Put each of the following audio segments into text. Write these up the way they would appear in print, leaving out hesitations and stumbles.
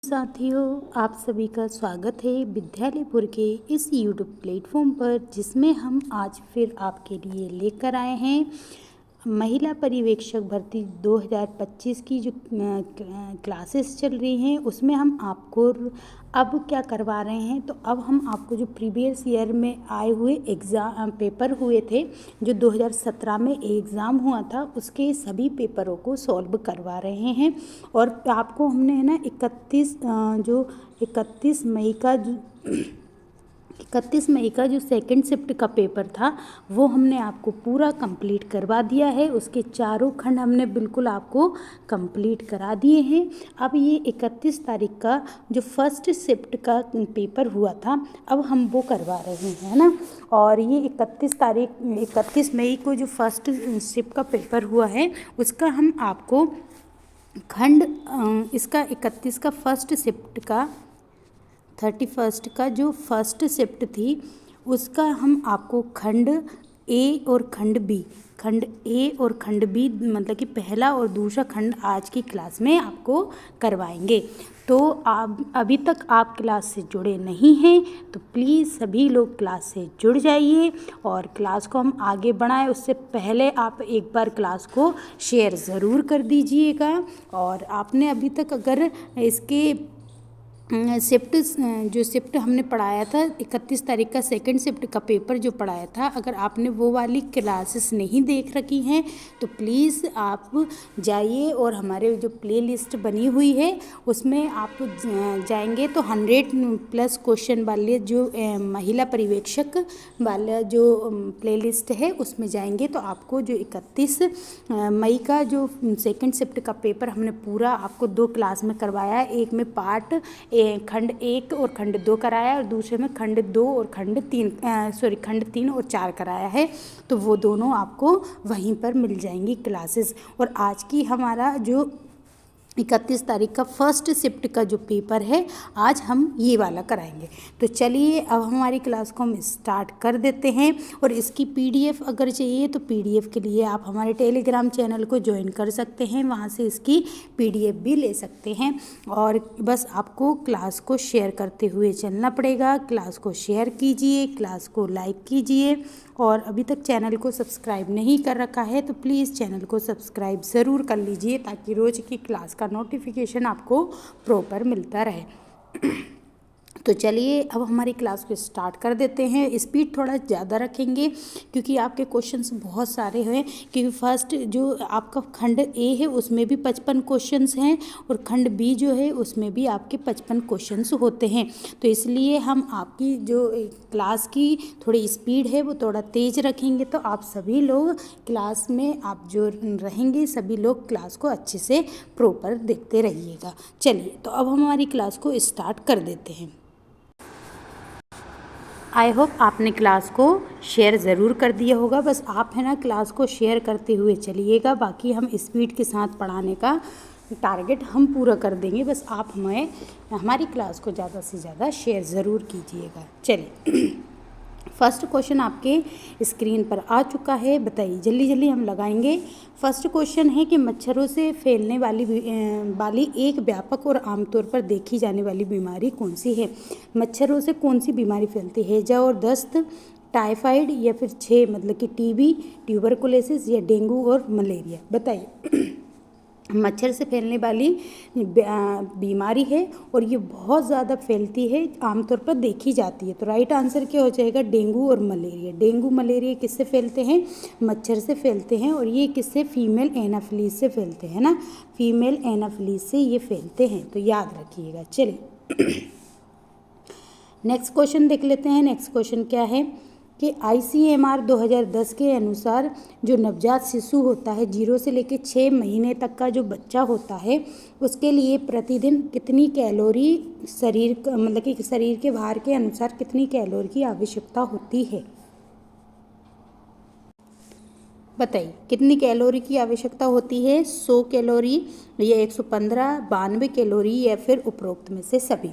साथियों, आप सभी का स्वागत है विद्यालयपुर के इस यूट्यूब प्लेटफॉर्म पर, जिसमें हम आज फिर आपके लिए लेकर आए हैं महिला पर्यवेक्षक भर्ती 2025 की जो क्लासेस चल रही हैं उसमें हम आपको अब क्या करवा रहे हैं। तो अब हम आपको जो प्रीवियस ईयर में आए हुए एग्ज़ाम पेपर हुए थे, जो 2017 में एग्ज़ाम हुआ था, उसके सभी पेपरों को सॉल्व करवा रहे हैं। और आपको हमने है ना 31 मई का जो सेकंड शिफ्ट का पेपर था वो हमने आपको पूरा कंप्लीट करवा दिया है। उसके चारों खंड हमने बिल्कुल आपको कंप्लीट करा दिए हैं। अब ये 31 तारीख का जो फर्स्ट शिफ्ट का पेपर हुआ था, अब हम वो करवा रहे हैं ना। और ये 31 मई को जो फर्स्ट शिफ्ट का पेपर हुआ है उसका हम आपको इसका 31 का फर्स्ट शिफ्ट का 31 का जो फर्स्ट शिफ्ट थी उसका हम आपको खंड ए और खंड बी मतलब कि पहला और दूसरा खंड आज की क्लास में आपको करवाएंगे। तो आप अभी तक आप क्लास से जुड़े नहीं हैं तो प्लीज़ सभी लोग क्लास से जुड़ जाइए और क्लास को हम आगे बढ़ाएं। उससे पहले आप एक बार क्लास को शेयर ज़रूर कर दीजिएगा। और आपने अभी तक अगर इसके शिफ्ट हमने पढ़ाया था 31 तारीख का सेकंड शिफ्ट का पेपर जो पढ़ाया था, अगर आपने वो वाली क्लासेस नहीं देख रखी हैं तो प्लीज़ आप जाइए और हमारे जो प्लेलिस्ट बनी हुई है उसमें आप जाएंगे तो 100+ क्वेश्चन वाले जो महिला पर्यवेक्षक वाला जो प्लेलिस्ट है उसमें जाएंगे तो आपको जो 31 मई का जो सेकंड शिफ्ट का पेपर हमने पूरा आपको 2 क्लास में करवाया है। एक में पार्ट खंड 1 और खंड 2 कराया और दूसरे में खंड 2 और खंड 3 और 4 कराया है। तो वो दोनों आपको वहीं पर मिल जाएंगी क्लासेस। और आज की हमारा जो 31 तारीख का फर्स्ट शिफ्ट का जो पेपर है आज हम ये वाला कराएंगे। तो चलिए अब हमारी क्लास को हम स्टार्ट कर देते हैं। और इसकी पीडीएफ अगर चाहिए तो पीडीएफ के लिए आप हमारे टेलीग्राम चैनल को ज्वाइन कर सकते हैं, वहाँ से इसकी पीडीएफ भी ले सकते हैं। और बस आपको क्लास को शेयर करते हुए चलना पड़ेगा। क्लास को शेयर कीजिए, क्लास को लाइक कीजिए और अभी तक चैनल को सब्सक्राइब नहीं कर रखा है तो प्लीज़ चैनल को सब्सक्राइब ज़रूर कर लीजिए ताकि रोज़ की क्लास का नोटिफिकेशन आपको प्रॉपर मिलता रहे। तो चलिए अब हमारी क्लास को स्टार्ट कर देते हैं। स्पीड थोड़ा ज़्यादा रखेंगे क्योंकि आपके क्वेश्चंस बहुत सारे हैं। क्योंकि फर्स्ट जो आपका खंड ए है उसमें भी 55 क्वेश्चंस हैं और खंड बी जो है उसमें भी आपके 55 क्वेश्चंस होते हैं। तो इसलिए हम आपकी जो क्लास की थोड़ी स्पीड है वो थोड़ा तेज़ रखेंगे। तो आप सभी लोग क्लास में आप जो रहेंगे सभी लोग क्लास को अच्छे से प्रॉपर देखते रहिएगा। चलिए तो अब हम हमारी क्लास को स्टार्ट कर देते हैं। आई होप आपने क्लास को शेयर ज़रूर कर दिया होगा। बस आप है ना क्लास को शेयर करते हुए चलिएगा, बाकी हम स्पीड के साथ पढ़ाने का टारगेट हम पूरा कर देंगे। बस आप हमारी क्लास को ज़्यादा से ज़्यादा शेयर ज़रूर कीजिएगा। चलिए फर्स्ट क्वेश्चन आपके स्क्रीन पर आ चुका है, बताइए जल्दी जल्दी हम लगाएंगे। फर्स्ट क्वेश्चन है कि मच्छरों से फैलने वाली एक व्यापक और आमतौर पर देखी जाने वाली बीमारी कौन सी है। मच्छरों से कौन सी बीमारी फैलती है? हैजा और दस्त, टाइफाइड या फिर 6 मतलब कि टीबी, ट्यूबरकुलोसिस या डेंगू और मलेरिया। बताइए मच्छर से फैलने वाली बीमारी है और ये बहुत ज़्यादा फैलती है, आमतौर पर देखी जाती है। तो राइट आंसर क्या हो जाएगा? डेंगू और मलेरिया। डेंगू मलेरिया किससे फैलते हैं? मच्छर से फैलते हैं। और ये किससे? फीमेल एनाफिलीज से फैलते हैं ना, फीमेल एनाफिलीज से ये फैलते हैं, तो याद रखिएगा। चलिए नेक्स्ट क्वेश्चन देख लेते हैं। नेक्स्ट क्वेश्चन क्या है कि ICMR 2010 के अनुसार जो नवजात शिशु होता है 0 से लेकर 6 महीने तक का जो बच्चा होता है उसके लिए प्रतिदिन कितनी कैलोरी मतलब कि शरीर के भार के अनुसार कितनी कैलोरी की आवश्यकता होती है? बताइए कितनी कैलोरी की आवश्यकता होती है? 100 कैलोरी या 115, 92 कैलोरी या फिर उपरोक्त में से सभी।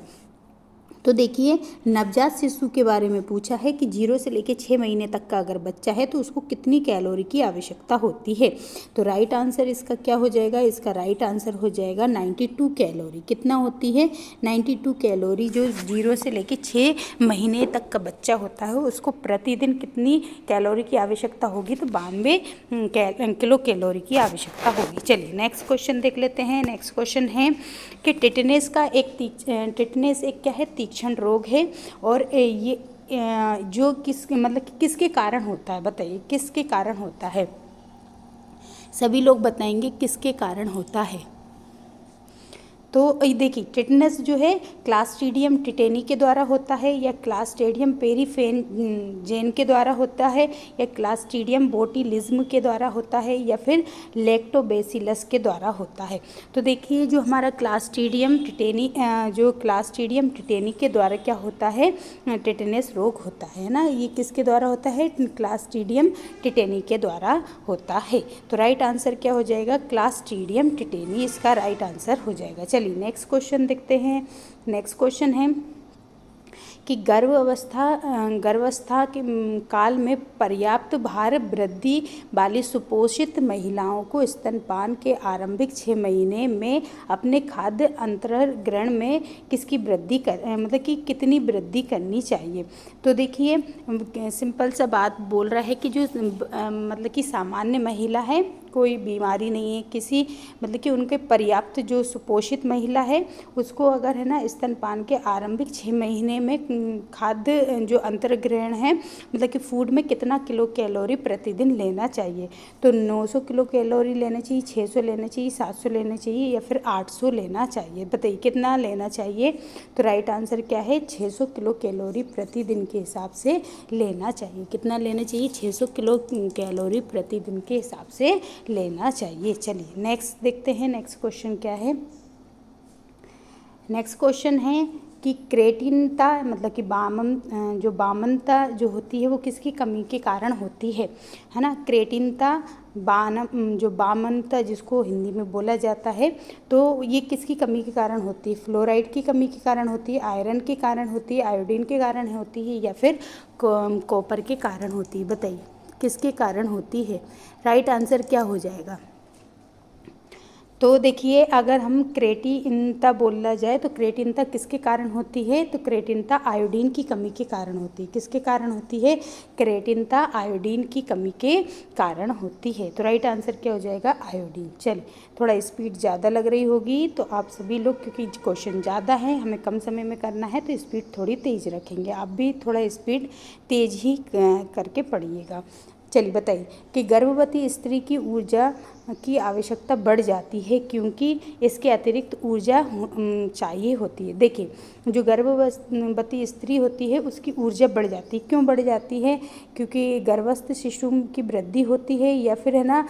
तो देखिए नवजात शिशु के बारे में पूछा है कि 0 से लेकर 6 महीने तक का अगर बच्चा है तो उसको कितनी कैलोरी की आवश्यकता होती है। तो राइट आंसर इसका क्या हो जाएगा, इसका राइट आंसर हो जाएगा 92 कैलोरी। कितना होती है, 92 कैलोरी। जो 0 से लेकर 6 महीने तक का बच्चा होता है उसको प्रतिदिन कितनी कैलोरी की आवश्यकता होगी, तो 92 किलो कैलोरी की आवश्यकता होगी। चलिए नेक्स्ट क्वेश्चन देख लेते हैं। नेक्स्ट क्वेश्चन है कि टिटनेस एक क्या है, तीक्ष्ण रोग है और ये जो किसके कारण होता है, बताइए किसके कारण होता है। सभी लोग बताएंगे किसके कारण होता है। तो देखिए टिटनेस जो है क्लास्ट्रीडियम टिटेनी के द्वारा होता है, या क्लास्ट्रीडियम पेरीफेरेंजियन के द्वारा होता है, या क्लास्ट्रीडियम बोटिलिज्म के द्वारा होता है, या फिर लैक्टोबैसिलस के द्वारा होता है। तो देखिए जो हमारा क्लास्ट्रीडियम टिटेनी के द्वारा क्या होता है, टिटनेस रोग होता है ना। ये किसके द्वारा होता है, क्लास्ट्रीडियम टिटेनी के द्वारा होता है। तो राइट आंसर क्या हो जाएगा, क्लास्ट्रीडियम टिटेनी इसका राइट आंसर हो जाएगा। चलिए नेक्स्ट क्वेश्चन देखते हैं। नेक्स्ट क्वेश्चन है कि गर्भावस्था के काल में पर्याप्त भार वृद्धि वाली सुपोषित महिलाओं को स्तनपान के आरंभिक 6 महीने में अपने खाद्य अंतर्ग्रहण में किसकी वृद्धि कि कितनी वृद्धि करनी चाहिए। तो देखिए सिंपल सा बात बोल रहा है कि जो कि सामान्य महिला है, कोई बीमारी नहीं है किसी, कि उनके पर्याप्त जो सुपोषित महिला है उसको अगर है ना स्तनपान के आरंभिक 6 महीने में खाद्य जो अंतर्ग्रहण है कि फूड में कितना किलो कैलोरी प्रतिदिन लेना चाहिए। तो 900 किलो कैलोरी लेना चाहिए, 600 लेना चाहिए, 700 लेना चाहिए, या फिर 800 लेना चाहिए। बताइए कितना लेना चाहिए। तो राइट आंसर क्या है, 600 किलो कैलोरी प्रतिदिन के हिसाब से लेना चाहिए। कितना लेना चाहिए, 600 किलो कैलोरी प्रतिदिन के हिसाब से लेना चाहिए। चलिए नेक्स्ट देखते हैं। नेक्स्ट क्वेश्चन क्या है। नेक्स्ट क्वेश्चन है कि क्रेटिनता कि बामनता जो होती है वो किसकी कमी के कारण होती है ना। क्रेटिनता बामनता जिसको हिंदी में बोला जाता है, तो ये किसकी कमी के कारण होती है। फ्लोराइड की कमी के कारण होती है, आयरन के कारण होती है, आयोडीन के कारण होती है, या फिर कॉपर के कारण होती है। बताइए किसके कारण होती है। राइट आंसर क्या हो जाएगा। तो देखिए अगर हम क्रेटिनता बोला जाए तो क्रेटिनता किसके कारण होती है, तो क्रेटिनता आयोडीन की कमी के कारण होती है। किसके कारण होती है, क्रेटिनता आयोडीन की कमी के कारण होती है। तो राइट आंसर क्या हो जाएगा, आयोडीन। चलिए थोड़ा स्पीड ज़्यादा लग रही होगी तो आप सभी लोग, क्योंकि क्वेश्चन ज़्यादा है हमें कम समय में करना है, तो स्पीड थोड़ी तेज़ रखेंगे। आप भी थोड़ा स्पीड तेज़ ही करके पढ़िएगा। चलिए बताइए कि गर्भवती स्त्री की ऊर्जा की आवश्यकता बढ़ जाती है क्योंकि इसके अतिरिक्त ऊर्जा चाहिए होती है। देखिए जो गर्भवती स्त्री होती है उसकी ऊर्जा बढ़ जाती है। क्यों बढ़ जाती है, क्योंकि गर्भस्थ शिशु की वृद्धि होती है, या फिर है ना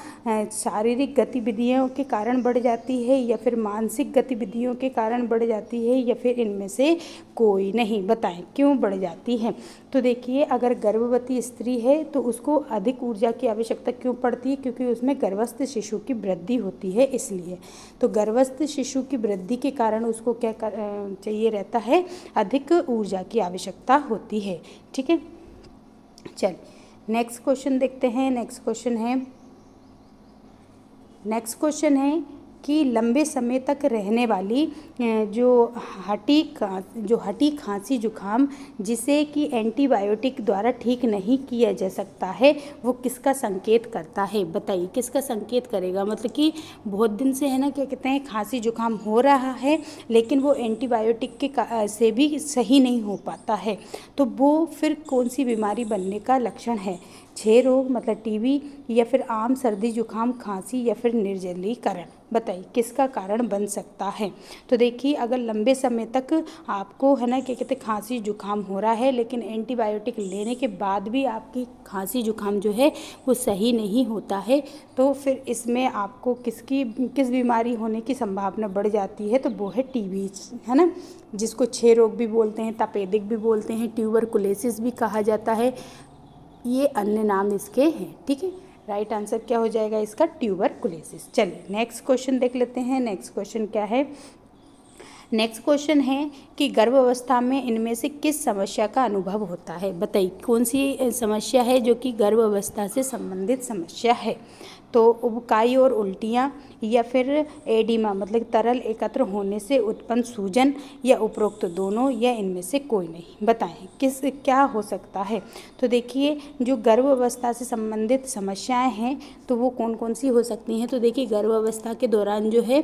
शारीरिक गतिविधियों के कारण बढ़ जाती है, या फिर मानसिक गतिविधियों के कारण बढ़ जाती है, या फिर इनमें से कोई नहीं। बताएं क्यों बढ़ जाती है। तो देखिए अगर गर्भवती स्त्री है तो उसको अधिक ऊर्जा की आवश्यकता क्यों पड़ती है, क्योंकि उसमें गर्भस्थ शिशु की वृद्धि होती है इसलिए। तो गर्भस्थ शिशु की वृद्धि के कारण उसको क्या चाहिए रहता है, अधिक ऊर्जा की आवश्यकता होती है। ठीक है, चल नेक्स्ट क्वेश्चन देखते हैं। नेक्स्ट क्वेश्चन है कि लंबे समय तक रहने वाली जो हटी खांसी जुखाम जिसे कि एंटीबायोटिक द्वारा ठीक नहीं किया जा सकता है, वो किसका संकेत करता है। बताइए किसका संकेत करेगा। कि बहुत दिन से है ना क्या कहते हैं, खांसी जुखाम हो रहा है लेकिन वो एंटीबायोटिक के से भी सही नहीं हो पाता है, तो वो फिर कौन सी बीमारी बनने का लक्षण है। क्षय रोग टीबी, या फिर आम सर्दी जुखाम खांसी, या फिर निर्जलीकरण। बताइए किसका कारण बन सकता है। तो देखिए अगर लंबे समय तक आपको है ना क्या कहते हैं खांसी जुखाम हो रहा है लेकिन एंटीबायोटिक लेने के बाद भी आपकी खांसी जुखाम जो है वो सही नहीं होता है, तो फिर इसमें आपको किस बीमारी होने की संभावना बढ़ जाती है, तो वो है टीबी, है ना, जिसको क्षय रोग भी बोलते हैं, तपेदिक भी बोलते हैं, ट्यूबरकुलोसिस भी कहा जाता है। ये अन्य नाम इसके हैं। ठीक है, राइट आंसर क्या हो जाएगा इसका, ट्यूबरकुलोसिस। चलिए नेक्स्ट क्वेश्चन देख लेते हैं। नेक्स्ट क्वेश्चन क्या है नेक्स्ट क्वेश्चन है कि गर्भावस्था में इनमें से किस समस्या का अनुभव होता है। बताइए कौन सी समस्या है जो कि गर्भावस्था से संबंधित समस्या है। तो उबकाई और उल्टियाँ, या फिर एडिमा मतलब तरल एकत्र होने से उत्पन्न सूजन, या उपरोक्त दोनों, या इनमें से कोई नहीं। बताएं किस क्या हो सकता है। तो देखिए जो गर्भावस्था से संबंधित समस्याएं हैं तो वो कौन कौन सी हो सकती हैं। तो देखिए गर्भावस्था के दौरान जो है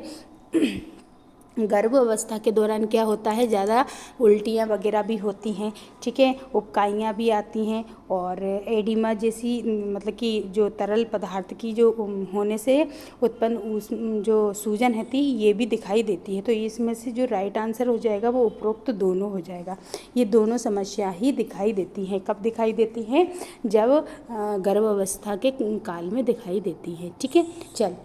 गर्भावस्था के दौरान क्या होता है, ज़्यादा उल्टियाँ वगैरह भी होती हैं, ठीक है, उबकाइयाँ भी आती हैं, और एडिमा जैसी मतलब कि जो तरल पदार्थ की जो होने से उत्पन्न उस जो सूजन है थी ये भी दिखाई देती है। तो इसमें से जो राइट आंसर हो जाएगा वो उपरोक्त दोनों हो जाएगा। ये दोनों समस्या ही दिखाई देती हैं। कब दिखाई देती हैं, जब गर्भावस्था के काल में दिखाई देती है, ठीक है। चल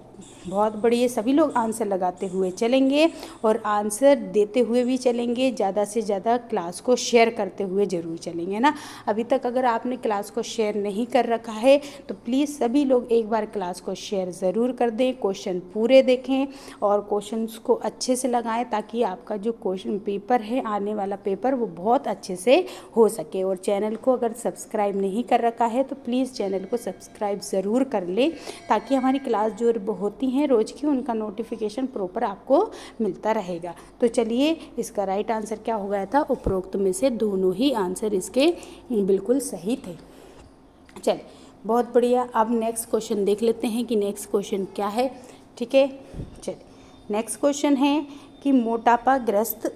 बहुत बढ़िया, सभी लोग आंसर लगाते हुए चलेंगे और आंसर देते हुए भी चलेंगे, ज़्यादा से ज़्यादा क्लास को शेयर करते हुए ज़रूर चलेंगे ना। अभी तक अगर आपने क्लास को शेयर नहीं कर रखा है तो प्लीज़ सभी लोग एक बार क्लास को शेयर ज़रूर कर दें, क्वेश्चन पूरे देखें और क्वेश्चंस को अच्छे से लगाएं ताकि आपका जो क्वेश्चन पेपर है, आने वाला पेपर, वो बहुत अच्छे से हो सके। और चैनल को अगर सब्सक्राइब नहीं कर रखा है तो प्लीज़ चैनल को सब्सक्राइब ज़रूर कर लें ताकि हमारी क्लास जो होती हैं रोज़ की उनका नोटिफिकेशन प्रॉपर आपको मिलता रहेगा। तो चलिए इसका राइट आंसर क्या हो गया था, उपरोक्त में से दोनों ही आंसर इसके बिल्कुल सही थे। चल बहुत बढ़िया, अब नेक्स्ट क्वेश्चन देख लेते हैं कि नेक्स्ट क्वेश्चन क्या है, ठीक है। चल नेक्स्ट क्वेश्चन है कि मोटापाग्रस्त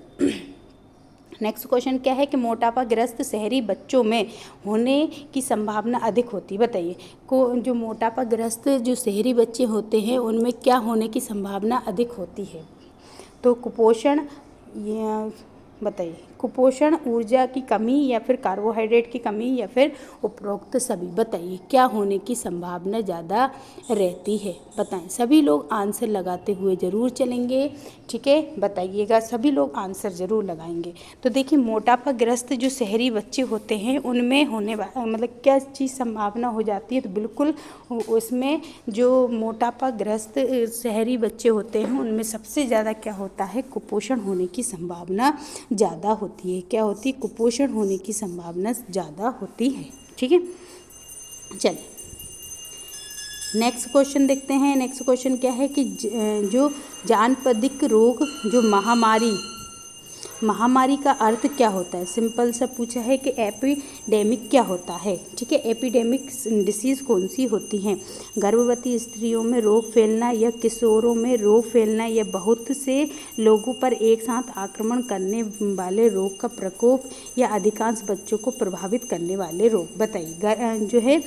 नेक्स्ट क्वेश्चन क्या है कि मोटापाग्रस्त शहरी बच्चों में होने की संभावना अधिक होती है। बताइए को जो मोटापाग्रस्त जो शहरी बच्चे होते हैं उनमें क्या होने की संभावना अधिक होती है। तो कुपोषण, या बताइए कुपोषण, ऊर्जा की कमी, या फिर कार्बोहाइड्रेट की कमी, या फिर उपरोक्त सभी। बताइए क्या होने की संभावना ज़्यादा रहती है। बताएं, सभी लोग आंसर लगाते हुए ज़रूर चलेंगे, ठीक है। बताइएगा, सभी लोग आंसर ज़रूर लगाएंगे। तो देखिए मोटापाग्रस्त जो शहरी बच्चे होते हैं उनमें होने मतलब क्या चीज़ संभावना हो जाती है। तो बिल्कुल उसमें जो मोटापाग्रस्त शहरी बच्चे होते हैं उनमें सबसे ज़्यादा क्या होता है, कुपोषण होने की संभावना ज़्यादा होती है। क्या होती है, कुपोषण होने की संभावना ज़्यादा होती है, ठीक है। चलिए नेक्स्ट क्वेश्चन देखते हैं। नेक्स्ट क्वेश्चन क्या है कि जो जानपदिक रोग, जो महामारी का अर्थ क्या होता है। सिंपल सा पूछा है कि एपिडेमिक क्या होता है, ठीक है। एपिडेमिक डिसीज़ कौन सी होती हैं। गर्भवती स्त्रियों में रोग फैलना, या किशोरों में रोग फैलना, या बहुत से लोगों पर एक साथ आक्रमण करने वाले रोग का प्रकोप, या अधिकांश बच्चों को प्रभावित करने वाले रोग। बताइए जो है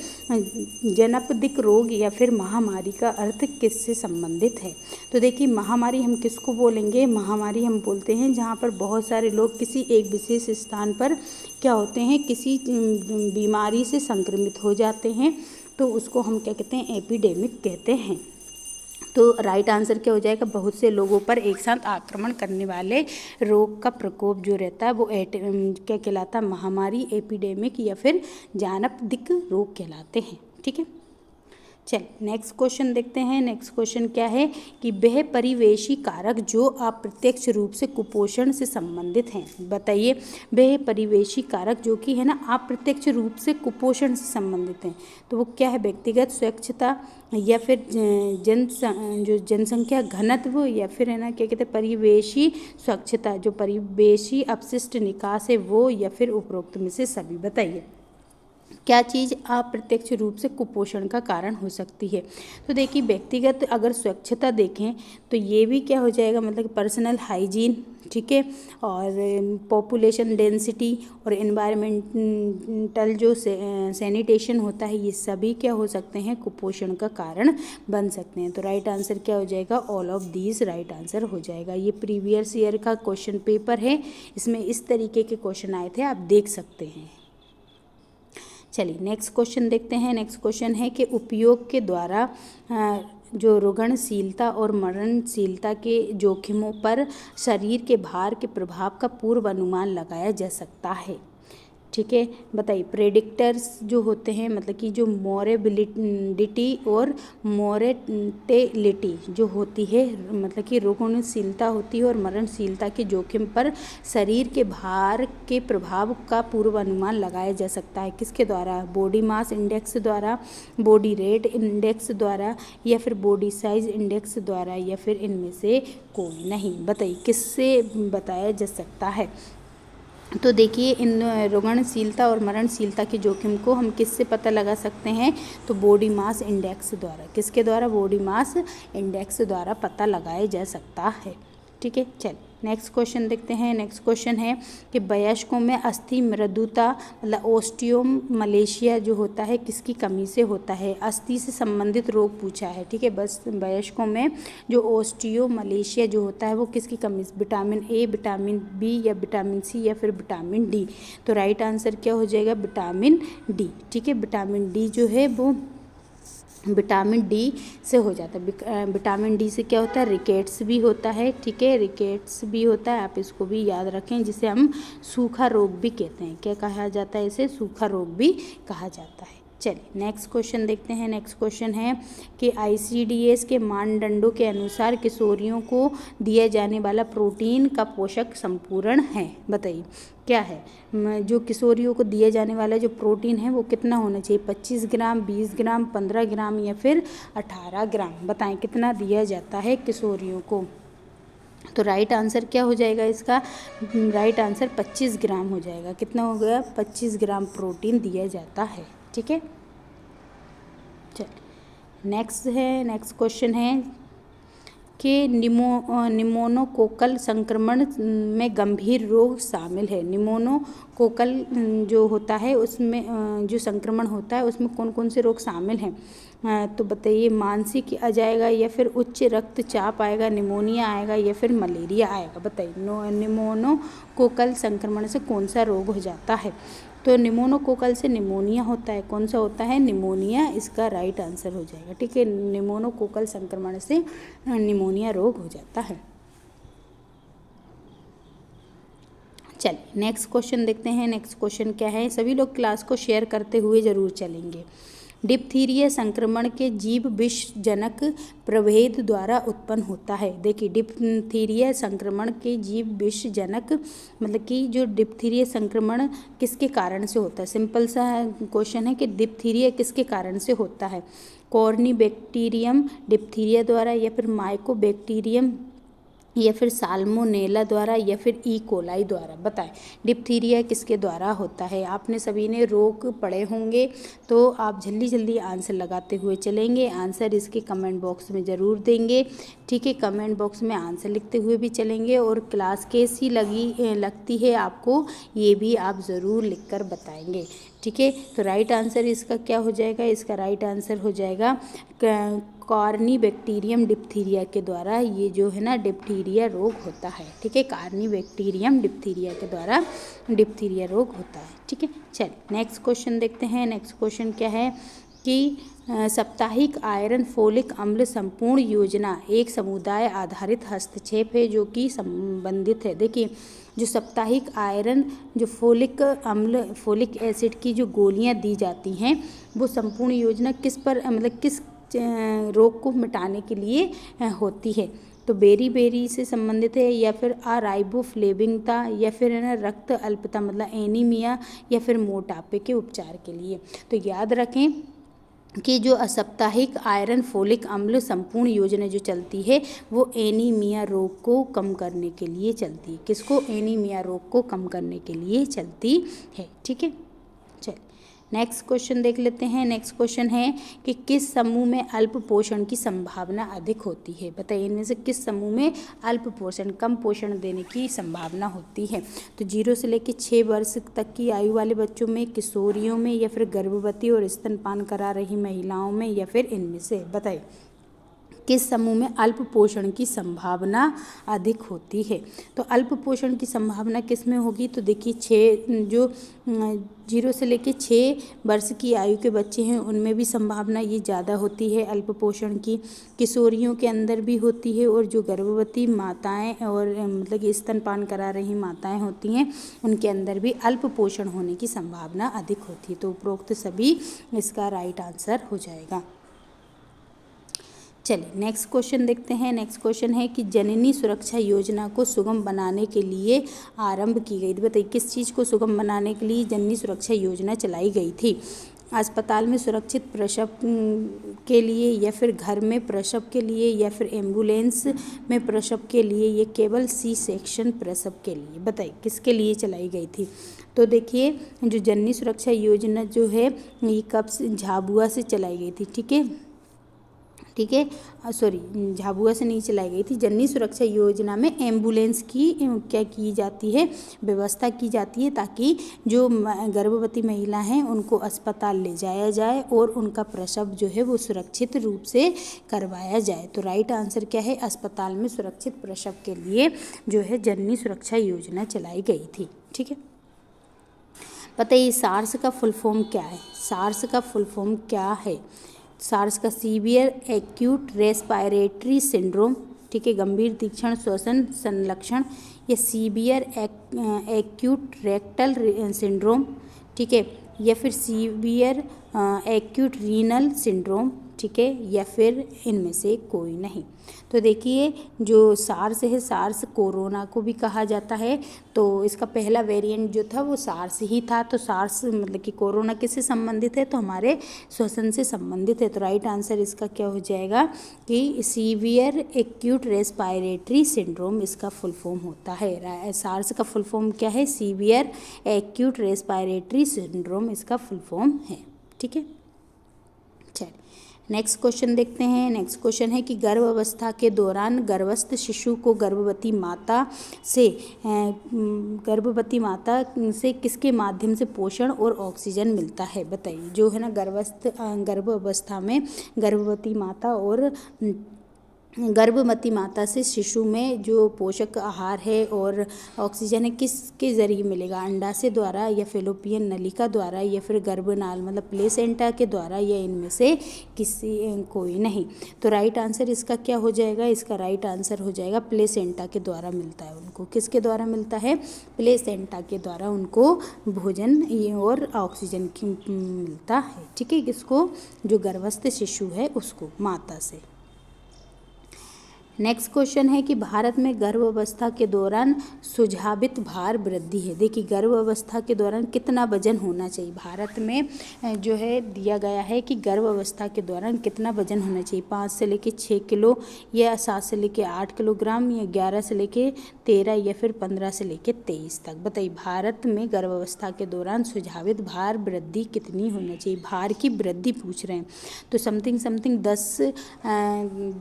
जनपदिक रोग या फिर महामारी का अर्थ किससे संबंधित है। तो देखिए महामारी हम किसको बोलेंगे, महामारी हम बोलते हैं जहाँ पर बहुत सारे लोग किसी एक विशेष स्थान पर क्या होते हैं, किसी बीमारी से संक्रमित हो जाते हैं, तो उसको हम क्या कहते हैं, एपिडेमिक कहते हैं। तो राइट आंसर क्या हो जाएगा, बहुत से लोगों पर एक साथ आक्रमण करने वाले रोग का प्रकोप जो रहता है वो क्या कहलाता है, महामारी, एपिडेमिक, या फिर जानपदिक रोग कहलाते हैं, ठीक है। चल नेक्स्ट क्वेश्चन देखते हैं। नेक्स्ट क्वेश्चन क्या है कि वह परिवेशी कारक जो अप्रत्यक्ष रूप से कुपोषण से संबंधित हैं। बताइए वह परिवेशी कारक जो कि है ना अप्रत्यक्ष रूप से कुपोषण से संबंधित हैं, तो वो क्या है, व्यक्तिगत स्वच्छता, या फिर जो जनसंख्या घनत्व, या फिर है ना क्या कहते हैं परिवेशी स्वच्छता, जो परिवेशी अपशिष्ट निकास है वो, या फिर उपरोक्त में से सभी। बताइए क्या चीज़ अप्रत्यक्ष रूप से कुपोषण का कारण हो सकती है। तो देखिए व्यक्तिगत अगर स्वच्छता देखें तो ये भी क्या हो जाएगा, मतलब पर्सनल हाइजीन, ठीक है, और पॉपुलेशन डेंसिटी और एनवायरमेंटल जो सैनिटेशन होता है, ये सभी क्या हो सकते हैं, कुपोषण का कारण बन सकते हैं। तो राइट आंसर क्या हो जाएगा, all of these right answer हो जाएगा। ये प्रीवियस ईयर का क्वेश्चन पेपर है, इसमें इस तरीके के क्वेश्चन आए थे, आप देख सकते हैं। चलिए नेक्स्ट क्वेश्चन देखते हैं। नेक्स्ट क्वेश्चन है कि उपयोग के द्वारा जो रुग्णशीलता और मरणशीलता के जोखिमों पर शरीर के भार के प्रभाव का पूर्व अनुमान लगाया जा सकता है, ठीक है, बताइए प्रेडिक्टर्स जो होते हैं मतलब कि जो मोरेबिलिटी और मोरेटेलिटी जो होती है मतलब कि रोगणशीलता होती है और मरणशीलता के जोखिम पर शरीर के भार के प्रभाव का पूर्वानुमान लगाया जा सकता है किसके द्वारा? बॉडी मास इंडेक्स द्वारा, बॉडी वेट इंडेक्स द्वारा, या फिर बॉडी साइज इंडेक्स द्वारा, या फिर इनमें से कोई नहीं। बताइए किससे बताया जा सकता है? तो देखिए इन रोगणशीलता और मरणशीलता के जोखिम को हम किससे पता लगा सकते हैं? तो बॉडी मास इंडेक्स द्वारा। किसके द्वारा? बॉडी मास इंडेक्स द्वारा पता लगाया जा सकता है। ठीक है, चल नेक्स्ट क्वेश्चन देखते हैं। नेक्स्ट क्वेश्चन है कि वयस्कों में अस्थि मृदुता मतलब ओस्टियोमलेशिया जो होता है किसकी कमी से होता है? अस्थि से संबंधित रोग पूछा है। ठीक है, बस वयस्कों में जो ओस्टियोमलेशिया जो होता है वो किसकी कमी से? विटामिन ए, विटामिन बी, या विटामिन सी, या फिर विटामिन डी। तो राइट आंसर क्या हो जाएगा? Vitamin D. ठीक है, विटामिन डी जो है वो विटामिन डी से हो जाता है। विटामिन डी से क्या होता है? रिकेट्स भी होता है। ठीक है, रिकेट्स भी होता है, आप इसको भी याद रखें, जिसे हम सूखा रोग भी कहते हैं। क्या कहा जाता है इसे? सूखा रोग भी कहा जाता है। चलिए नेक्स्ट क्वेश्चन देखते हैं। नेक्स्ट क्वेश्चन है कि ICDS के मानदंडों के अनुसार किशोरियों को दिया जाने वाला प्रोटीन का पोषक संपूरण है। बताइए क्या है? जो किशोरियों को दिया जाने वाला जो प्रोटीन है वो कितना होना चाहिए? 25 ग्राम, 20 ग्राम, 15 ग्राम, या फिर 18 ग्राम। बताएं कितना दिया जाता है किशोरियों को? तो राइट आंसर क्या हो जाएगा इसका? राइट आंसर 25 ग्राम हो जाएगा। कितना हो गया? 25 ग्राम प्रोटीन दिया जाता है। ठीक है, चल नेक्स्ट क्वेश्चन है कि निमोनोकोकल संक्रमण में गंभीर रोग शामिल है। निमोनोकोकल जो होता है उसमें जो संक्रमण होता है उसमें कौन कौन से रोग शामिल हैं? तो बताइए मानसिक आ जाएगा, या फिर उच्च रक्तचाप आएगा, निमोनिया आएगा, या फिर मलेरिया आएगा। बताइए निमोनोकोकल संक्रमण से कौन सा रोग हो जाता है? तो निमोनोकोकल से निमोनिया होता है। कौन सा होता है? निमोनिया इसका राइट आंसर हो जाएगा। ठीक है, निमोनोकोकल संक्रमण से निमोनिया रोग हो जाता है। चलिए नेक्स्ट क्वेश्चन देखते हैं। नेक्स्ट क्वेश्चन क्या है? सभी लोग क्लास को शेयर करते हुए जरूर चलेंगे। डिप्थीरिया संक्रमण के जीव विषजनक प्रभेद द्वारा उत्पन्न होता है। देखिए डिप्थीरिया संक्रमण के जीव विषजनक मतलब कि जो डिप्थीरिया संक्रमण किसके कारण से होता है? सिंपल सा क्वेश्चन है कि डिप्थीरिया किसके कारण से होता है? कॉर्निबैक्टीरियम डिप्थीरिया द्वारा, या फिर माइकोबैक्टीरियम, या फिर साल्मोनेला द्वारा, या फिर ई कोलाई द्वारा। बताएं डिप्थीरिया किसके द्वारा होता है? आपने सभी ने रोग पढ़े होंगे तो आप जल्दी जल्दी आंसर लगाते हुए चलेंगे। आंसर इसके कमेंट बॉक्स में ज़रूर देंगे। ठीक है, कमेंट बॉक्स में आंसर लिखते हुए भी चलेंगे, और क्लास कैसी लगती है आपको ये भी आप ज़रूर लिखकर बताएंगे। ठीक है, तो राइट आंसर इसका क्या हो जाएगा? इसका राइट आंसर हो जाएगा कॉर्निबैक्टीरियम डिप्थीरिया के द्वारा ये जो है ना डिप्थीरिया रोग होता है। ठीक है, कॉर्निबैक्टीरियम डिप्थीरिया के द्वारा डिप्थीरिया रोग होता है। ठीक है, चल नेक्स्ट क्वेश्चन देखते हैं। नेक्स्ट क्वेश्चन क्या है कि साप्ताहिक आयरन फोलिक अम्ल संपूर्ण योजना एक समुदाय आधारित हस्तक्षेप है जो कि संबंधित है। देखिए जो साप्ताहिक आयरन जो फोलिक एसिड की जो गोलियां दी जाती हैं वो संपूर्ण योजना किस पर मतलब किस रोग को मिटाने के लिए होती है? तो बेरी से संबंधित है, या फिर राइबोफ्लेविनता, या फिर है ना रक्त अल्पता मतलब एनीमिया, या फिर मोटापे के उपचार के लिए। तो याद रखें कि जो साप्ताहिक आयरन फोलिक अम्ल संपूर्ण योजना जो चलती है वो एनीमिया रोग को कम करने के लिए चलती है। किसको? एनीमिया रोग को कम करने के लिए चलती है। ठीक है, चल नेक्स्ट क्वेश्चन देख लेते हैं। नेक्स्ट क्वेश्चन है कि किस समूह में अल्प पोषण की संभावना अधिक होती है? बताइए इनमें से किस समूह में अल्प पोषण कम पोषण देने की संभावना होती है? तो 0 से लेकर 6 वर्ष तक की आयु वाले बच्चों में, किशोरियों में, या फिर गर्भवती और स्तनपान करा रही महिलाओं में, या फिर इनमें से? बताइए किस समूह में अल्प पोषण की संभावना अधिक होती है? तो अल्प पोषण की संभावना किस में होगी? तो देखिए 0 से लेकर 6 वर्ष की आयु के बच्चे हैं उनमें भी संभावना ये ज़्यादा होती है अल्प पोषण की। किशोरियों के अंदर भी होती है और जो गर्भवती माताएं और मतलब कि स्तनपान करा रही माताएं होती हैं उनके अंदर भी अल्प पोषण होने की संभावना अधिक होती है। तो उपरोक्त सभी इसका राइट आंसर हो जाएगा। चलिए नेक्स्ट क्वेश्चन देखते हैं। नेक्स्ट क्वेश्चन है कि जननी सुरक्षा योजना को सुगम बनाने के लिए आरंभ की गई थी। बताइए किस चीज़ को सुगम बनाने के लिए जननी सुरक्षा योजना चलाई गई थी? अस्पताल में सुरक्षित प्रसव के लिए, या फिर घर में प्रसव के लिए, या फिर एम्बुलेंस में प्रसव के लिए, या केवल सी सेक्शन प्रसव के लिए? बताइए किसके लिए चलाई गई थी? तो देखिए जो जननी सुरक्षा योजना जो है ये कब से, झाबुआ से चलाई गई थी। ठीक है सॉरी, झाबुआ से नहीं चलाई गई थी। जननी सुरक्षा योजना में एम्बुलेंस की क्या की जाती है, व्यवस्था की जाती है ताकि जो गर्भवती महिला हैं उनको अस्पताल ले जाया जाए और उनका प्रसव जो है वो सुरक्षित रूप से करवाया जाए। तो राइट आंसर क्या है? अस्पताल में सुरक्षित प्रसव के लिए जो है जननी सुरक्षा योजना चलाई गई थी। ठीक है, बताइए सार्स का फुल फॉर्म क्या है? सार्स का फुल फॉर्म क्या है? सार्स का सीवियर एक्यूट रेस्पिरेटरी सिंड्रोम, ठीक है, गंभीर तीक्ष्ण श्वसन संलक्षण, या सीवियर एक्यूट रेक्टल सिंड्रोम, ठीक है, या फिर सीवियर एक्यूट रीनल सिंड्रोम, ठीक है, या फिर इनमें से कोई नहीं। तो देखिए जो सार्स है, सार्स कोरोना को भी कहा जाता है। तो इसका पहला वेरिएंट जो था वो सार्स ही था। तो सार्स मतलब कि कोरोना किससे संबंधित है? तो हमारे श्वसन से संबंधित है। तो राइट आंसर इसका क्या हो जाएगा कि सीवियर एक्यूट रेस्पिरेटरी सिंड्रोम इसका फुल फॉर्म होता है। सार्स का फुल फॉर्म क्या है? सीवियर एक्यूट रेस्पिरेटरी सिंड्रोम इसका फुल फॉर्म है। ठीक है, चलिए नेक्स्ट क्वेश्चन देखते हैं। नेक्स्ट क्वेश्चन है कि गर्भावस्था के दौरान गर्भस्थ शिशु को गर्भवती माता से किसके माध्यम से पोषण और ऑक्सीजन मिलता है? बताइए। जो है ना गर्भावस्था में गर्भवती माता से शिशु में जो पोषक आहार है और ऑक्सीजन है किसके ज़रिए मिलेगा? अंडाशय द्वारा, या फेलोपियन नलिका द्वारा, या फिर गर्भनाल मतलब प्लेसेंटा के द्वारा, या इनमें से किसी कोई नहीं। तो राइट आंसर इसका क्या हो जाएगा? इसका राइट आंसर हो जाएगा प्लेसेंटा के द्वारा मिलता है उनको। किसके द्वारा मिलता है? प्लेसेंटा के द्वारा उनको भोजन और ऑक्सीजन मिलता है। ठीक है, किसको? जो गर्भस्थ शिशु है उसको, माता से। नेक्स्ट क्वेश्चन है कि भारत में गर्भावस्था के दौरान सुझावित भार वृद्धि है। देखिए गर्भावस्था के दौरान कितना वजन होना चाहिए? भारत में जो है दिया गया है कि गर्भावस्था के दौरान कितना वजन होना चाहिए? 5 से लेकर 6 किलो, या 7 से लेकर 8 किलोग्राम, या 11 से लेकर 13, या फिर 15 से लेकर 23 तक। बताइए भारत में गर्भावस्था के दौरान सुझावित भार वृद्धि कितनी होना चाहिए? भार की वृद्धि पूछ रहे हैं। तो समथिंग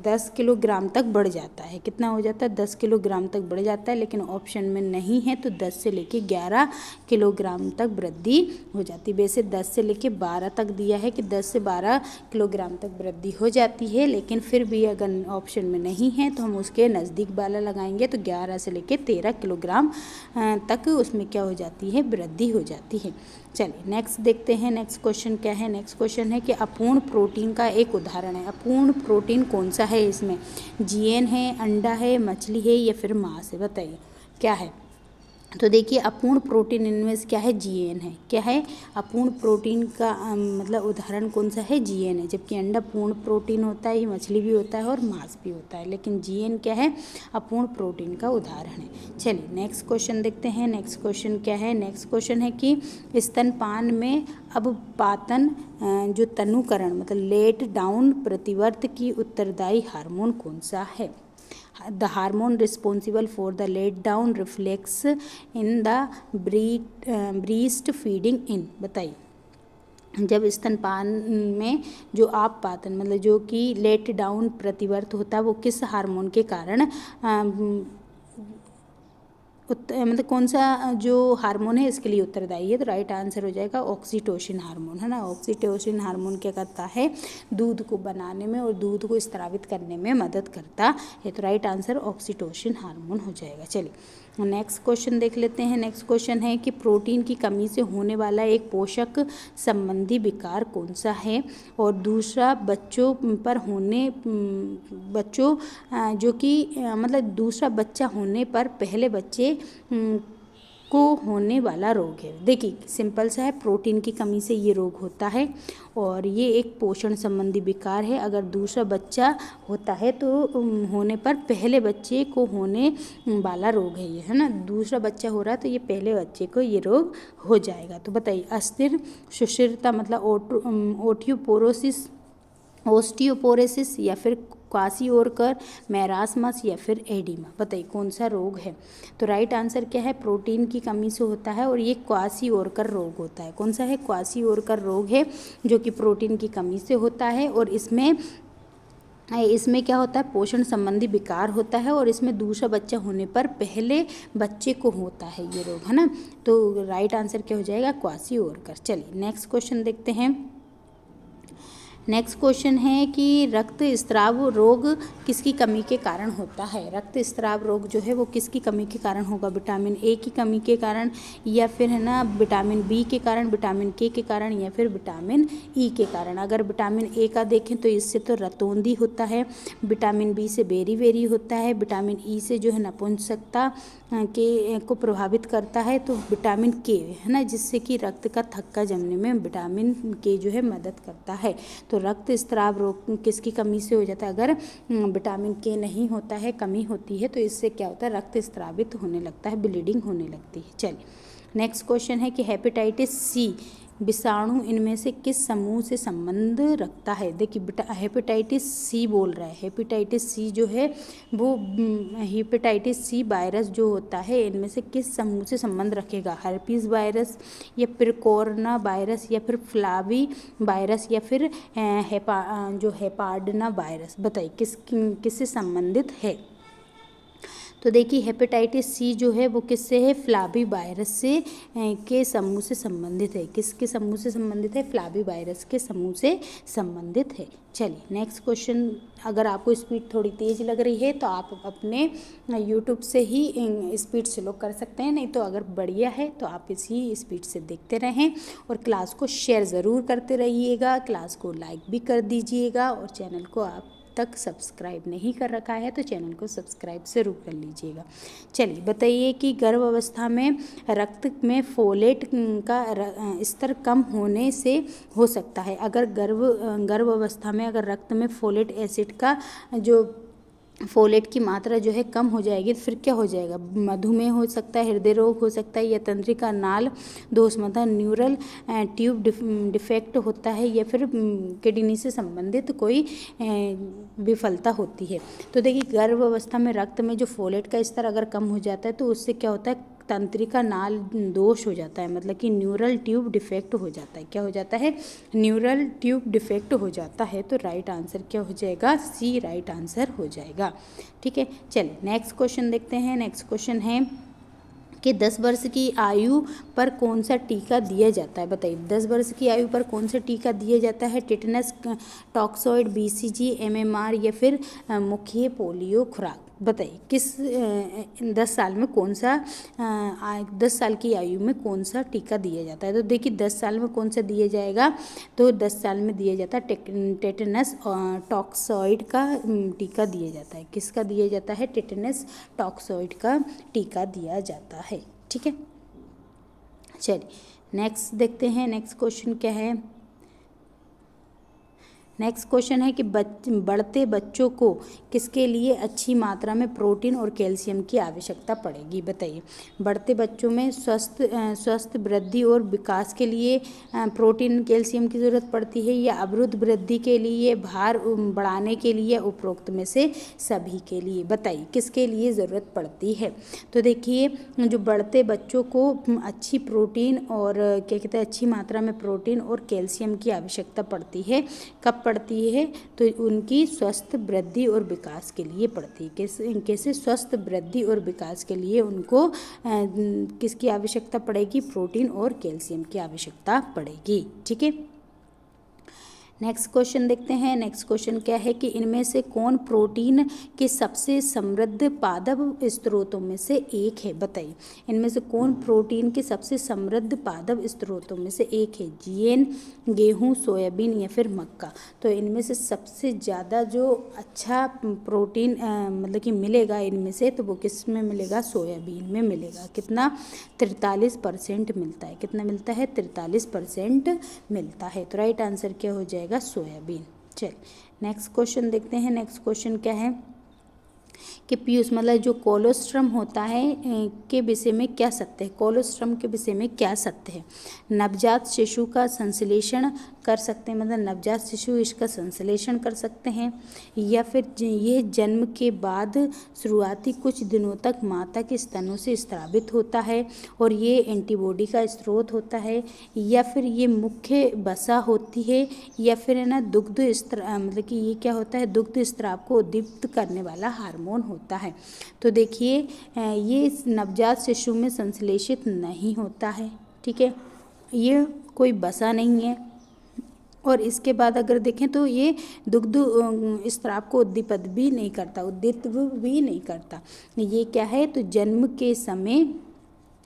10 किलोग्राम तक बढ़ जाता है। कितना हो जाता है? 10 किलोग्राम तक बढ़ जाता है, लेकिन ऑप्शन में नहीं है तो 10 से लेके 11 किलोग्राम तक वृद्धि हो जाती है। वैसे 10 से लेके 12 तक दिया है कि 10 से 12 किलोग्राम तक वृद्धि हो जाती है, लेकिन फिर भी अगर ऑप्शन में नहीं है तो हम उसके नज़दीक वाला लगाएंगे तो 11 से लेके 13 किलोग्राम तक उसमें क्या हो जाती है? वृद्धि हो जाती है। चलिए नेक्स्ट देखते हैं। नेक्स्ट क्वेश्चन क्या है? नेक्स्ट क्वेश्चन है कि अपूर्ण प्रोटीन का एक उदाहरण है। अपूर्ण प्रोटीन कौन सा है? इसमें जीएन है, अंडा है, मछली है, या फिर मांस है? बताइए क्या है? तो देखिए अपूर्ण प्रोटीन इनमें से क्या है? जीएन है। क्या है? अपूर्ण प्रोटीन का मतलब उदाहरण कौन सा है? जीएन है। जबकि अंडा पूर्ण प्रोटीन होता है, मछली भी होता है और मांस भी होता है, लेकिन जीएन क्या है? अपूर्ण प्रोटीन का उदाहरण है। चलिए नेक्स्ट क्वेश्चन देखते हैं। नेक्स्ट क्वेश्चन क्या है? नेक्स्ट क्वेश्चन है कि स्तनपान में अवपातन जो तनुकरण मतलब लेट डाउन प्रतिवर्त की उत्तरदायी हार्मोन कौन सा है? The hormone responsible for the let down reflex in the breast feeding in. बताइए जब स्तनपान में जो आपपातन मतलब जो कि लेट डाउन प्रतिवर्त होता है वो किस हार्मोन के कारण मतलब कौन सा जो हार्मोन है इसके लिए उत्तरदायी है? तो राइट आंसर हो जाएगा ऑक्सीटोसिन हार्मोन, है ना। ऑक्सीटोसिन हार्मोन क्या करता है? दूध को बनाने में और दूध को स्रावित करने में मदद करता है। तो राइट आंसर ऑक्सीटोसिन हार्मोन हो जाएगा। चलिए नेक्स्ट क्वेश्चन देख लेते हैं। नेक्स्ट क्वेश्चन है कि प्रोटीन की कमी से होने वाला एक पोषक संबंधी विकार कौन सा है? और दूसरा बच्चों पर होने बच्चों जो कि मतलब दूसरा बच्चा होने पर पहले बच्चे को होने वाला रोग है। देखिए सिंपल सा है, प्रोटीन की कमी से ये रोग होता है और ये एक पोषण संबंधी विकार है। अगर दूसरा बच्चा होता है तो होने पर पहले बच्चे को होने वाला रोग है ये, है ना। दूसरा बच्चा हो रहा है तो ये पहले बच्चे को ये रोग हो जाएगा। तो बताइए अस्थिर सुषिरता मतलब ओस्टियोपोरोसिस या फिर क्वासिओरकर मैरास्मस या फिर एडिमा, बताइए कौन सा रोग है? तो राइट आंसर क्या है? प्रोटीन की कमी से होता है और ये क्वासिओरकर रोग होता है। कौन सा है? क्वासिओरकर रोग है जो कि प्रोटीन की कमी से होता है और इसमें क्या होता है? पोषण संबंधी विकार होता है और इसमें दूसरा बच्चा होने पर पहले बच्चे को होता है ये रोग, है ना। तो राइट आंसर क्या हो जाएगा? क्वासिओरकर। चलिए नेक्स्ट क्वेश्चन देखते हैं। नेक्स्ट क्वेश्चन है कि रक्त स्राव रोग किसकी कमी के कारण होता है? रक्त स्राव रोग जो है वो किसकी कमी के कारण होगा? विटामिन ए की कमी के कारण या फिर है ना विटामिन बी के कारण, विटामिन के कारण या फिर विटामिन ई के कारण। अगर विटामिन ए का देखें तो इससे तो रतौंधी होता है, विटामिन बी से बेरी होता है, विटामिन ई से जो है नपुंसकता के को प्रभावित करता है। तो विटामिन के है ना जिससे कि रक्त का थक्का जमने में विटामिन के जो है मदद करता है। तो रक्त स्राव रोग किसकी कमी से हो जाता है? अगर विटामिन के नहीं होता है, कमी होती है तो इससे क्या होता है? रक्त स्रावित होने लगता है, ब्लीडिंग होने लगती है। चलिए नेक्स्ट क्वेश्चन है कि हेपेटाइटिस सी विषाणु इनमें से किस समूह से संबंध रखता है? देखिए हेपेटाइटिस सी बोल रहा है। हेपेटाइटिस सी जो है वो हेपेटाइटिस सी वायरस जो होता है इनमें से किस समूह से संबंध रखेगा? हर्पीस वायरस या फिर कोरोना वायरस या फिर फ्लावी वायरस या फिर हेपार्डना वायरस, बताइए किससे संबंधित है? तो देखिए हेपेटाइटिस सी जो है वो किससे है? फ्लावी वायरस से के समूह से संबंधित है। किसके समूह से संबंधित है? फ्लावी वायरस के समूह से संबंधित है। चलिए नेक्स्ट क्वेश्चन। अगर आपको स्पीड थोड़ी तेज़ लग रही है तो आप अपने यूट्यूब से ही स्पीड स्लो कर सकते हैं, नहीं तो अगर बढ़िया है तो आप इसी स्पीड से देखते रहें और क्लास को शेयर ज़रूर करते रहिएगा, क्लास को लाइक भी कर दीजिएगा और चैनल को आप तक सब्सक्राइब नहीं कर रखा है तो चैनल को सब्सक्राइब ज़रूर कर लीजिएगा। चलिए बताइए कि गर्भावस्था में रक्त में फोलेट का स्तर कम होने से हो सकता है? अगर गर्भावस्था में अगर रक्त में फोलेट एसिड का जो फोलेट की मात्रा जो है कम हो जाएगी तो फिर क्या हो जाएगा? मधुमेह हो सकता है, हृदय रोग हो सकता है या तंत्रिका नाल दोष मतलब न्यूरल ट्यूब डिफेक्ट होता है या फिर किडनी से संबंधित कोई विफलता होती है। तो देखिए गर्भावस्था में रक्त में जो फोलेट का स्तर अगर कम हो जाता है तो उससे क्या होता है? तंत्रिका नाल दोष हो जाता है, मतलब कि न्यूरल ट्यूब डिफेक्ट हो जाता है। क्या हो जाता है? न्यूरल ट्यूब डिफेक्ट हो जाता है। तो राइट आंसर क्या हो जाएगा? सी राइट आंसर हो जाएगा। ठीक है चलिए नेक्स्ट क्वेश्चन देखते हैं। नेक्स्ट क्वेश्चन है कि 10 वर्ष की आयु पर कौन सा टीका दिया जाता है? बताइए 10 वर्ष की आयु पर कौन सा टीका दिया जाता है? टिटनस, टॉक्सॉइड, बीसीजी, एमएमआर या फिर मुख्य पोलियो खुराक, बताइए किस 10 साल में कौन सा 10 साल की आयु में कौन सा टीका दिया जाता है? तो देखिए 10 साल में कौन सा दिया जाएगा? तो 10 साल में दिया जाता है टेटनस टॉक्सॉइड का टीका दिया जाता है। किसका दिया जाता है? टेटनस टॉक्सॉइड का टीका दिया जाता है। ठीक है चलिए नेक्स्ट देखते हैं। नेक्स्ट क्वेश्चन क्या है? नेक्स्ट क्वेश्चन है कि बढ़ते बच्चों को किसके लिए अच्छी मात्रा में प्रोटीन और कैल्शियम की आवश्यकता पड़ेगी? बताइए बढ़ते बच्चों में स्वस्थ वृद्धि और विकास के लिए प्रोटीन कैल्शियम की ज़रूरत पड़ती है या अवरुद्ध वृद्धि के लिए, भार बढ़ाने के लिए, उपरोक्त में से सभी के लिए? बताइए किसके लिए ज़रूरत पड़ती है? तो देखिए जो बढ़ते बच्चों को अच्छी प्रोटीन और क्या कहते हैं अच्छी मात्रा में प्रोटीन और कैल्शियम की आवश्यकता पड़ती है कब पड़ती है? तो उनकी स्वस्थ वृद्धि और विकास के लिए पड़ती है। कैसे स्वस्थ वृद्धि और विकास के लिए उनको किसकी आवश्यकता पड़ेगी? प्रोटीन और कैल्शियम की आवश्यकता पड़ेगी। ठीक है, नेक्स्ट क्वेश्चन देखते हैं। नेक्स्ट क्वेश्चन क्या है कि इनमें से कौन प्रोटीन के सबसे समृद्ध पादप स्रोतों में से एक है? बताइए, इनमें से कौन प्रोटीन के सबसे समृद्ध पादप स्रोतों में से एक है? जीएन, गेहूं, सोयाबीन या फिर मक्का? तो इनमें से सबसे ज़्यादा जो अच्छा प्रोटीन मतलब कि मिलेगा इनमें से, तो वो किस में मिलेगा? सोयाबीन में मिलेगा। कितना? 43% मिलता है। कितना मिलता है? 43% मिलता है। तो राइट आंसर क्या हो जाएगा? सोयाबीन। चल नेक्स्ट क्वेश्चन देखते हैं। नेक्स्ट क्वेश्चन क्या है कि पीयूष मतलब जो कोलोस्ट्रम होता है के विषय में क्या सत्य है? कोलोस्ट्रम के विषय में क्या सत्य है? नवजात शिशु का संश्लेषण कर सकते हैं, मतलब नवजात शिशु इसका संश्लेषण कर सकते हैं, या फिर ये जन्म के बाद शुरुआती कुछ दिनों तक माता के स्तनों से स्रावित होता है और ये एंटीबॉडी का स्रोत होता है, या फिर ये मुख्य वसा होती है, या फिर है ना दुग्ध मतलब कि ये क्या होता है? दुग्ध स्राव को उद्दीपित करने वाला हार्मोन होता है। तो देखिए ये नवजात शिशु में संश्लेषित नहीं होता है। ठीक है, ये कोई वसा नहीं है। और इसके बाद अगर देखें तो ये दुग्ध स्राव को उद्दीपित भी नहीं करता। ये क्या है? तो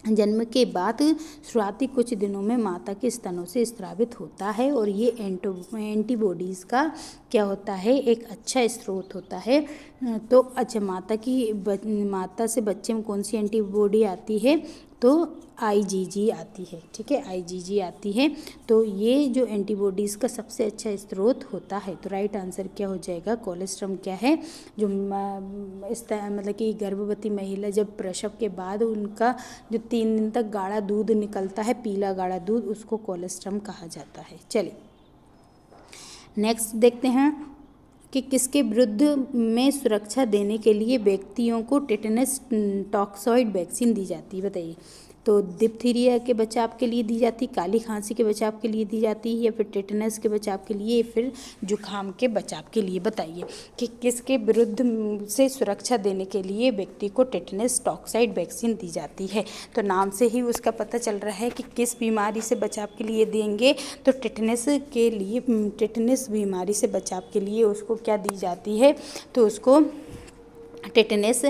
जन्म के बाद शुरुआती कुछ दिनों में माता के स्तनों से स्रावित होता है और ये एंटीबॉडीज़ का क्या होता है? एक अच्छा स्रोत होता है। तो अच्छा, माता से बच्चे में कौन सी एंटीबॉडी आती है? तो IgG आती है। ठीक है, IgG आती है। तो ये जो एंटीबॉडीज़ का सबसे अच्छा स्रोत होता है। तो राइट आंसर क्या हो जाएगा? कोलेस्ट्रम क्या है? जो मतलब कि गर्भवती महिला जब प्रसव के बाद उनका जो 3 दिन तक गाढ़ा दूध निकलता है, पीला गाढ़ा दूध, उसको कोलेस्ट्रम कहा जाता है। चलिए नेक्स्ट देखते हैं कि किसके विरुद्ध में सुरक्षा देने के लिए व्यक्तियों को टेटनस टॉक्सॉइड वैक्सीन दी जाती है? बताइए। तो डिप्थीरिया के बचाव के लिए दी जाती, काली खांसी के बचाव के लिए दी जाती, या फिर टेटनस के बचाव के लिए, फिर जुखाम के बचाव के लिए? बताइए कि किसके विरुद्ध से सुरक्षा देने के लिए व्यक्ति को टेटनस टॉक्साइड वैक्सीन दी जाती है? तो नाम से ही उसका पता चल रहा है कि किस बीमारी से बचाव के लिए देंगे। तो टेटनस बीमारी से बचाव के लिए उसको क्या दी जाती है? तो उसको टेटनस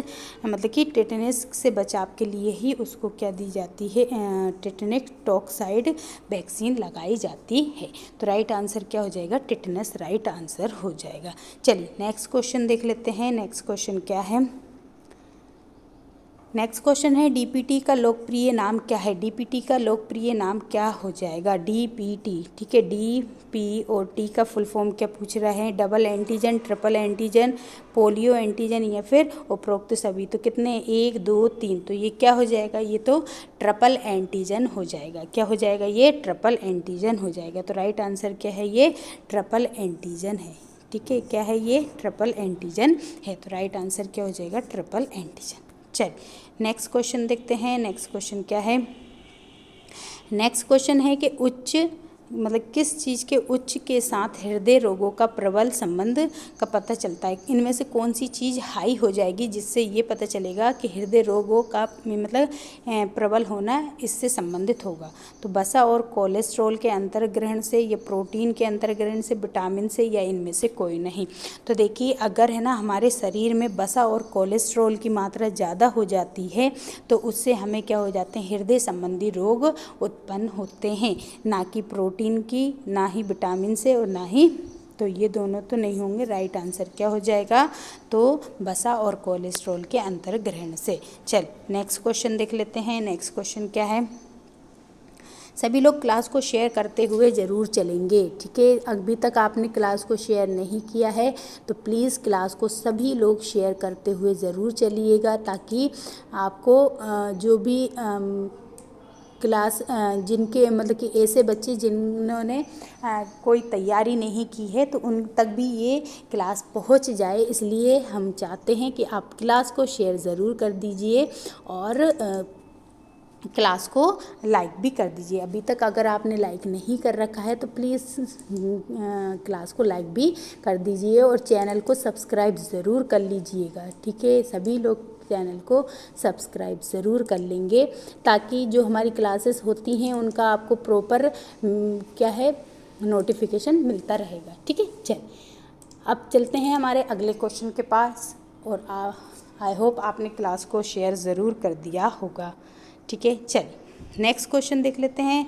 मतलब कि टेटनस से बचाव के लिए ही उसको क्या दी जाती है? टेटनस टॉक्साइड वैक्सीन लगाई जाती है। तो राइट आंसर क्या हो जाएगा? टेटनस राइट आंसर हो जाएगा। चलिए नेक्स्ट क्वेश्चन देख लेते हैं। नेक्स्ट क्वेश्चन क्या है? नेक्स्ट क्वेश्चन है डीपीटी का लोकप्रिय नाम क्या है? डीपीटी का लोकप्रिय नाम क्या हो जाएगा? डीपीटी। ठीक है, DPOT का फुल फॉर्म क्या पूछ रहे हैं? Double antigen, triple antigen, polio antigen, या फिर उपरोक्त सभी? तो कितने? 1 2 3। तो ये क्या हो जाएगा? ये तो ट्रिपल एंटीजन हो जाएगा। क्या हो जाएगा? ये ट्रिपल एंटीजन हो जाएगा। तो राइट आंसर क्या है? ये ट्रिपल एंटीजन है। ठीक है, क्या है? ये ट्रिपल एंटीजन है। तो राइट आंसर क्या हो जाएगा? Triple antigen. चल नेक्स्ट क्वेश्चन देखते हैं। नेक्स्ट क्वेश्चन क्या है? नेक्स्ट क्वेश्चन है कि उच्च मतलब किस चीज़ के उच्च के साथ हृदय रोगों का प्रबल संबंध का पता चलता है? इनमें से कौन सी चीज़ हाई हो जाएगी जिससे ये पता चलेगा कि हृदय रोगों का मतलब प्रबल होना इससे संबंधित होगा? तो वसा और कोलेस्ट्रॉल के अंतर्ग्रहण से, या प्रोटीन के अंतर्ग्रहण से, विटामिन से, या इनमें से कोई नहीं? तो देखिए अगर है ना हमारे शरीर में वसा और कोलेस्ट्रॉल की मात्रा ज़्यादा हो जाती है तो उससे हमें क्या हो जाते हैं? हृदय संबंधी रोग उत्पन्न होते हैं, ना कि प्रोटीन की, ना ही विटामिन से, और ना ही, तो ये दोनों तो नहीं होंगे। राइट आंसर क्या हो जाएगा? तो वसा और कोलेस्ट्रॉल के अंतर्ग्रहण से। चल नेक्स्ट क्वेश्चन देख लेते हैं। नेक्स्ट क्वेश्चन क्या है? सभी लोग क्लास को शेयर करते हुए ज़रूर चलेंगे। ठीक है, अभी तक आपने क्लास को शेयर नहीं किया है तो प्लीज़ क्लास को सभी लोग शेयर करते हुए ज़रूर चलिएगा, ताकि आपको जो भी क्लास जिनके मतलब कि ऐसे बच्चे जिन्होंने कोई तैयारी नहीं की है तो उन तक भी ये क्लास पहुंच जाए, इसलिए हम चाहते हैं कि आप क्लास को शेयर ज़रूर कर दीजिए और क्लास को लाइक भी कर दीजिए। अभी तक अगर आपने लाइक नहीं कर रखा है तो प्लीज़ क्लास को लाइक भी कर दीजिए और चैनल को सब्सक्राइब ज़रूर कर लीजिएगा। ठीक है, सभी लोग चैनल को सब्सक्राइब ज़रूर कर लेंगे ताकि जो हमारी क्लासेस होती हैं उनका आपको प्रॉपर क्या है नोटिफिकेशन मिलता रहेगा। ठीक है, चल अब चलते हैं हमारे अगले क्वेश्चन के पास। और आई होप आपने क्लास को शेयर ज़रूर कर दिया होगा। ठीक है, चलिए नेक्स्ट क्वेश्चन देख लेते हैं।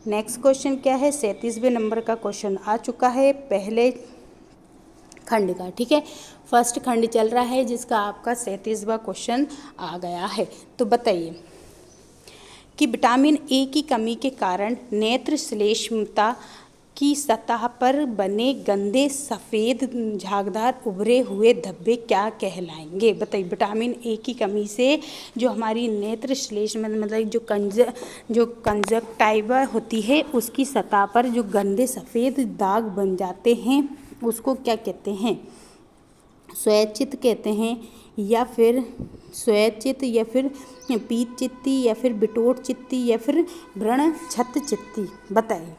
नेक्स्ट क्वेश्चन क्या है, 37वें नंबर का क्वेश्चन आ चुका है पहले खंड का। ठीक है, फर्स्ट खंड चल रहा है जिसका आपका 37वां क्वेश्चन आ गया है। तो बताइए कि विटामिन ए की कमी के कारण नेत्र श्लेष्मता की सतह पर बने गंदे सफ़ेद झागदार उभरे हुए धब्बे क्या कहलाएंगे। बताइए, विटामिन ए की कमी से जो हमारी नेत्र श्लेष्म मतलब जो कंजक्टाइवा होती है उसकी सतह पर जो गंदे सफ़ेद दाग बन जाते हैं उसको क्या कहते हैं, स्वैच्छित कहते हैं या फिर स्वैच्छित या फिर पीत चित्ती या फिर बिटोट चित्ती या फिर व्रण छत चित्ती। बताइए,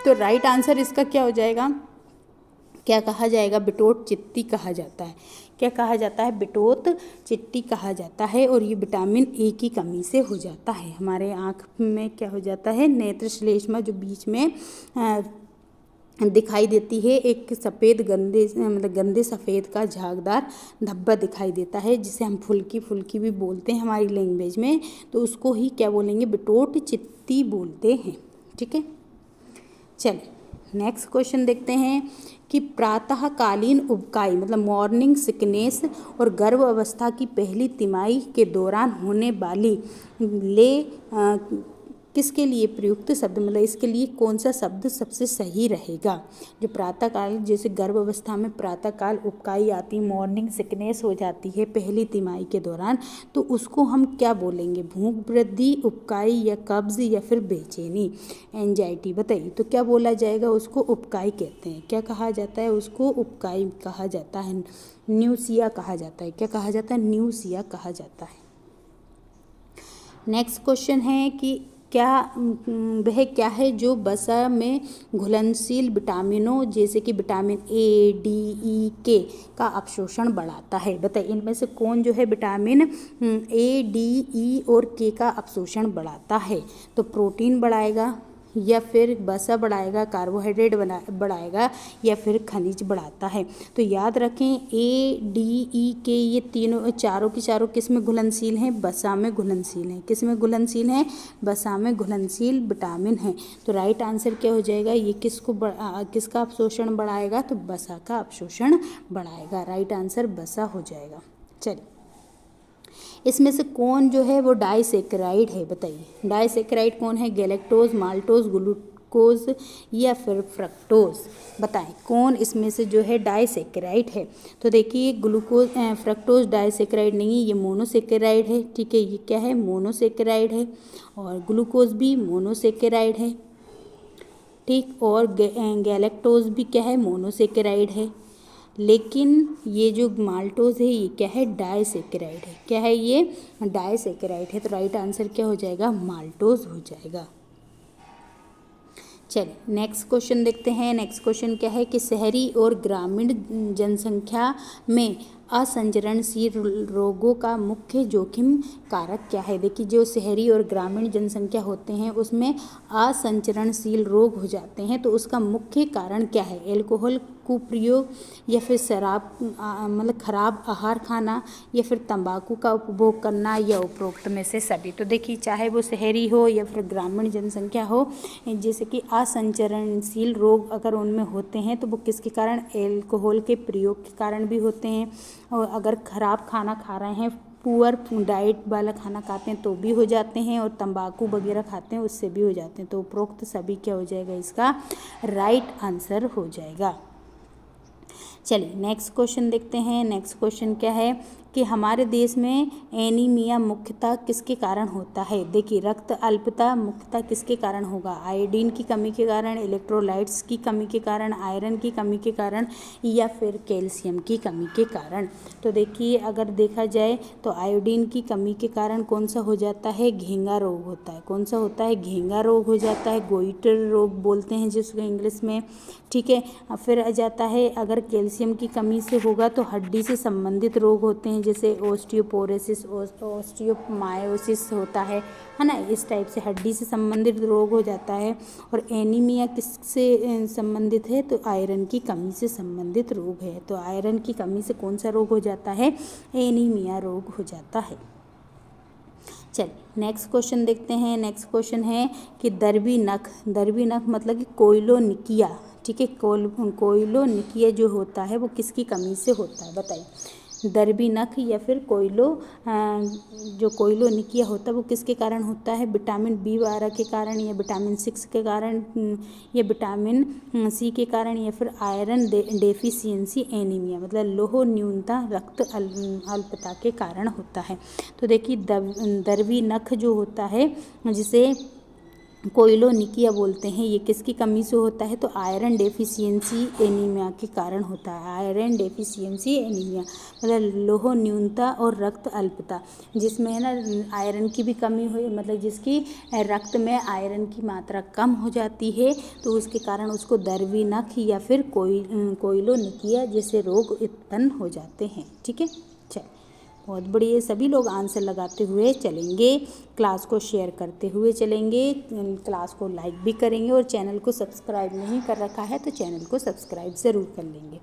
तो राइट आंसर इसका क्या हो जाएगा, क्या कहा जाएगा, बिटोट चित्ती कहा जाता है। क्या कहा जाता है, बिटोट चित्ती कहा जाता है। और ये विटामिन ए की कमी से हो जाता है। हमारे आँख में क्या हो जाता है, नेत्र श्लेष्मा जो बीच में दिखाई देती है, एक सफ़ेद गंदे सफ़ेद का झागदार धब्बा दिखाई देता है जिसे हम फुल्की फुल्की भी बोलते हैं हमारी लैंग्वेज में। तो उसको ही क्या बोलेंगे, बिटोट चित्ती बोलते हैं। ठीक है, चलिए नेक्स्ट क्वेश्चन देखते हैं कि प्रातःकालीन उबकाई मतलब मॉर्निंग सिकनेस और गर्भ अवस्था की पहली तिमाही के दौरान होने वाली किसके लिए प्रयुक्त शब्द, मतलब इसके लिए कौन सा शब्द सबसे सही रहेगा। जो प्रातःकाल, जैसे गर्भ अवस्था में प्रातःकाल उबकाई आती, मॉर्निंग सिकनेस हो जाती है पहली तिमाही के दौरान, तो उसको हम क्या बोलेंगे, भूख वृद्धि, उबकाई या कब्ज या फिर बेचैनी, एंजाइटी। बताइए, तो क्या बोला जाएगा, उसको उबकाई कहते हैं। क्या कहा जाता है, उसको उबकाई कहा जाता है, न्यूसिया कहा जाता है। क्या कहा जाता है, न्यूसिया कहा जाता है। नेक्स्ट क्वेश्चन है कि वह क्या है जो वसा में घुलनशील विटामिनों जैसे कि विटामिन ए, डी, ई, के का अवशोषण बढ़ाता है। बताइए, इनमें से कौन जो है विटामिन ए, डी, ई और के का अवशोषण बढ़ाता है। तो प्रोटीन बढ़ाएगा या फिर वसा बढ़ाएगा, कार्बोहाइड्रेट बढ़ाएगा या फिर खनिज बढ़ाता है। तो याद रखें, ए, डी, ई, के ये तीनों चारों की चारों किस में घुलनशील हैं, वसा में घुलनशील हैं। किस में घुलनशील हैं, वसा में घुलनशील विटामिन है। तो राइट आंसर क्या हो जाएगा, ये किसका अवशोषण बढ़ाएगा, तो वसा का अवशोषण बढ़ाएगा। राइट आंसर वसा हो जाएगा। चलिए, इसमें से कौन जो है वो डाइसेक्राइड है। बताइए, डाइसेक्राइड कौन है, गैलेक्टोज, माल्टोज, ग्लूकोज या फिर फ्रक्टोज। बताएं, कौन इसमें से जो है डाइसेक्राइड है। तो देखिए, फ्रक्टोज डाइसेक्राइड नहीं है, ये मोनोसेक्राइड है। ठीक है, ये क्या है, मोनोसेक्राइड है। और ग्लूकोज भी मोनोसेक्राइड है। ठीक, और गैलेक्टोज भी क्या है, मोनोसेक्राइड है। लेकिन ये जो माल्टोज है ये क्या है, डाइसेक्राइड है। क्या है, ये डाइसेक्राइड है। तो राइट आंसर क्या हो जाएगा, माल्टोज हो जाएगा। चलिए नेक्स्ट क्वेश्चन देखते हैं। नेक्स्ट क्वेश्चन क्या है कि शहरी और ग्रामीण जनसंख्या में असंचरणशील रोगों का मुख्य जोखिम कारक क्या है। देखिए, जो शहरी और ग्रामीण जनसंख्या होते हैं उसमें असंचरणशील रोग हो जाते हैं, तो उसका मुख्य कारण क्या है, एल्कोहल कुप्रयोग या फिर शराब मतलब खराब आहार खाना या फिर तंबाकू का उपभोग करना या उपरोक्त में से सभी। तो देखिए, चाहे वो शहरी हो या फिर ग्रामीण जनसंख्या हो, जैसे कि असंचरणशील रोग अगर उनमें होते हैं तो वो किसके कारण, एल्कोहल के प्रयोग के कारण भी होते हैं। और अगर खराब खाना खा रहे हैं, पुअर डाइट वाला खाना खाते हैं तो भी हो जाते हैं, और तंबाकू वगैरह खाते हैं उससे भी हो जाते हैं। तो उपरोक्त सभी क्या हो जाएगा, इसका राइट आंसर हो जाएगा। चलिए नेक्स्ट क्वेश्चन देखते हैं। नेक्स्ट क्वेश्चन क्या है कि कि हमारे देश में एनीमिया मुख्यतः किसके कारण होता है। देखिए, रक्त अल्पता मुख्यतः किसके कारण होगा, आयोडीन की कमी के कारण, इलेक्ट्रोलाइट्स की कमी के कारण, आयरन की कमी के कारण या फिर कैल्शियम की कमी के कारण। तो देखिए, अगर देखा जाए तो आयोडीन की कमी के कारण कौन सा हो जाता है, घेंगा रोग होता है। कौन सा होता है, घेंगा रोग हो जाता है, गोइटर रोग बोलते हैं जिसको इंग्लिश में, ठीक है। फिर आ जाता है, अगर कैल्शियम की कमी से होगा तो हड्डी से संबंधित रोग होते हैं, जैसे ओस्टियोपोरोसिस, ओस्टियोमायोसिस होता है ना, इस टाइप से हड्डी से संबंधित रोग हो जाता है। और एनीमिया किससे संबंधित है, तो आयरन की कमी से संबंधित रोग है। तो आयरन की कमी से कौन सा रोग हो जाता है, एनीमिया रोग हो जाता है। चलिए नेक्स्ट क्वेश्चन देखते हैं। नेक्स्ट क्वेश्चन है कि दर्वी नख मतलब कि कोइलोनिकिया, ठीक है। कोइलोनिकिया जो होता है वो किसकी कमी से होता है, बताइए। दर्वी नख या फिर जो कोइलोनिकिया होता है वो किसके कारण होता है, विटामिन B12 के कारण, या विटामिन 6 के कारण, या विटामिन C के कारण, या फिर आयरन डेफिशिएंसी एनीमिया मतलब लोह न्यूनता रक्त अल्पता के कारण होता है। तो देखिए, दर्वी नख जो होता है जिसे कोइलोनिकिया बोलते हैं, ये किसकी कमी से होता है, तो आयरन डेफिशिएंसी एनीमिया के कारण होता है। आयरन डेफिशिएंसी एनीमिया मतलब लोह न्यूनता और रक्त अल्पता, जिसमें है ना आयरन की भी कमी हुई, मतलब जिसकी रक्त में आयरन की मात्रा कम हो जाती है, तो उसके कारण उसको दर्वी नख या फिर कोइलोनिकिया जैसे रोग उत्पन्न हो जाते हैं, ठीक है। चल, बहुत बढ़िया, सभी लोग आंसर लगाते हुए चलेंगे, क्लास को शेयर करते हुए चलेंगे, क्लास को लाइक भी करेंगे, और चैनल को सब्सक्राइब नहीं कर रखा है तो चैनल को सब्सक्राइब ज़रूर कर लेंगे।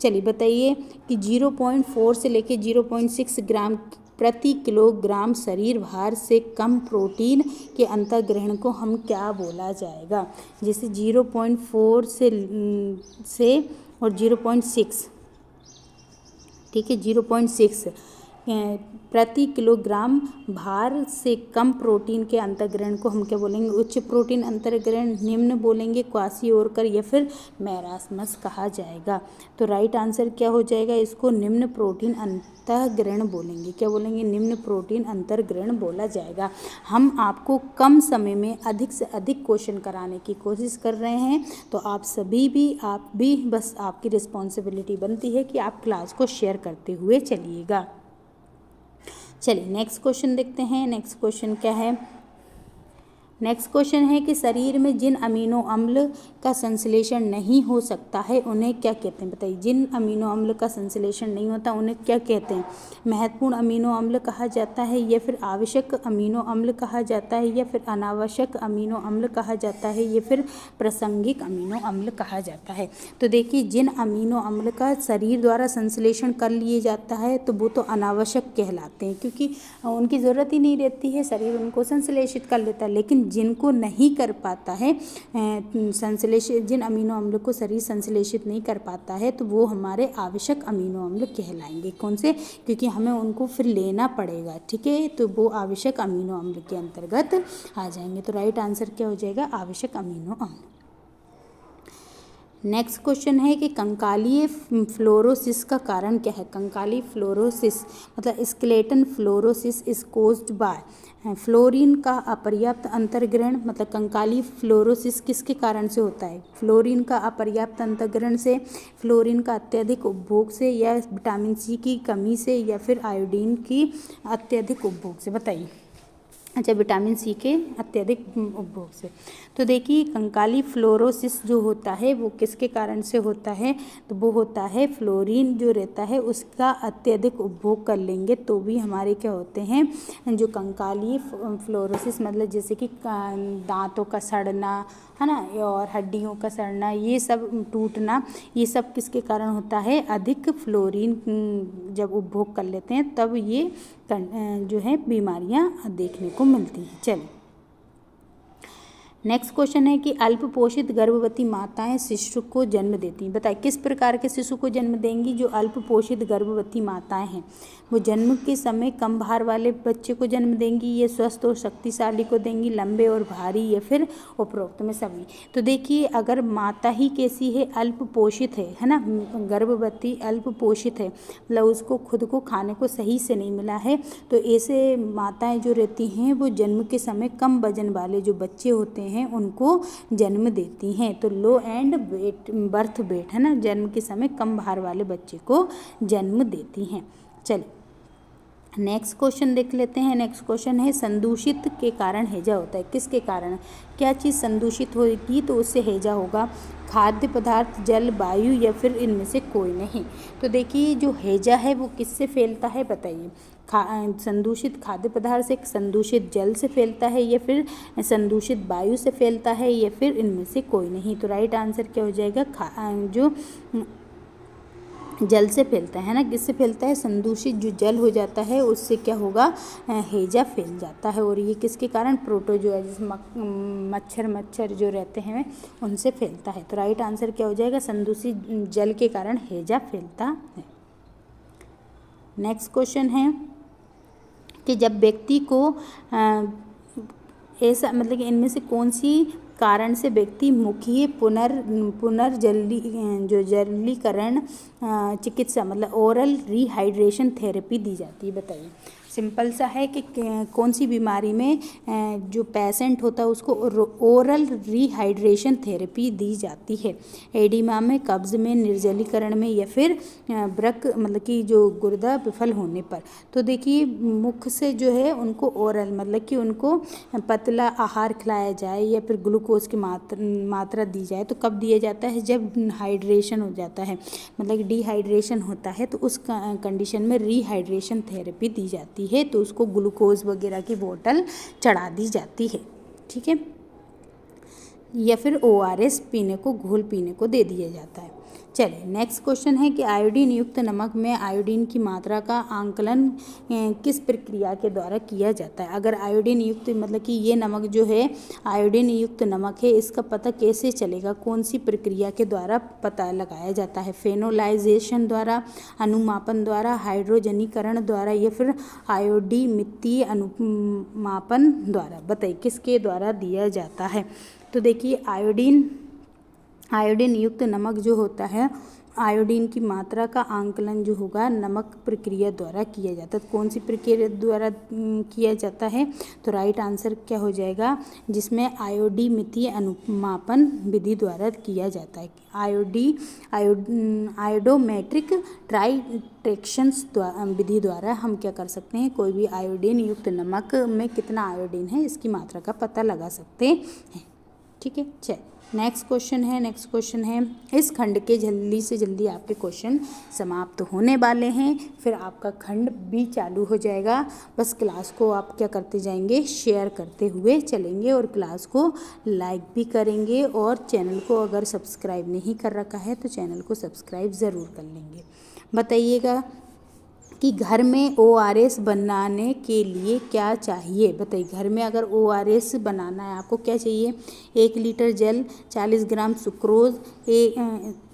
चलिए बताइए कि 0.4 से लेके 0.6 ग्राम प्रति किलोग्राम शरीर भार से कम प्रोटीन के अंतर्ग्रहण को हम क्या बोला जाएगा। जैसे 0.4 से और 0.6, ठीक है, 0.6 प्रति किलोग्राम भार से कम प्रोटीन के अंतर्ग्रहण को हम क्या बोलेंगे, उच्च प्रोटीन अंतर्ग्रहण, निम्न बोलेंगे क्वासियोरकर, या फिर मैरास्मस कहा जाएगा। तो राइट आंसर क्या हो जाएगा, इसको निम्न प्रोटीन अंतर्ग्रहण बोलेंगे। क्या बोलेंगे, निम्न प्रोटीन अंतर्ग्रहण बोला जाएगा। हम आपको कम समय में अधिक से अधिक क्वेश्चन कराने की कोशिश कर रहे हैं, तो आप भी बस आपकी रिस्पॉन्सिबिलिटी बनती है कि आप क्लास को शेयर करते हुए चलिएगा। चलिए नेक्स्ट क्वेश्चन देखते हैं। नेक्स्ट क्वेश्चन क्या है, नेक्स्ट क्वेश्चन है कि शरीर में जिन अमीनो अम्ल का संश्लेषण नहीं हो सकता है उन्हें क्या कहते हैं, बताइए। जिन अमीनो अम्ल का संश्लेषण नहीं होता उन्हें क्या कहते हैं, महत्वपूर्ण अमीनो अम्ल कहा जाता है, या फिर आवश्यक अमीनो अम्ल कहा जाता है, या फिर अनावश्यक अमीनो अम्ल कहा जाता है, या फिर प्रासंगिक अमीनो अम्ल कहा जाता है। तो देखिए, जिन अमीनो अम्ल का शरीर द्वारा संश्लेषण कर लिए जाता है तो वो तो अनावश्यक कहलाते हैं, क्योंकि उनकी ज़रूरत ही नहीं रहती है, शरीर उनको संश्लेषित कर लेता है। लेकिन जिनको नहीं कर पाता है संश्लेषित, जिन अमीनो अम्ल को शरीर संश्लेषित नहीं कर पाता है, तो वो हमारे आवश्यक अमीनो अम्ल कहलाएंगे। कौन से, क्योंकि हमें उनको फिर लेना पड़ेगा, ठीक है, तो वो आवश्यक अमीनो अम्ल के अंतर्गत आ जाएंगे। तो राइट आंसर क्या हो जाएगा, आवश्यक अमीनो अम्ल। नेक्स्ट क्वेश्चन है कि कंकालीय फ्लोरोसिस का कारण क्या है। कंकाली फ्लोरोसिस मतलब skeleton fluorosis is caused by fluorine का अपर्याप्त अंतर्ग्रहण, मतलब कंकाली फ्लोरोसिस किसके कारण से होता है, फ्लोरीन का अपर्याप्त अंतर्ग्रहण से, फ्लोरीन का अत्यधिक उपभोग से, या विटामिन C की कमी से, या फिर आयोडीन की अत्यधिक उपभोग से, बताइए। अच्छा, विटामिन C के अत्यधिक उपभोग से। तो देखिए, कंकाली फ्लोरोसिस जो होता है वो किसके कारण से होता है, तो वो होता है फ्लोरीन जो रहता है उसका अत्यधिक उपभोग कर लेंगे तो भी हमारे क्या होते हैं, जो कंकाली फ्लोरोसिस मतलब जैसे कि दांतों का सड़ना है ना, और हड्डियों का सड़ना, ये सब टूटना, ये सब किसके कारण होता है, अधिक फ्लोरीन जब उपभोग कर लेते हैं तब ये जो है बीमारियां देखने को मिलती हैं। चलिए नेक्स्ट क्वेश्चन है कि अल्प पोषित गर्भवती माताएं शिशु को जन्म देती हैं। बताइए किस प्रकार के शिशु को जन्म देंगी। जो अल्प पोषित गर्भवती माताएं हैं वो जन्म के समय कम भार वाले बच्चे को जन्म देंगी, ये स्वस्थ और शक्तिशाली को देंगी, लंबे और भारी, या फिर उपरोक्त में सभी। तो देखिए अगर माता ही कैसी है, अल्प पोषित है ना, गर्भवती अल्प पोषित है, मतलब उसको खुद को खाने को सही से नहीं मिला है, तो ऐसे माताएं जो रहती हैं वो जन्म के समय कम वजन वाले जो बच्चे होते हैं उनको जन्म देती हैं। तो लो एंड वेट बर्थ वेट है ना, जन्म के समय कम भार वाले बच्चे को जन्म देती हैं। चलिए नेक्स्ट क्वेश्चन देख लेते हैं। नेक्स्ट क्वेश्चन है संदूषित के कारण हैजा होता है। किसके कारण, क्या चीज़ संदूषित होगी तो उससे हैजा होगा। खाद्य पदार्थ, जल, वायु, या फिर इनमें से कोई नहीं। तो देखिए जो हैजा है वो किससे फैलता है बताइए। संदूषित खाद्य पदार्थ से, संदूषित जल से फैलता है, या फिर संदूषित वायु से फैलता है, या फिर इनमें से कोई नहीं। तो राइट आंसर क्या हो जाएगा, जो जल से फैलता है ना। किससे फैलता है, संदूषित जो जल हो जाता है उससे क्या होगा, हैजा फैल जाता है। और ये किसके कारण, प्रोटोजोआ जैसे मच्छर जो रहते हैं उनसे फैलता है। तो राइट आंसर क्या हो जाएगा, संदूषित जल के कारण हैजा फैलता है। नेक्स्ट क्वेश्चन है कि जब व्यक्ति को ऐसा मतलब कि इनमें से कौन सी कारण से व्यक्ति मुखीय जलीकरण चिकित्सा मतलब ओरल रिहाइड्रेशन थेरेपी दी जाती है। बताइए सिंपल सा है कि कौन सी बीमारी में जो पेशेंट होता है उसको ओरल रिहाइड्रेशन थेरेपी दी जाती है। एडिमा में, कब्ज में, निर्जलीकरण में, या फिर ब्रक मतलब कि जो गुर्दा विफल होने पर। तो देखिए मुख से जो है उनको ओरल मतलब कि उनको पतला आहार खिलाया जाए या फिर ग्लूकोज की मात्रा दी जाए। तो कब दिया जाता है, जब हाइड्रेशन हो जाता है मतलब डिहाइड्रेशन होता है, तो उस कंडीशन में रिहाइड्रेशन थेरेपी दी जाती है। तो उसको ग्लूकोज वगैरह की बोतल चढ़ा दी जाती है, ठीक है, या फिर ORS पीने को, घोल पीने को दे दिया जाता है। चलिए नेक्स्ट क्वेश्चन है कि आयोडीन युक्त नमक में आयोडीन की मात्रा का आंकलन किस प्रक्रिया के द्वारा किया जाता है। अगर आयोडीन युक्त मतलब कि ये नमक जो है आयोडीन युक्त नमक है, इसका पता कैसे चलेगा, कौन सी प्रक्रिया के द्वारा पता लगाया जाता है। फेनोलाइजेशन द्वारा, अनुमापन द्वारा, हाइड्रोजनीकरण द्वारा, या फिर आयोडीमितीय अनुमापन द्वारा। बताइए किसके द्वारा दिया जाता है। तो देखिए आयोडीन युक्त नमक जो होता है, आयोडीन की मात्रा का आंकलन जो होगा नमक प्रक्रिया द्वारा किया जाता है। कौन सी प्रक्रिया द्वारा किया जाता है, तो राइट आंसर क्या हो जाएगा, जिसमें आयोडीमितीय अनुमापन विधि द्वारा किया जाता है। आयोडोमेट्रिक टाइट्रेशंस विधि द्वारा हम क्या कर सकते हैं, कोई भी आयोडीन युक्त नमक में कितना आयोडीन है इसकी मात्रा का पता लगा सकते हैं, ठीक है। चल नेक्स्ट क्वेश्चन है इस खंड के जल्दी से जल्दी आपके क्वेश्चन समाप्त होने वाले हैं, फिर आपका खंड भी चालू हो जाएगा। बस क्लास को आप क्या करते जाएंगे, शेयर करते हुए चलेंगे और क्लास को लाइक भी करेंगे, और चैनल को अगर सब्सक्राइब नहीं कर रखा है तो चैनल को सब्सक्राइब ज़रूर कर लेंगे। बताइएगा कि घर में ORS बनाने के लिए क्या चाहिए। बताइए घर में अगर ORS बनाना है आपको क्या चाहिए, 1 लीटर जल, 40 ग्राम सुक्रोज,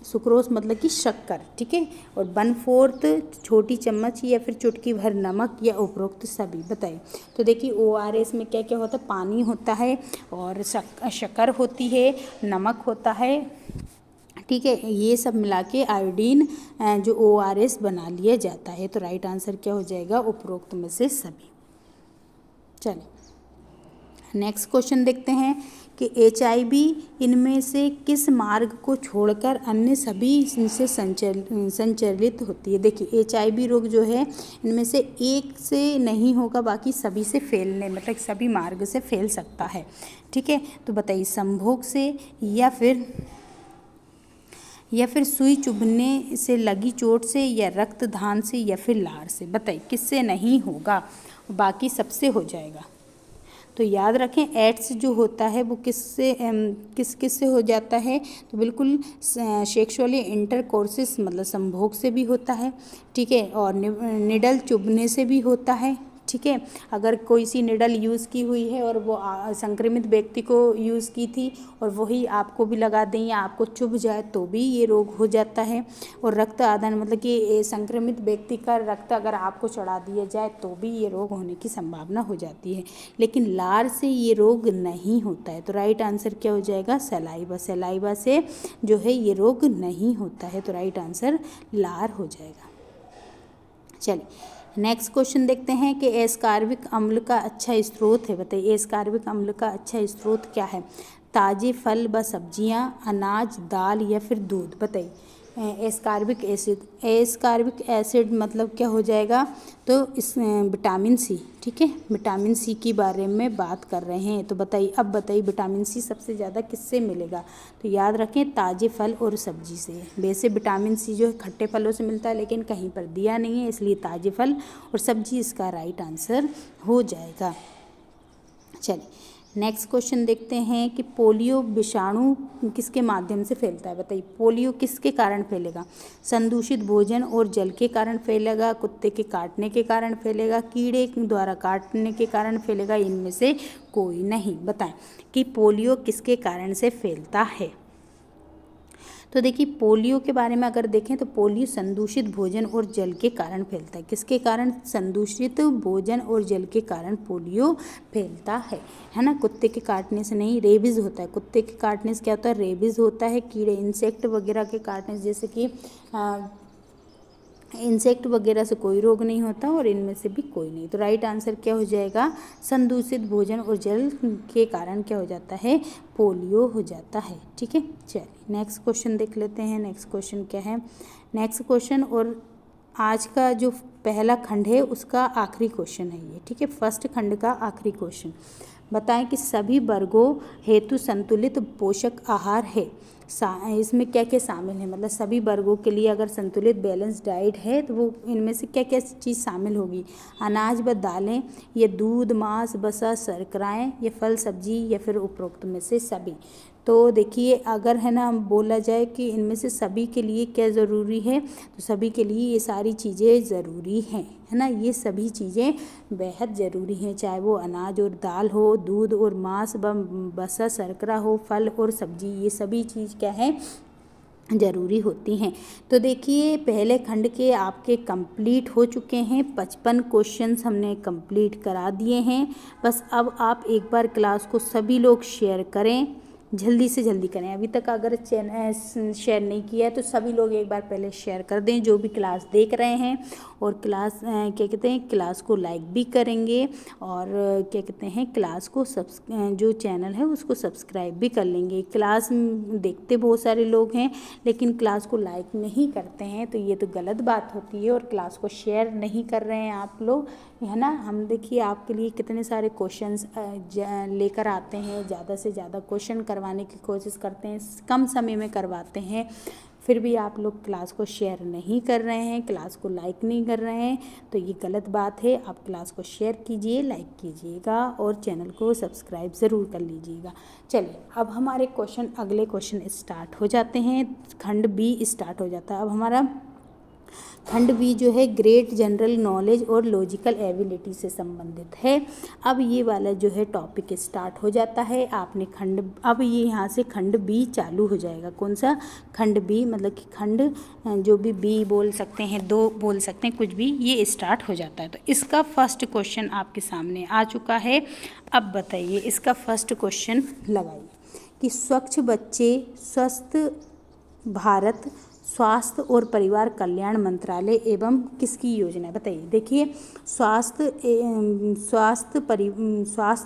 सुक्रोज मतलब कि शक्कर, ठीक है, और 1/4 छोटी चम्मच या फिर चुटकी भर नमक, या उपरोक्त सभी। बताइए तो देखिए ORS में क्या क्या होता है, पानी होता है और शक्कर होती है, नमक होता है, ठीक है, ये सब मिला के आयोडीन जो ORS बना लिया जाता है। तो राइट आंसर क्या हो जाएगा, उपरोक्त में से सभी। चलिए नेक्स्ट क्वेश्चन देखते हैं कि HIV इनमें से किस मार्ग को छोड़कर अन्य सभी से संचालित होती है। देखिए HIV रोग जो है इनमें से एक से नहीं होगा, बाकी सभी से फैलने मतलब सभी मार्ग से फैल सकता है, ठीक है। तो बताइए संभोग से, या फिर सुई चुभने से लगी चोट से, या रक्तदान से, या फिर लार से। बताइए किससे नहीं होगा, बाकी सबसे हो जाएगा। तो याद रखें एड्स जो होता है वो किस से हो जाता है, तो बिल्कुल सेक्सुअली इंटरकोर्सेस मतलब संभोग से भी होता है, ठीक है, और निडल चुभने से भी होता है, ठीक है। अगर कोई सी निडल यूज़ की हुई है और वो संक्रमित व्यक्ति को यूज़ की थी और वही आपको भी लगा दें या आपको चुभ जाए तो भी ये रोग हो जाता है। और रक्त आदान मतलब कि संक्रमित व्यक्ति का रक्त अगर आपको चढ़ा दिया जाए तो भी ये रोग होने की संभावना हो जाती है। लेकिन लार से ये रोग नहीं होता है। तो राइट आंसर क्या हो जाएगा? सलाइवा। सलाइवा से जो है ये रोग नहीं होता है। तो राइट आंसर लार हो जाएगा। चलिए नेक्स्ट क्वेश्चन देखते हैं कि एस्कार्बिक अम्ल का अच्छा स्रोत है। बताइए एस्कार्बिक अम्ल का अच्छा स्रोत क्या है? ताज़े फल व सब्जियां, अनाज, दाल या फिर दूध। बताइए एस्कार्बिक एसिड। एस्कार्बिक एसिड मतलब क्या हो जाएगा? तो इस विटामिन सी, ठीक है, विटामिन सी के बारे में बात कर रहे हैं। तो बताइए अब बताइए विटामिन सी सबसे ज़्यादा किससे मिलेगा? तो याद रखें ताज़े फल और सब्जी से। वैसे विटामिन सी जो है खट्टे फलों से मिलता है लेकिन कहीं पर दिया नहीं है, इसलिए ताज़े फल और सब्जी इसका राइट आंसर हो जाएगा। चलिए नेक्स्ट क्वेश्चन देखते हैं कि पोलियो विषाणु किसके माध्यम से फैलता है? बताइए पोलियो किसके कारण फैलेगा? संदूषित भोजन और जल के कारण फैलेगा, कुत्ते के काटने के कारण फैलेगा, कीड़े द्वारा काटने के कारण फैलेगा, इनमें से कोई नहीं। बताएं कि पोलियो किसके कारण से फैलता है? तो देखिए पोलियो के बारे में अगर देखें तो पोलियो संदूषित भोजन और जल के कारण फैलता है। किसके कारण? संदूषित भोजन और जल के कारण पोलियो फैलता है ना। कुत्ते के काटने से नहीं, रेबीज़ होता है। कुत्ते के काटने से क्या होता है? रेबीज़ होता है। कीड़े इंसेक्ट वगैरह के काटने से, जैसे कि इंसेक्ट वगैरह से कोई रोग नहीं होता और इनमें से भी कोई नहीं। तो राइट आंसर क्या हो जाएगा? संदूषित भोजन और जल के कारण क्या हो जाता है? पोलियो हो जाता है। ठीक है। चलिए नेक्स्ट क्वेश्चन देख लेते हैं। नेक्स्ट क्वेश्चन क्या है? नेक्स्ट क्वेश्चन और आज का जो पहला खंड है उसका आखिरी क्वेश्चन है ये। ठीक है, फर्स्ट खंड का आखिरी क्वेश्चन। बताएं कि सभी वर्गों हेतु संतुलित पोषक आहार है। इसमें क्या क्या शामिल है? मतलब सभी वर्गों के लिए अगर संतुलित बैलेंस डाइट है तो वो इनमें से क्या क्या चीज़ शामिल होगी? अनाज व दालें, या दूध, मांस, वसा, शर्कराएँ, या फल सब्जी, या फिर उपरोक्त में से सभी। तो देखिए अगर है ना बोला जाए कि इनमें से सभी के लिए क्या ज़रूरी है, तो सभी के लिए ये सारी चीज़ें ज़रूरी हैं, है ना। ये सभी चीज़ें बेहद ज़रूरी हैं, चाहे वो अनाज और दाल हो, दूध और मांस, वसा, शर्करा हो, फल और सब्जी, ये सभी चीज़ क्या है? ज़रूरी होती हैं। तो देखिए पहले खंड के आपके कंप्लीट हो चुके हैं। 55 क्वेश्चंस हमने कंप्लीट करा दिए हैं। बस अब आप एक बार क्लास को सभी लोग शेयर करें, जल्दी से जल्दी करें। अभी तक अगर चैनल शेयर नहीं किया है तो सभी लोग एक बार पहले शेयर कर दें जो भी क्लास देख रहे हैं। और क्लास क्या कहते हैं, क्लास को लाइक भी करेंगे और क्या कहते हैं क्लास को जो चैनल है उसको सब्सक्राइब भी कर लेंगे। क्लास देखते बहुत सारे लोग हैं लेकिन क्लास को लाइक नहीं करते हैं, तो ये तो गलत बात होती है। और क्लास को शेयर नहीं कर रहे हैं आप लोग, है ना। हम देखिए आपके लिए कितने सारे क्वेश्चंस लेकर आते हैं, ज़्यादा से ज़्यादा क्वेश्चन करवाने की कोशिश करते हैं, कम समय में करवाते हैं, फिर भी आप लोग क्लास को शेयर नहीं कर रहे हैं, क्लास को लाइक नहीं कर रहे हैं, तो ये गलत बात है। आप क्लास को शेयर कीजिए, लाइक कीजिएगा और चैनल को सब्सक्राइब ज़रूर कर लीजिएगा। चलिए अब हमारे अगले क्वेश्चन स्टार्ट हो जाते हैं। खंड बी स्टार्ट हो जाता है। अब हमारा खंड बी जो है ग्रेट जनरल नॉलेज और लॉजिकल एबिलिटी से संबंधित है। अब ये वाला जो है टॉपिक स्टार्ट हो जाता है। आपने अब ये यहाँ से खंड बी चालू हो जाएगा। कौन सा? खंड बी, मतलब कि खंड जो भी बी बोल सकते हैं, दो बोल सकते हैं, कुछ भी, ये स्टार्ट हो जाता है। तो इसका फर्स्ट क्वेश्चन आपके सामने आ चुका है। अब बताइए इसका फर्स्ट क्वेश्चन लगाइए कि स्वच्छ बच्चे स्वस्थ भारत स्वास्थ्य और परिवार कल्याण मंत्रालय एवं किसकी योजना है? बताइए। देखिए स्वास्थ्य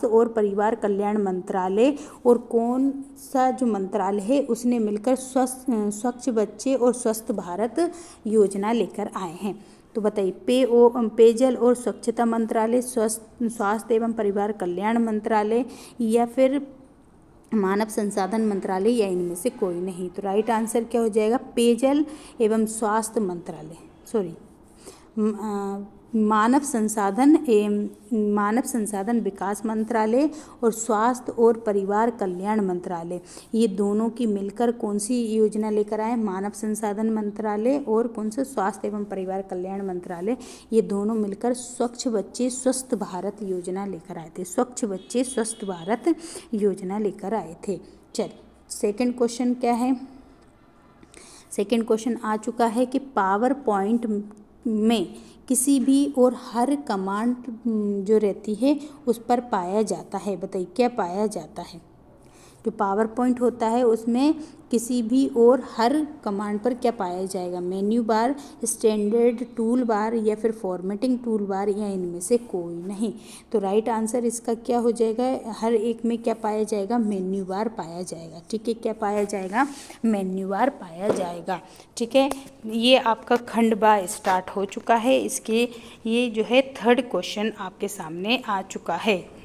और परिवार कल्याण मंत्रालय और कौन सा जो मंत्रालय है उसने मिलकर स्वच्छ बच्चे और स्वस्थ भारत योजना लेकर आए हैं। तो बताइए पेयजल और स्वच्छता मंत्रालय, स्वास्थ्य एवं परिवार कल्याण मंत्रालय, या फिर मानव संसाधन मंत्रालय, या इनमें से कोई नहीं। तो राइट आंसर क्या हो जाएगा? पेयजल एवं स्वास्थ्य मंत्रालय, मानव संसाधन विकास मंत्रालय और स्वास्थ्य और परिवार कल्याण मंत्रालय, ये दोनों की मिलकर कौन सी योजना लेकर आए? मानव संसाधन मंत्रालय और कौन सा? स्वास्थ्य एवं परिवार कल्याण मंत्रालय, ये दोनों मिलकर स्वच्छ बच्चे स्वस्थ भारत योजना लेकर आए थे। स्वच्छ बच्चे स्वस्थ भारत योजना लेकर आए थे। चलिए सेकंड क्वेश्चन क्या है? सेकंड क्वेश्चन आ चुका है कि पावर पॉइंट में किसी भी और हर कमांड जो रहती है उस पर पाया जाता है। बताइए क्या पाया जाता है? जो पावर पॉइंट होता है उसमें किसी भी और हर कमांड पर क्या पाया जाएगा? Menu bar, standard tool bar या फिर फॉर्मेटिंग टूल बार, या इनमें से कोई नहीं। तो राइट आंसर इसका क्या हो जाएगा? हर एक में क्या पाया जाएगा? मेन्यू बार पाया जाएगा। ठीक है, क्या पाया जाएगा? मेन्यू बार पाया जाएगा। ठीक है, ये आपका खंड बा स्टार्ट हो चुका है। इसके ये जो है थर्ड क्वेश्चन आपके सामने आ चुका है,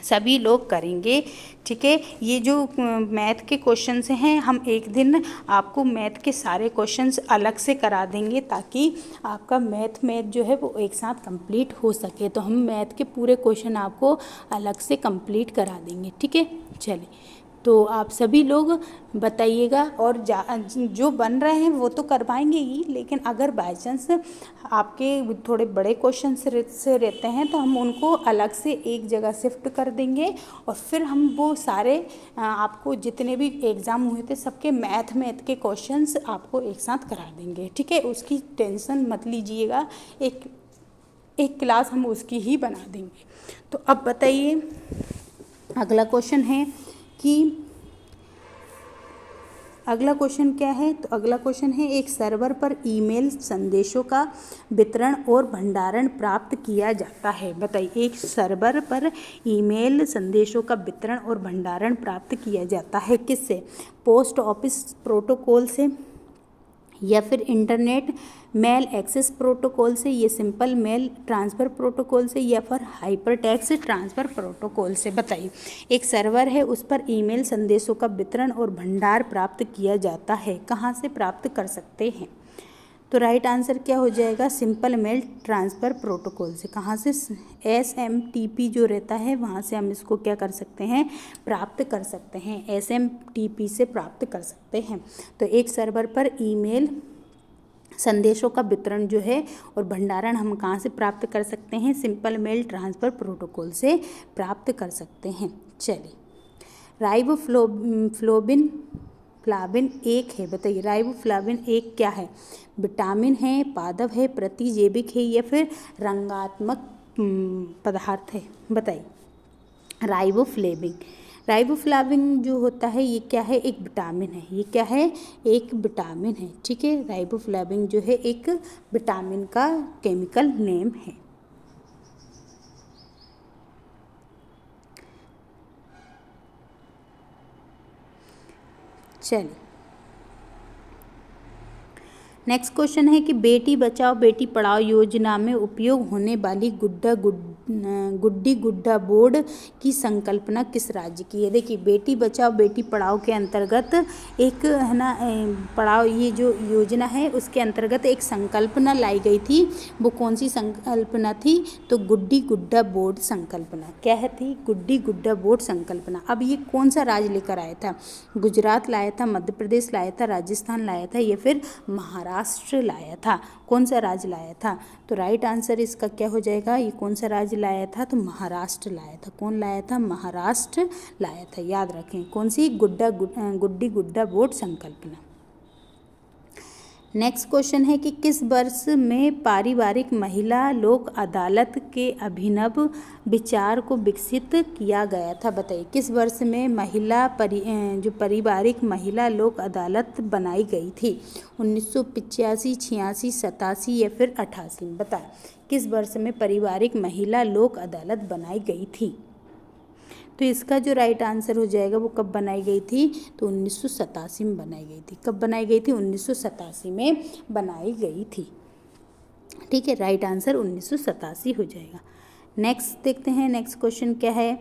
सभी लोग करेंगे। ठीक है, ये जो मैथ के क्वेश्चंस हैं, हम एक दिन आपको मैथ के सारे क्वेश्चंस अलग से करा देंगे ताकि आपका मैथ जो है वो एक साथ कंप्लीट हो सके। तो हम मैथ के पूरे क्वेश्चन आपको अलग से कंप्लीट करा देंगे। ठीक है, चलिए तो आप सभी लोग बताइएगा, और जो बन रहे हैं वो तो करवाएंगे ही, लेकिन अगर बाई चांस आपके थोड़े बड़े क्वेश्चन से रहते हैं तो हम उनको अलग से एक जगह शिफ्ट कर देंगे, और फिर हम वो सारे आपको जितने भी एग्ज़ाम हुए थे सबके मैथ के क्वेश्चंस आपको एक साथ करा देंगे। ठीक है, उसकी टेंशन मत लीजिएगा, एक क्लास हम उसकी ही बना देंगे। तो अब बताइए अगला क्वेश्चन है कि अगला क्वेश्चन क्या है? तो अगला क्वेश्चन है, एक सर्वर पर ईमेल संदेशों का वितरण और भंडारण प्राप्त किया जाता है। बताइए, एक सर्वर पर ईमेल संदेशों का वितरण और भंडारण प्राप्त किया जाता है किससे? पोस्ट ऑफिस प्रोटोकॉल से, या फिर इंटरनेट मेल एक्सेस प्रोटोकॉल से, ये सिंपल मेल ट्रांसफ़र प्रोटोकॉल से, या फिर हाइपर टेक्स्ट ट्रांसफ़र प्रोटोकॉल से। बताइए, एक सर्वर है उस पर ईमेल संदेशों का वितरण और भंडार प्राप्त किया जाता है, कहाँ से प्राप्त कर सकते हैं? तो राइट आंसर क्या हो जाएगा? सिंपल मेल ट्रांसफ़र प्रोटोकॉल से। कहाँ से? SMTP जो रहता है वहाँ से हम इसको क्या कर सकते हैं? प्राप्त कर सकते हैं, SMTP से प्राप्त कर सकते हैं। तो एक सर्वर पर ईमेल संदेशों का वितरण जो है और भंडारण हम कहाँ से प्राप्त कर सकते हैं? सिंपल मेल ट्रांसफ़र प्रोटोकॉल से प्राप्त कर सकते हैं। चलिए, राइबोफ्लाविन एक है। बताइए, राइबोफ्लाविन एक क्या है? विटामिन है, पादप है, प्रतिजैविक है, या फिर रंगात्मक पदार्थ है? बताइए, राइबोफ्लाविन जो होता है ये क्या है? एक विटामिन है। ये क्या है? एक विटामिन है। ठीक है, राइबोफ्लाविन जो है एक विटामिन का केमिकल नेम है। चलिए नेक्स्ट क्वेश्चन है कि बेटी बचाओ बेटी पढ़ाओ योजना में उपयोग होने वाली गुड्डी गुड्डा बोर्ड की संकल्पना किस राज्य की है? देखिए, बेटी बचाओ बेटी पढ़ाओ के अंतर्गत एक है ना पढ़ाओ, ये जो योजना है उसके अंतर्गत एक संकल्पना लाई गई थी। वो कौन सी संकल्पना थी? तो गुड्डी गुड्डा बोर्ड संकल्पना। क्या है थी? गुड्डी गुड्डा बोर्ड संकल्पना। अब ये कौन सा राज्य लेकर आया था? गुजरात लाया था, मध्य प्रदेश लाया था, राजस्थान लाया था, या फिर महाराष्ट्र लाया था? कौन सा राज्य लाया था? तो राइट आंसर इसका क्या हो जाएगा? ये कौन सा राज्य लाया था? तो महाराष्ट्र लाया था। कौन लाया था? महाराष्ट्र लाया था। याद रखें, कौन सी? गुड्डी गुड्डा बोर्ड संकल्पना। नेक्स्ट क्वेश्चन है कि किस वर्ष में पारिवारिक महिला लोक अदालत के अभिनव विचार को विकसित किया गया था? बताइए, किस वर्ष में जो पारिवारिक महिला लोक अदालत बनाई गई थी? 1985, 86, 87 या फिर 88? बताएं, किस वर्ष में पारिवारिक महिला लोक अदालत बनाई गई थी? तो इसका जो राइट आंसर हो जाएगा वो कब बनाई गई थी? तो 1987 में बनाई गई थी। कब बनाई गई थी? 1987 में बनाई गई थी। ठीक है, राइट आंसर 1987 हो जाएगा। नेक्स्ट देखते हैं, नेक्स्ट क्वेश्चन क्या है?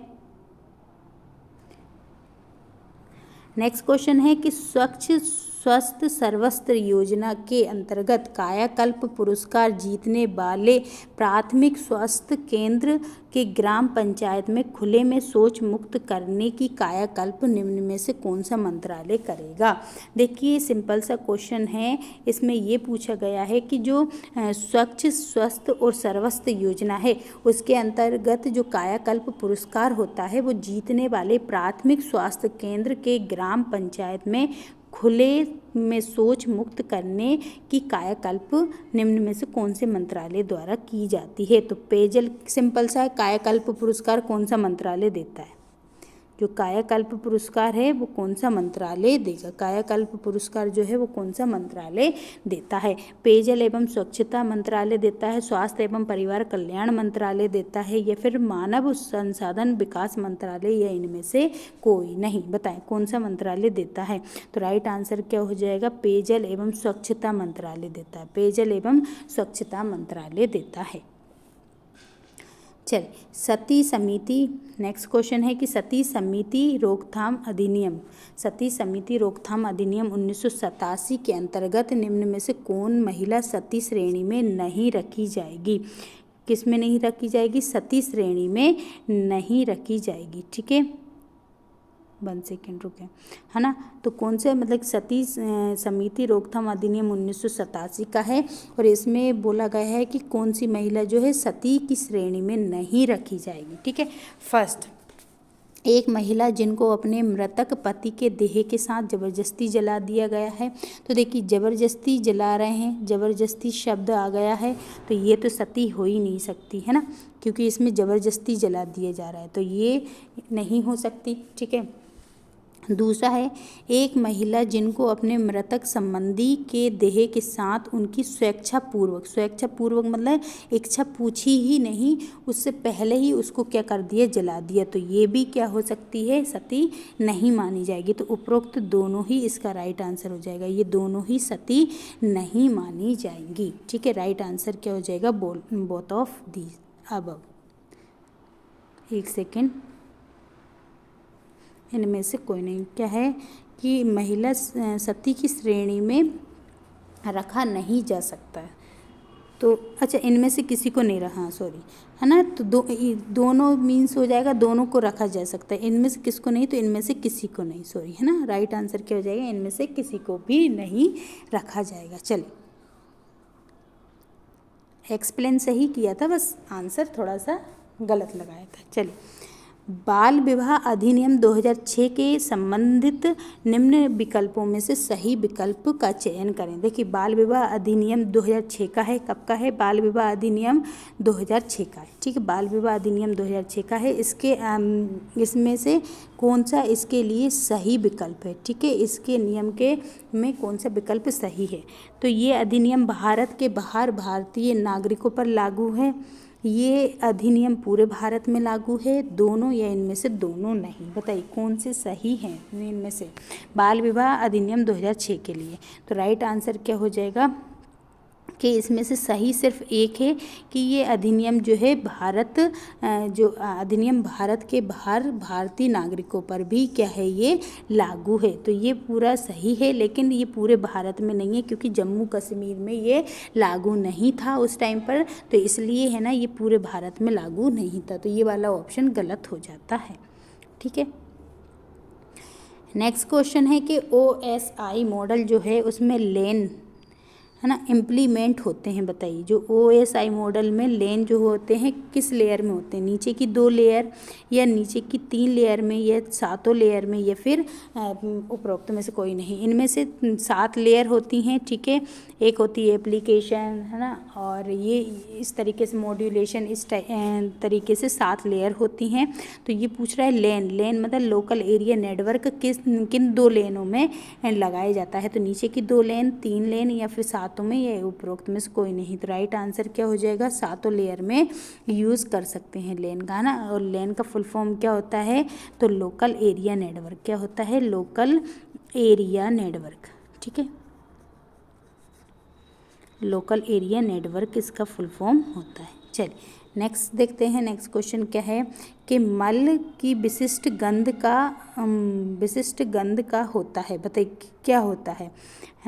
नेक्स्ट क्वेश्चन है कि स्वच्छ स्वस्थ सर्वस्त्र योजना के अंतर्गत कायाकल्प पुरस्कार जीतने वाले प्राथमिक स्वास्थ्य केंद्र के ग्राम पंचायत में खुले में शौच मुक्त करने की कायाकल्प निम्न में से कौन सा मंत्रालय करेगा। देखिए सिंपल सा क्वेश्चन है, इसमें ये पूछा गया है कि जो स्वच्छ स्वस्थ और सर्वस्त्र योजना है उसके अंतर्गत जो कायाकल्प पुरस्कार होता है वो जीतने वाले प्राथमिक स्वास्थ्य केंद्र के ग्राम पंचायत में खुले में शौच मुक्त करने की कायाकल्प निम्न में से कौन से मंत्रालय द्वारा की जाती है। तो पेयजल सिंपल सा है, कायाकल्प पुरस्कार कौन सा मंत्रालय देता है। जो कायाकल्प पुरस्कार है वो कौन सा मंत्रालय देगा, कायाकल्प पुरस्कार जो है वो कौन सा मंत्रालय देता है। पेयजल एवं स्वच्छता मंत्रालय देता है, स्वास्थ्य एवं परिवार कल्याण मंत्रालय देता है, या फिर मानव संसाधन विकास मंत्रालय, या इनमें से कोई नहीं। बताएं कौन सा मंत्रालय देता है। तो राइट आंसर क्या हो जाएगा, पेयजल एवं स्वच्छता मंत्रालय देता है, पेयजल एवं स्वच्छता मंत्रालय देता है। चलिए सती समिति, नेक्स्ट क्वेश्चन है कि सती समिति रोकथाम अधिनियम, सती समिति रोकथाम अधिनियम 1987 के अंतर्गत निम्न में से कौन महिला सती श्रेणी में नहीं रखी जाएगी। किस में नहीं रखी जाएगी, सती श्रेणी में नहीं रखी जाएगी। ठीक है, 1 सेकेंड रुके, है ना। तो कौन से मतलब सती समिति रोकथाम अधिनियम 1987 का है, और इसमें बोला गया है कि कौन सी महिला जो है सती की श्रेणी में नहीं रखी जाएगी। ठीक है, फर्स्ट एक महिला जिनको अपने मृतक पति के देह के साथ जबरदस्ती जला दिया गया है। तो देखिए जबरदस्ती जला रहे हैं, जबरदस्ती शब्द आ गया है, तो ये तो सती हो ही नहीं सकती, है ना, क्योंकि इसमें जबरदस्ती जला दिया जा रहा है, तो ये नहीं हो सकती। ठीक है, दूसरा है एक महिला जिनको अपने मृतक संबंधी के देह के साथ उनकी स्वेच्छापूर्वक मतलब इच्छा पूछी ही नहीं, उससे पहले ही उसको क्या कर दिया, जला दिया, तो ये भी क्या हो सकती है, सती नहीं मानी जाएगी। तो उपरोक्त दोनों ही इसका राइट आंसर हो जाएगा, ये दोनों ही सती नहीं मानी जाएंगी। ठीक है, राइट आंसर क्या हो जाएगा, बोथ ऑफ दीज अबव। एक सेकेंड, इनमें से कोई नहीं, क्या है कि महिला सती की श्रेणी में रखा नहीं जा सकता है। तो अच्छा इनमें से किसी को नहीं रहा, सॉरी, है ना, तो दोनों मीन्स हो जाएगा, दोनों को रखा जा सकता है, इनमें से किसको नहीं, तो इनमें से किसी को नहीं, सॉरी, है ना, राइट आंसर क्या हो जाएगा, इनमें से किसी को भी नहीं रखा जाएगा। चलिए एक्सप्लेन सही किया था, बस आंसर थोड़ा सा गलत लगाया था। चलिए बाल विवाह अधिनियम 2006 के संबंधित निम्न विकल्पों में से सही विकल्प का चयन करें। देखिए बाल विवाह अधिनियम 2006 का है, कब का है, बाल विवाह अधिनियम 2006 का है। ठीक है, बाल विवाह अधिनियम 2006 का है। इसमें से कौन सा इसके लिए सही विकल्प है। ठीक है, इसके नियम के में कौन सा विकल्प सही है। तो ये अधिनियम भारत के बाहर भारतीय नागरिकों पर लागू है, ये अधिनियम पूरे भारत में लागू है, दोनों या इनमें से दोनों नहीं। बताइए कौन से सही हैं इनमें से, बाल विवाह अधिनियम 2006 के लिए। तो राइट आंसर क्या हो जाएगा कि इसमें से सही सिर्फ एक है कि ये अधिनियम जो है अधिनियम भारत के बाहर भारतीय नागरिकों पर भी क्या है, ये लागू है। तो ये पूरा सही है, लेकिन ये पूरे भारत में नहीं है, क्योंकि जम्मू कश्मीर में ये लागू नहीं था उस टाइम पर, तो इसलिए है ना, ये पूरे भारत में लागू नहीं था। तो ये वाला ऑप्शन गलत हो जाता है। ठीक है, नेक्स्ट क्वेश्चन है कि OSI मॉडल जो है उसमें लेन, है ना, इम्प्लीमेंट होते हैं। बताइए जो OSI मॉडल में लेन जो होते हैं किस लेयर में होते हैं, नीचे की 2 लेयर या नीचे की 3 लेयर में या 7 लेयर में, या फिर उपरोक्त में से कोई नहीं। इनमें से 7 लेयर होती हैं। ठीक है, एक होती है एप्लीकेशन, है ना, और ये इस तरीके से मॉड्यूलेशन, इस तरीके से 7 लेयर होती हैं। तो ये पूछ रहा है लेन मतलब लोकल एरिया नेटवर्क किन 2 लेनों में लगाया जाता है। तो नीचे की 2 लेन, 3 लेन, या फिर 7 में, या उपरोक्त में से कोई नहीं। तो राइट आंसर क्या हो जाएगा, 7 लेयर में यूज़ कर सकते हैं लेन का, ना। और लेन का फुल फॉर्म क्या होता है, तो लोकल एरिया नेटवर्क। क्या होता है, लोकल एरिया नेटवर्क। ठीक है, लोकल एरिया नेटवर्क इसका फुल फॉर्म होता है। चलिए नेक्स्ट देखते हैं, नेक्स्ट क्वेश्चन क्या है कि मल की विशिष्ट गंध का होता है, बताइए क्या होता है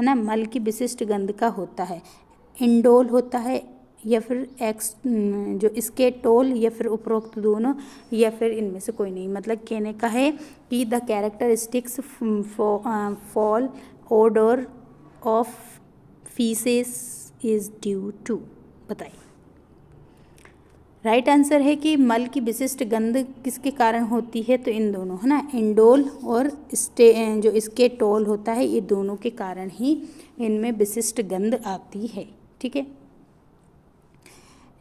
ना। मल की विशिष्ट गंध का होता है, इंडोल होता है या फिर जो स्केटोल या फिर उपरोक्त दोनों या फिर इनमें से कोई नहीं। मतलब कहने का है कि the characteristics foul odour of faeces is due to, बताइए। राइट आंसर है कि मल की विशिष्ट गंध किसके कारण होती है, तो इन दोनों, है ना, इंडोल और जो स्केटोल होता है, ये दोनों के कारण ही इनमें विशिष्ट गंध आती है। ठीक है।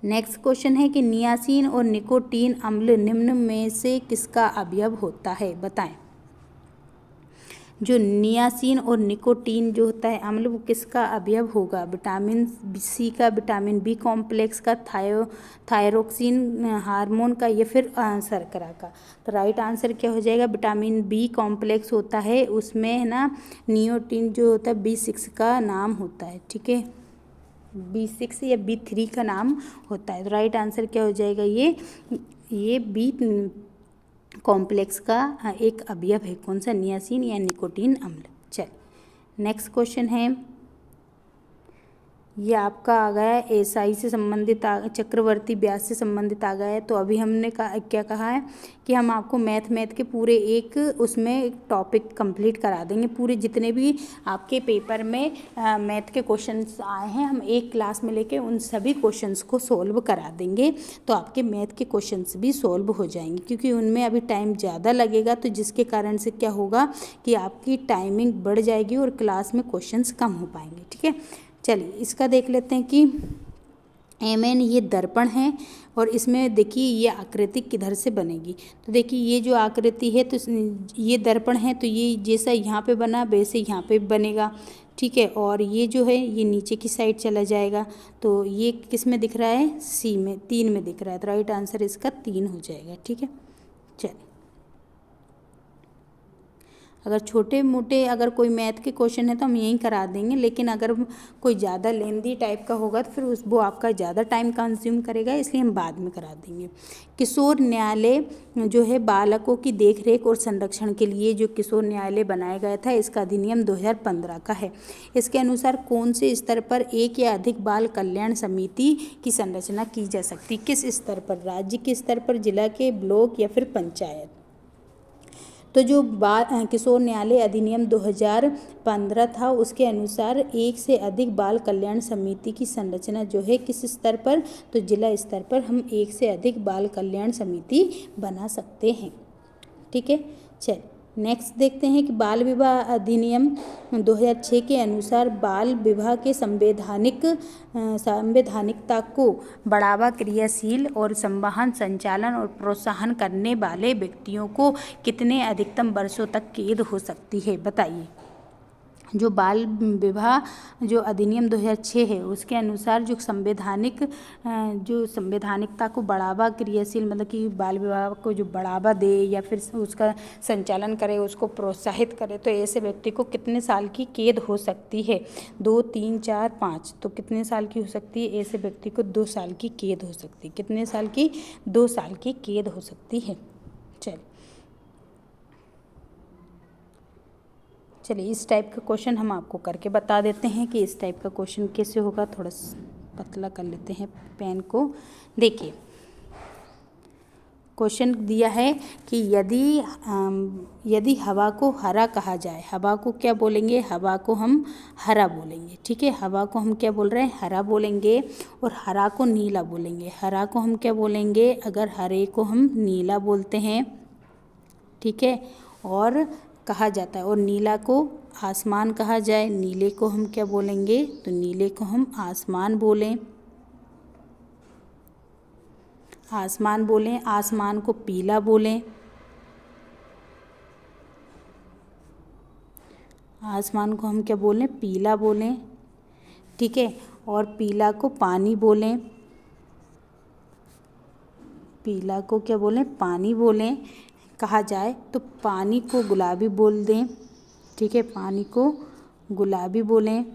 नेक्स्ट क्वेश्चन है कि नियासिन और निकोटीन अम्ल निम्न में से किसका अवयव होता है, बताएं। जो नियासिन और निकोटीन जो होता है अम्ल, वो किसका अवयव होगा, विटामिन सी का, विटामिन बी कॉम्प्लेक्स का, थायरोक्सिन हार्मोन का, या फिर शर्करा का। तो राइट आंसर क्या हो जाएगा, विटामिन बी कॉम्प्लेक्स होता है, उसमें है ना नियोटीन जो होता है B6 का नाम होता है। ठीक है, B6 या B3 का नाम होता है। तो राइट आंसर क्या हो जाएगा, ये बी कॉम्प्लेक्स का एक अवयव है। कौन सा, नियासिन या निकोटीन अम्ल। चल नेक्स्ट क्वेश्चन है, ये आपका आ गया एसआई से संबंधित चक्रवर्ती ब्यास से संबंधित आ गया है। तो अभी हमने क्या कहा है कि हम आपको मैथ के पूरे एक उसमें टॉपिक कंप्लीट करा देंगे। पूरे जितने भी आपके पेपर में मैथ के क्वेश्चंस आए हैं, हम एक क्लास में लेके उन सभी क्वेश्चंस को सोल्व करा देंगे। तो आपके मैथ के क्वेश्चंस भी सोल्व हो जाएंगे, क्योंकि उनमें अभी टाइम ज़्यादा लगेगा। तो जिसके कारण से क्या होगा कि आपकी टाइमिंग बढ़ जाएगी और क्लास में क्वेश्चंस कम हो पाएंगे। ठीक है, चलिए इसका देख लेते हैं कि MN ये दर्पण है, और इसमें देखिए ये आकृति किधर से बनेगी। तो देखिए ये जो आकृति है, तो ये दर्पण है, तो ये जैसा यहाँ पे बना वैसे यहाँ पे बनेगा। ठीक है, और ये जो है ये नीचे की साइड चला जाएगा। तो ये किस में दिख रहा है, C में, 3 में दिख रहा है। तो राइट आंसर इसका 3 हो जाएगा। ठीक है, चलिए अगर छोटे मोटे अगर कोई मैथ के क्वेश्चन है तो हम यहीं करा देंगे, लेकिन अगर कोई ज़्यादा लेंदी टाइप का होगा तो फिर वो आपका ज़्यादा टाइम कंज्यूम करेगा, इसलिए हम बाद में करा देंगे। किशोर न्यायालय जो है बालकों की देखरेख और संरक्षण के लिए जो किशोर न्यायालय बनाया गया था, इसका अधिनियम 2015 का है। इसके अनुसार कौन से स्तर पर एक या अधिक बाल कल्याण समिति की संरचना की जा सकती, किस स्तर पर, राज्य के स्तर पर, जिला के, ब्लॉक या फिर पंचायत। तो जो किशोर न्यायालय अधिनियम 2015 था, उसके अनुसार एक से अधिक बाल कल्याण समिति की संरचना जो है किस स्तर पर, तो जिला स्तर पर हम एक से अधिक बाल कल्याण समिति बना सकते हैं। ठीक है, चल नेक्स्ट देखते हैं कि बाल विवाह अधिनियम 2006 के अनुसार बाल विवाह के संवैधानिकता को बढ़ावा क्रियाशील और संवहन, संचालन और प्रोत्साहन करने वाले व्यक्तियों को कितने अधिकतम वर्षों तक कैद हो सकती है, बताइए। जो बाल विवाह जो अधिनियम 2006 है, उसके अनुसार जो संवैधानिकता को बढ़ावा क्रियाशील, मतलब कि बाल विवाह को जो बढ़ावा दे या फिर उसका संचालन करे, उसको प्रोत्साहित करे, तो ऐसे व्यक्ति को कितने साल की कैद हो सकती है, 2, 3, 4, 5। तो कितने साल की हो सकती है, ऐसे व्यक्ति को 2 साल की कैद हो सकती है। कितने साल की, 2 साल की कैद हो सकती है। चलिए इस टाइप का क्वेश्चन हम आपको करके बता देते हैं कि इस टाइप का क्वेश्चन कैसे होगा। थोड़ा पतला कर लेते हैं पेन को। देखिए क्वेश्चन दिया है कि यदि हवा को हरा कहा जाए, हवा को क्या बोलेंगे, हवा को हम हरा बोलेंगे। ठीक है, हवा को हम क्या बोल रहे हैं, हरा बोलेंगे, और हरा को नीला बोलेंगे। हरा को हम क्या बोलेंगे, अगर हरे को हम नीला बोलते हैं, ठीक है, और कहा जाता है, और नीला को आसमान कहा जाए, नीले को हम क्या बोलेंगे, तो नीले को हम आसमान बोलें, आसमान बोलें। आसमान को पीला बोलें, आसमान को हम क्या बोलें, पीला बोलें। ठीक है, और पीला को पानी बोलें, पीला को क्या बोलें, पानी बोलें कहा जाए। तो पानी को गुलाबी बोल दें। ठीक है, पानी को गुलाबी बोलें।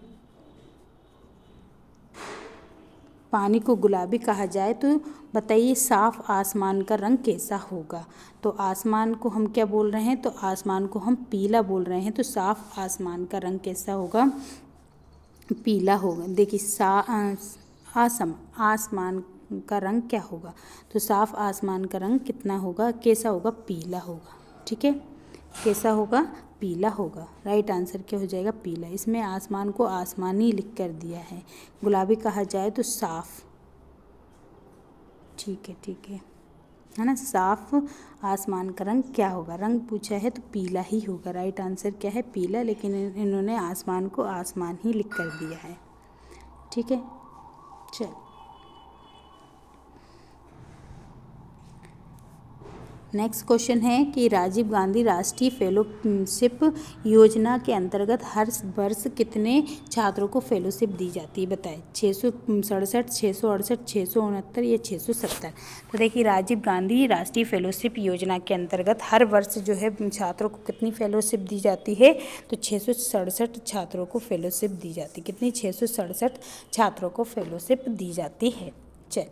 पानी को गुलाबी कहा जाए तो बताइए साफ आसमान का रंग कैसा होगा। तो आसमान को हम क्या बोल रहे हैं, तो आसमान को हम पीला बोल रहे हैं, तो साफ आसमान का रंग कैसा होगा, पीला होगा। देखिए आसमान का रंग क्या होगा, तो साफ आसमान का रंग कितना होगा, कैसा होगा, पीला होगा। ठीक है, कैसा होगा, पीला होगा। राइट आंसर क्या हो जाएगा, पीला। इसमें आसमान को आसमानी लिख कर दिया है, गुलाबी कहा जाए तो साफ। ठीक है ना। साफ आसमान का रंग क्या होगा, रंग पूछा है तो पीला ही होगा। राइट आंसर क्या है, पीला, लेकिन इन्होंने आसमान को आसमान ही लिख कर दिया है। ठीक है, चल नेक्स्ट क्वेश्चन है कि राजीव गांधी राष्ट्रीय फेलोशिप योजना के अंतर्गत हर वर्ष कितने छात्रों को फेलोशिप दी जाती है, बताएं। 667, 668, 669 या 670। तो देखिए राजीव गांधी राष्ट्रीय फेलोशिप योजना के अंतर्गत हर वर्ष जो है छात्रों को कितनी फेलोशिप दी जाती है, तो 667 छात्रों को फेलोशिप दी जाती है। कितनी, 667 छात्रों को फेलोशिप दी जाती है। चल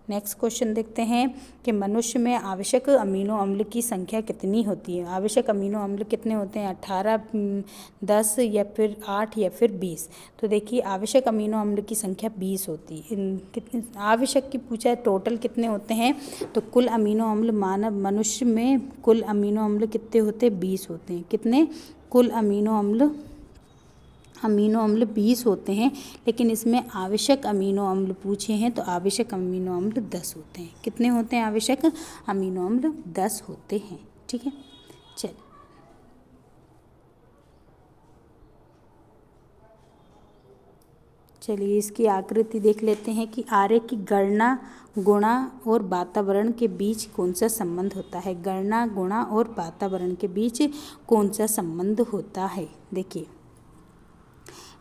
नेक्स्ट क्वेश्चन देखते हैं कि मनुष्य में आवश्यक अमीनो अम्ल की संख्या कितनी होती है। आवश्यक अमीनो अम्ल कितने होते हैं, 18, 10 या फिर 8 या फिर 20। तो देखिए आवश्यक अमीनो अम्ल की संख्या 20 होती है। कितने आवश्यक की पूछा है, टोटल कितने होते हैं, तो कुल अमीनो अम्ल मानव मनुष्य में कुल अमीनो अम्ल कितने होते हैं, 20 होते हैं। कितने, कुल अमीनो अम्ल 20 होते हैं, लेकिन इसमें आवश्यक अमीनो अम्ल पूछे हैं तो आवश्यक अमीनो अम्ल 10 होते हैं। कितने होते हैं, आवश्यक अमीनो अम्ल 10 होते हैं। ठीक है, चलिए इसकी आकृति देख लेते हैं कि आर्य की गणना, गुणा और वातावरण के बीच कौन सा संबंध होता है। गणना, गुणा और वातावरण के बीच कौन सा संबंध होता है। देखिए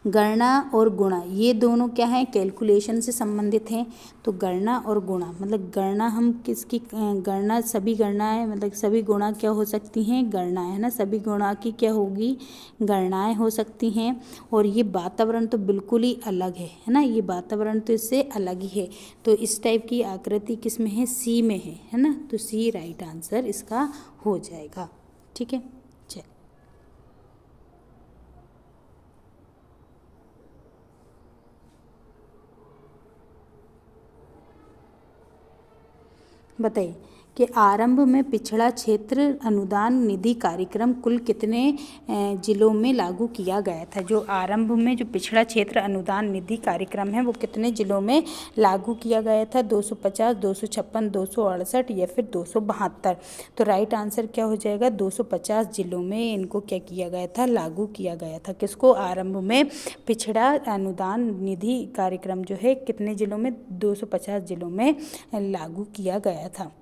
गणना और गुणा ये दोनों क्या है, कैलकुलेशन से संबंधित हैं। तो गणना और गुणा मतलब गणना हम किसकी गणना, सभी गणनाएं मतलब सभी गुणा क्या हो सकती हैं, गणनाएं, है ना। सभी गुणा की क्या होगी, गणनाएं हो सकती हैं। और ये वातावरण तो बिल्कुल ही अलग है ना। ये वातावरण तो इससे अलग ही है। तो इस टाइप की आकृति किस में है, सी में है ना। तो सी राइट आंसर इसका हो जाएगा। ठीक है, चल बताइए कि आरंभ में पिछड़ा क्षेत्र अनुदान निधि कार्यक्रम कुल कितने जिलों में लागू किया गया था। जो आरंभ में जो पिछड़ा क्षेत्र अनुदान निधि कार्यक्रम है वो कितने जिलों में लागू किया गया था, 250, 256, 268 या फिर 272। तो राइट आंसर क्या हो जाएगा, 250 जिलों में इनको क्या किया गया था, लागू किया गया था। किसको, आरंभ में पिछड़ा अनुदान निधि कार्यक्रम जो है कितने जिलों में, 250 जिलों में लागू किया गया था।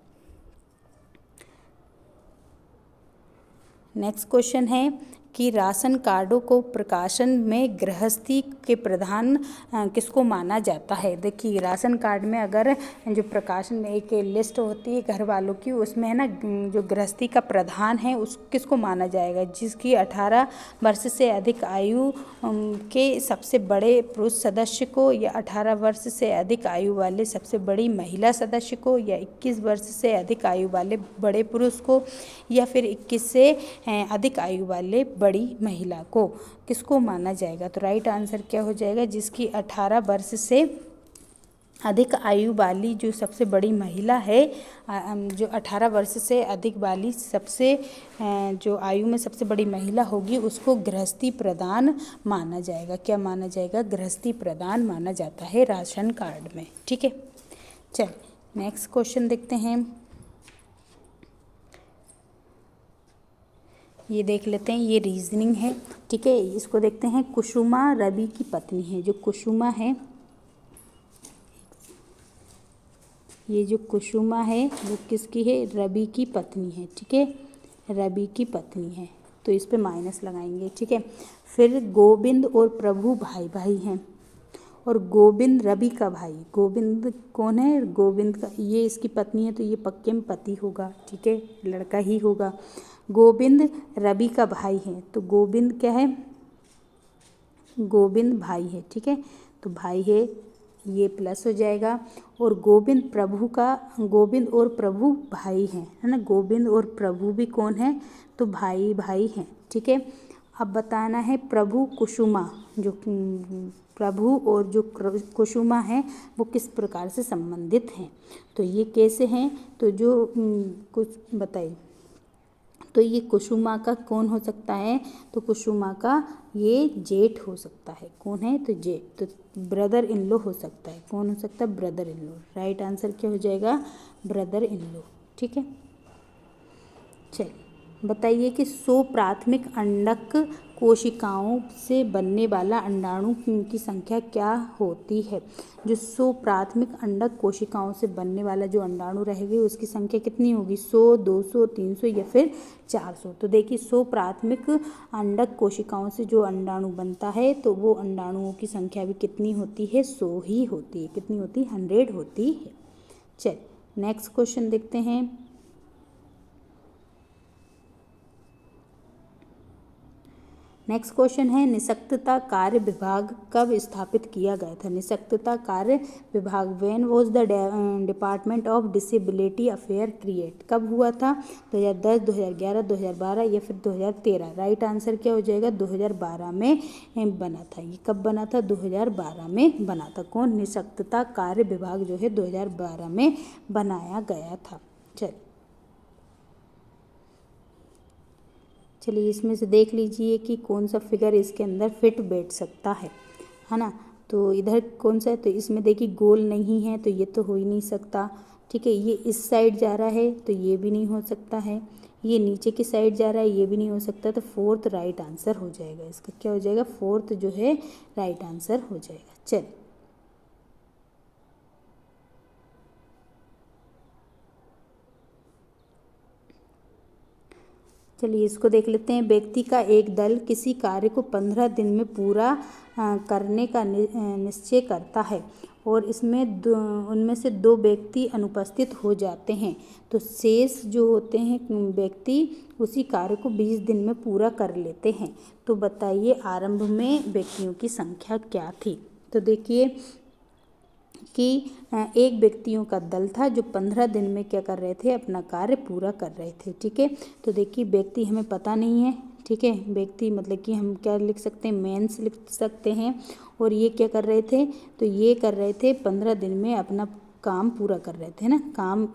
नेक्स्ट क्वेश्चन है कि राशन कार्डों को प्रकाशन में गृहस्थी के प्रधान किसको माना जाता है। देखिए राशन कार्ड में अगर जो प्रकाशन में एक लिस्ट होती है घर वालों की, उसमें है ना जो गृहस्थी का प्रधान है उस किसको माना जाएगा, जिसकी 18 वर्ष से अधिक आयु के सबसे बड़े पुरुष सदस्य को, या 18 वर्ष से अधिक आयु वाले सबसे बड़ी महिला सदस्य को, या 21 वर्ष से अधिक आयु वाले बड़े पुरुष को, या फिर 21 से अधिक आयु वाले बड़ी महिला को किसको माना जाएगा। तो राइट आंसर क्या हो जाएगा, जिसकी 18 वर्ष से अधिक आयु वाली जो सबसे बड़ी महिला है, जो 18 वर्ष से अधिक वाली सबसे जो आयु में सबसे बड़ी महिला होगी उसको गृहस्थी प्रधान माना जाएगा। क्या माना जाएगा, गृहस्थी प्रधान माना जाता है राशन कार्ड में। ठीक है, चल नेक्स्ट क्वेश्चन देखते हैं। ये देख लेते हैं, ये रीजनिंग है। ठीक है, इसको देखते हैं। कुसुमा रवि की पत्नी है। जो कुसुमा है, ये जो कुसुमा है वो किसकी है, रवि की पत्नी है। ठीक है, रवि की पत्नी है, तो इस पे माइनस लगाएंगे। ठीक है, फिर गोविंद और प्रभु भाई भाई हैं, और गोविंद रवि का भाई। गोविंद कौन है, गोविंद का, ये इसकी पत्नी है तो ये पक्के में पति होगा। ठीक है, लड़का ही होगा। गोविंद रवि का भाई है, तो गोविंद क्या है, गोविंद भाई है। ठीक है, तो भाई है ये प्लस हो जाएगा। और गोविंद गोविंद और प्रभु भाई हैं, है ना। गोविंद और प्रभु भी कौन है, तो भाई भाई हैं, ठीक है। अब बताना है प्रभु कुसुमा, जो प्रभु और जो कुसुमा है वो किस प्रकार से संबंधित हैं, तो ये कैसे हैं, तो जो कुछ बताइए। तो ये कुसुमा का कौन हो सकता है, तो कुसुमा का ये जेठ हो सकता है। कौन है, तो जेठ, तो ब्रदर इन लॉ हो सकता है। कौन हो सकता है, brother in law. Right answer क्या हो जाएगा, ब्रदर इन लॉ, ठीक है। चलिए बताइए कि 100 प्राथमिक अंडक कोशिकाओं से बनने वाला अंडाणु की संख्या क्या होती है। जो 100 प्राथमिक अंडक कोशिकाओं से बनने वाला जो अंडाणु रहेगी उसकी संख्या कितनी होगी, 100, 200, 300 या फिर 400। तो देखिए 100 प्राथमिक अंडक कोशिकाओं से जो अंडाणु बनता है तो वो अंडाणुओं की संख्या भी कितनी होती है, 100 ही होती है। कितनी होती है, 100 होती है। चलिए नेक्स्ट क्वेश्चन देखते हैं। नेक्स्ट क्वेश्चन है निषक्तता कार्य विभाग कब स्थापित किया गया था। निषक्तता कार्य विभाग, when was the department of disability affair create, कब हुआ था, 2010, 2011, 2012 या फिर 2013। राइट आंसर क्या हो जाएगा, 2012 में बना था। ये कब बना था, 2012 में बना था। कौन, निषक्तता कार्य विभाग जो है 2012 में बनाया गया था। चलिए इसमें से देख लीजिए कि कौन सा फिगर इसके अंदर फिट बैठ सकता है ना। तो इधर कौन सा है, तो इसमें देखिए गोल नहीं है तो ये तो हो ही नहीं सकता, ठीक है। ये इस साइड जा रहा है तो ये भी नहीं हो सकता है। ये नीचे की साइड जा रहा है, ये भी नहीं हो सकता। तो फोर्थ राइट आंसर हो जाएगा इसका। क्या हो जाएगा, फोर्थ जो है राइट आंसर हो जाएगा। चलिए इसको देख लेते हैं। व्यक्ति का एक दल किसी कार्य को 15 दिन में पूरा करने का निश्चय करता है और इसमें उनमें से 2 व्यक्ति अनुपस्थित हो जाते हैं, तो शेष जो होते हैं व्यक्ति उसी कार्य को 20 दिन में पूरा कर लेते हैं। तो बताइए आरंभ में व्यक्तियों की संख्या क्या थी। तो देखिए कि एक व्यक्तियों का दल था जो 15 दिन में क्या कर रहे थे, अपना कार्य पूरा कर रहे थे, ठीक है। तो देखिए व्यक्ति हमें पता नहीं है, ठीक है। व्यक्ति मतलब कि हम क्या लिख सकते हैं, मेंस लिख सकते हैं। और ये क्या कर रहे थे, तो ये कर रहे थे 15 दिन में अपना काम पूरा कर रहे थे ना,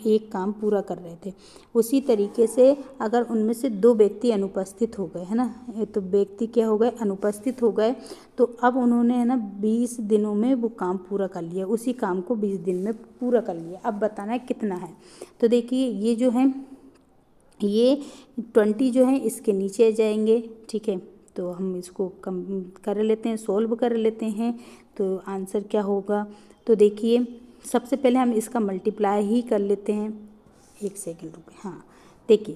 एक काम पूरा कर रहे थे। उसी तरीके से अगर उनमें से 2 व्यक्ति अनुपस्थित हो गए, है ना, तो व्यक्ति क्या हो गए, अनुपस्थित हो गए, तो अब उन्होंने है ना 20 दिनों में वो काम पूरा कर लिया, उसी काम को 20 दिन में पूरा कर लिया। अब बताना है कितना है। तो देखिए ये जो है ये 20 जो है इसके नीचे जाएंगे, ठीक है। तो हम इसको कम कर लेते हैं, सोल्व कर लेते हैं। तो आंसर क्या होगा, तो देखिए सबसे पहले हम इसका मल्टीप्लाई ही कर लेते हैं। एक सेकंड रुके, हाँ देखिए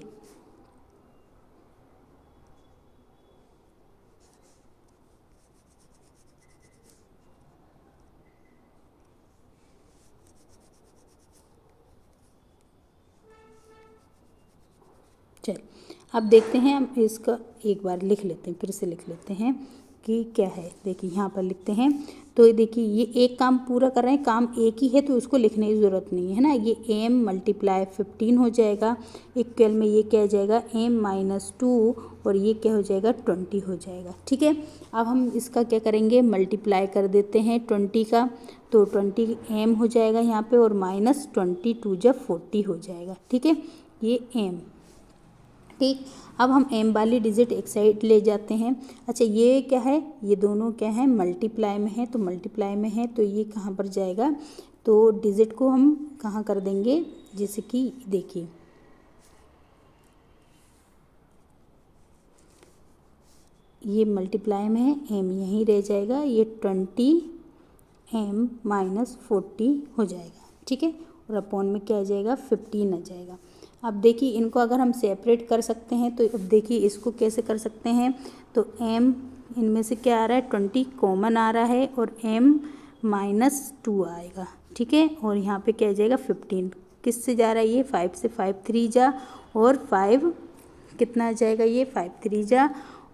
चल अब देखते हैं, हम इसका एक बार लिख लेते हैं, फिर से लिख लेते हैं कि क्या है। देखिए यहाँ पर लिखते हैं, तो देखिए ये एक काम पूरा कर रहे हैं, काम एक ही है तो उसको लिखने की ज़रूरत नहीं है ना। ये m × 15 हो जाएगा, इक्वल में ये क्या हो जाएगा m-2 और ये क्या हो जाएगा 20 हो जाएगा, ठीक है। अब हम इसका क्या करेंगे, मल्टीप्लाई कर देते हैं 20 का, तो 20 m हो जाएगा यहाँ पे और -22 जब 40 हो जाएगा, ठीक है। ये m, ठीक। अब हम m वाली डिजिट एक साइड ले जाते हैं। अच्छा ये क्या है, ये दोनों क्या है, मल्टीप्लाई में है, तो मल्टीप्लाई में है तो ये कहाँ पर जाएगा, तो डिजिट को हम कहाँ कर देंगे, जैसे कि देखिए ये मल्टीप्लाई में है, m यहीं रह जाएगा, ये 20m - 40 हो जाएगा, ठीक है। और अपॉन में क्या आ जाएगा, 15 आ जाएगा। अब देखिए इनको अगर हम सेपरेट कर सकते हैं तो अब देखिए इसको कैसे कर सकते हैं, तो m इनमें से क्या आ रहा है, 20 कॉमन आ रहा है और m - 2 आएगा, ठीक है। और यहाँ पे क्या आ जाएगा 15, किससे जा रहा है ये 5 से, 5 3 जा और 5 कितना आ जाएगा, ये 5 3 जा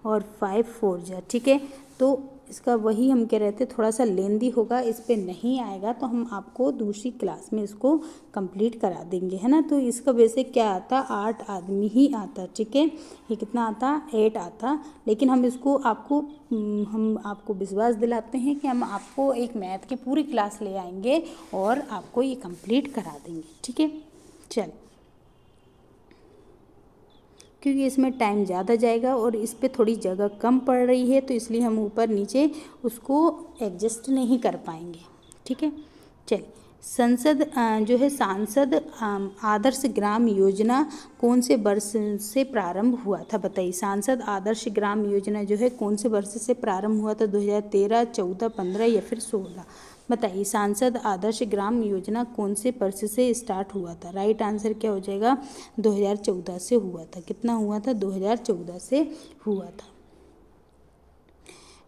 और 5 4 जा, ठीक है। तो इसका वही हम कह रहे थे, थोड़ा सा लेंदी होगा, इस पे नहीं आएगा तो हम आपको दूसरी क्लास में इसको कंप्लीट करा देंगे, है ना। तो इसका वैसे क्या आता, 8 आदमी ही आता, ठीक है। ये कितना आता, 8 आता, लेकिन हम इसको हम आपको विश्वास दिलाते हैं कि हम आपको एक मैथ की पूरी क्लास ले आएंगे और आपको ये कंप्लीट करा देंगे, ठीक है। चल, क्योंकि इसमें टाइम ज़्यादा जाएगा और इस पर थोड़ी जगह कम पड़ रही है, तो इसलिए हम ऊपर नीचे उसको एडजस्ट नहीं कर पाएंगे, ठीक है। चलिए, जो है सांसद आदर्श ग्राम योजना कौन से वर्ष से प्रारंभ हुआ था, बताइए। सांसद आदर्श ग्राम योजना जो है कौन से वर्ष से प्रारंभ हुआ था, 2013, 14, 15 या फिर 16, बताइए। सांसद आदर्श ग्राम योजना कौन से वर्ष से स्टार्ट हुआ था, राइट आंसर क्या हो जाएगा, 2014 से हुआ था। कितना हुआ था, 2014 से हुआ था।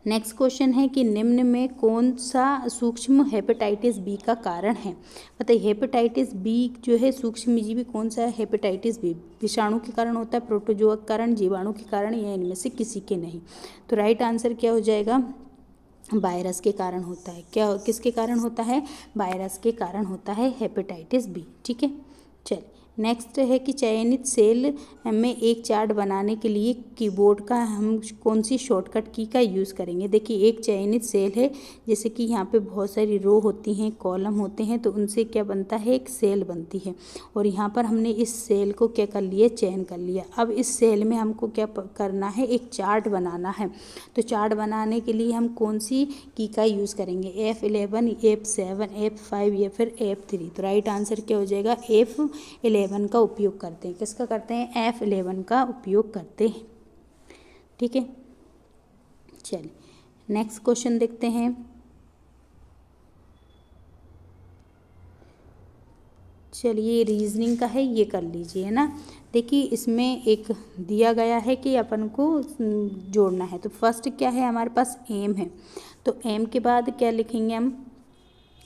नेक्स्ट क्वेश्चन है कि निम्न में कौन सा सूक्ष्म हेपेटाइटिस बी का कारण है, बताइए। हेपेटाइटिस बी जो है सूक्ष्मजीवी कौन सा है, हेपेटाइटिस बी विषाणु के कारण होता है, प्रोटोजोआ के कारण, जीवाणु के कारण, या इनमें से किसी के नहीं। तो राइट आंसर क्या हो जाएगा, वायरस के कारण होता है। क्या, किसके कारण होता है, वायरस के कारण होता है हेपेटाइटिस बी, ठीक है। चलिए, नेक्स्ट है कि चयनित सेल में एक चार्ट बनाने के लिए कीबोर्ड का हम कौन सी शॉर्टकट की का यूज़ करेंगे। देखिए, एक चयनित सेल है, जैसे कि यहाँ पे बहुत सारी रो होती हैं, कॉलम होते हैं, तो उनसे क्या बनता है, एक सेल बनती है। और यहाँ पर हमने इस सेल को क्या कर लिया, चयन कर लिया। अब इस सेल में हमको क्या करना है, एक चार्ट बनाना है। तो चार्ट बनाने के लिए हम कौन सी की का यूज़ करेंगे, F11, F7, F5 या फिर F3। तो राइट आंसर क्या हो जाएगा, F11 का उपयोग करते हैं। किसका करते हैं, F11 का उपयोग करते हैं, ठीक है। चलिए, नेक्स्ट क्वेश्चन देखते हैं। चलिए, रीजनिंग का है, ये कर लीजिए, है ना। देखिए, इसमें एक दिया गया है कि अपन को जोड़ना है। तो फर्स्ट क्या है, हमारे पास एम है, तो एम के बाद क्या लिखेंगे हम,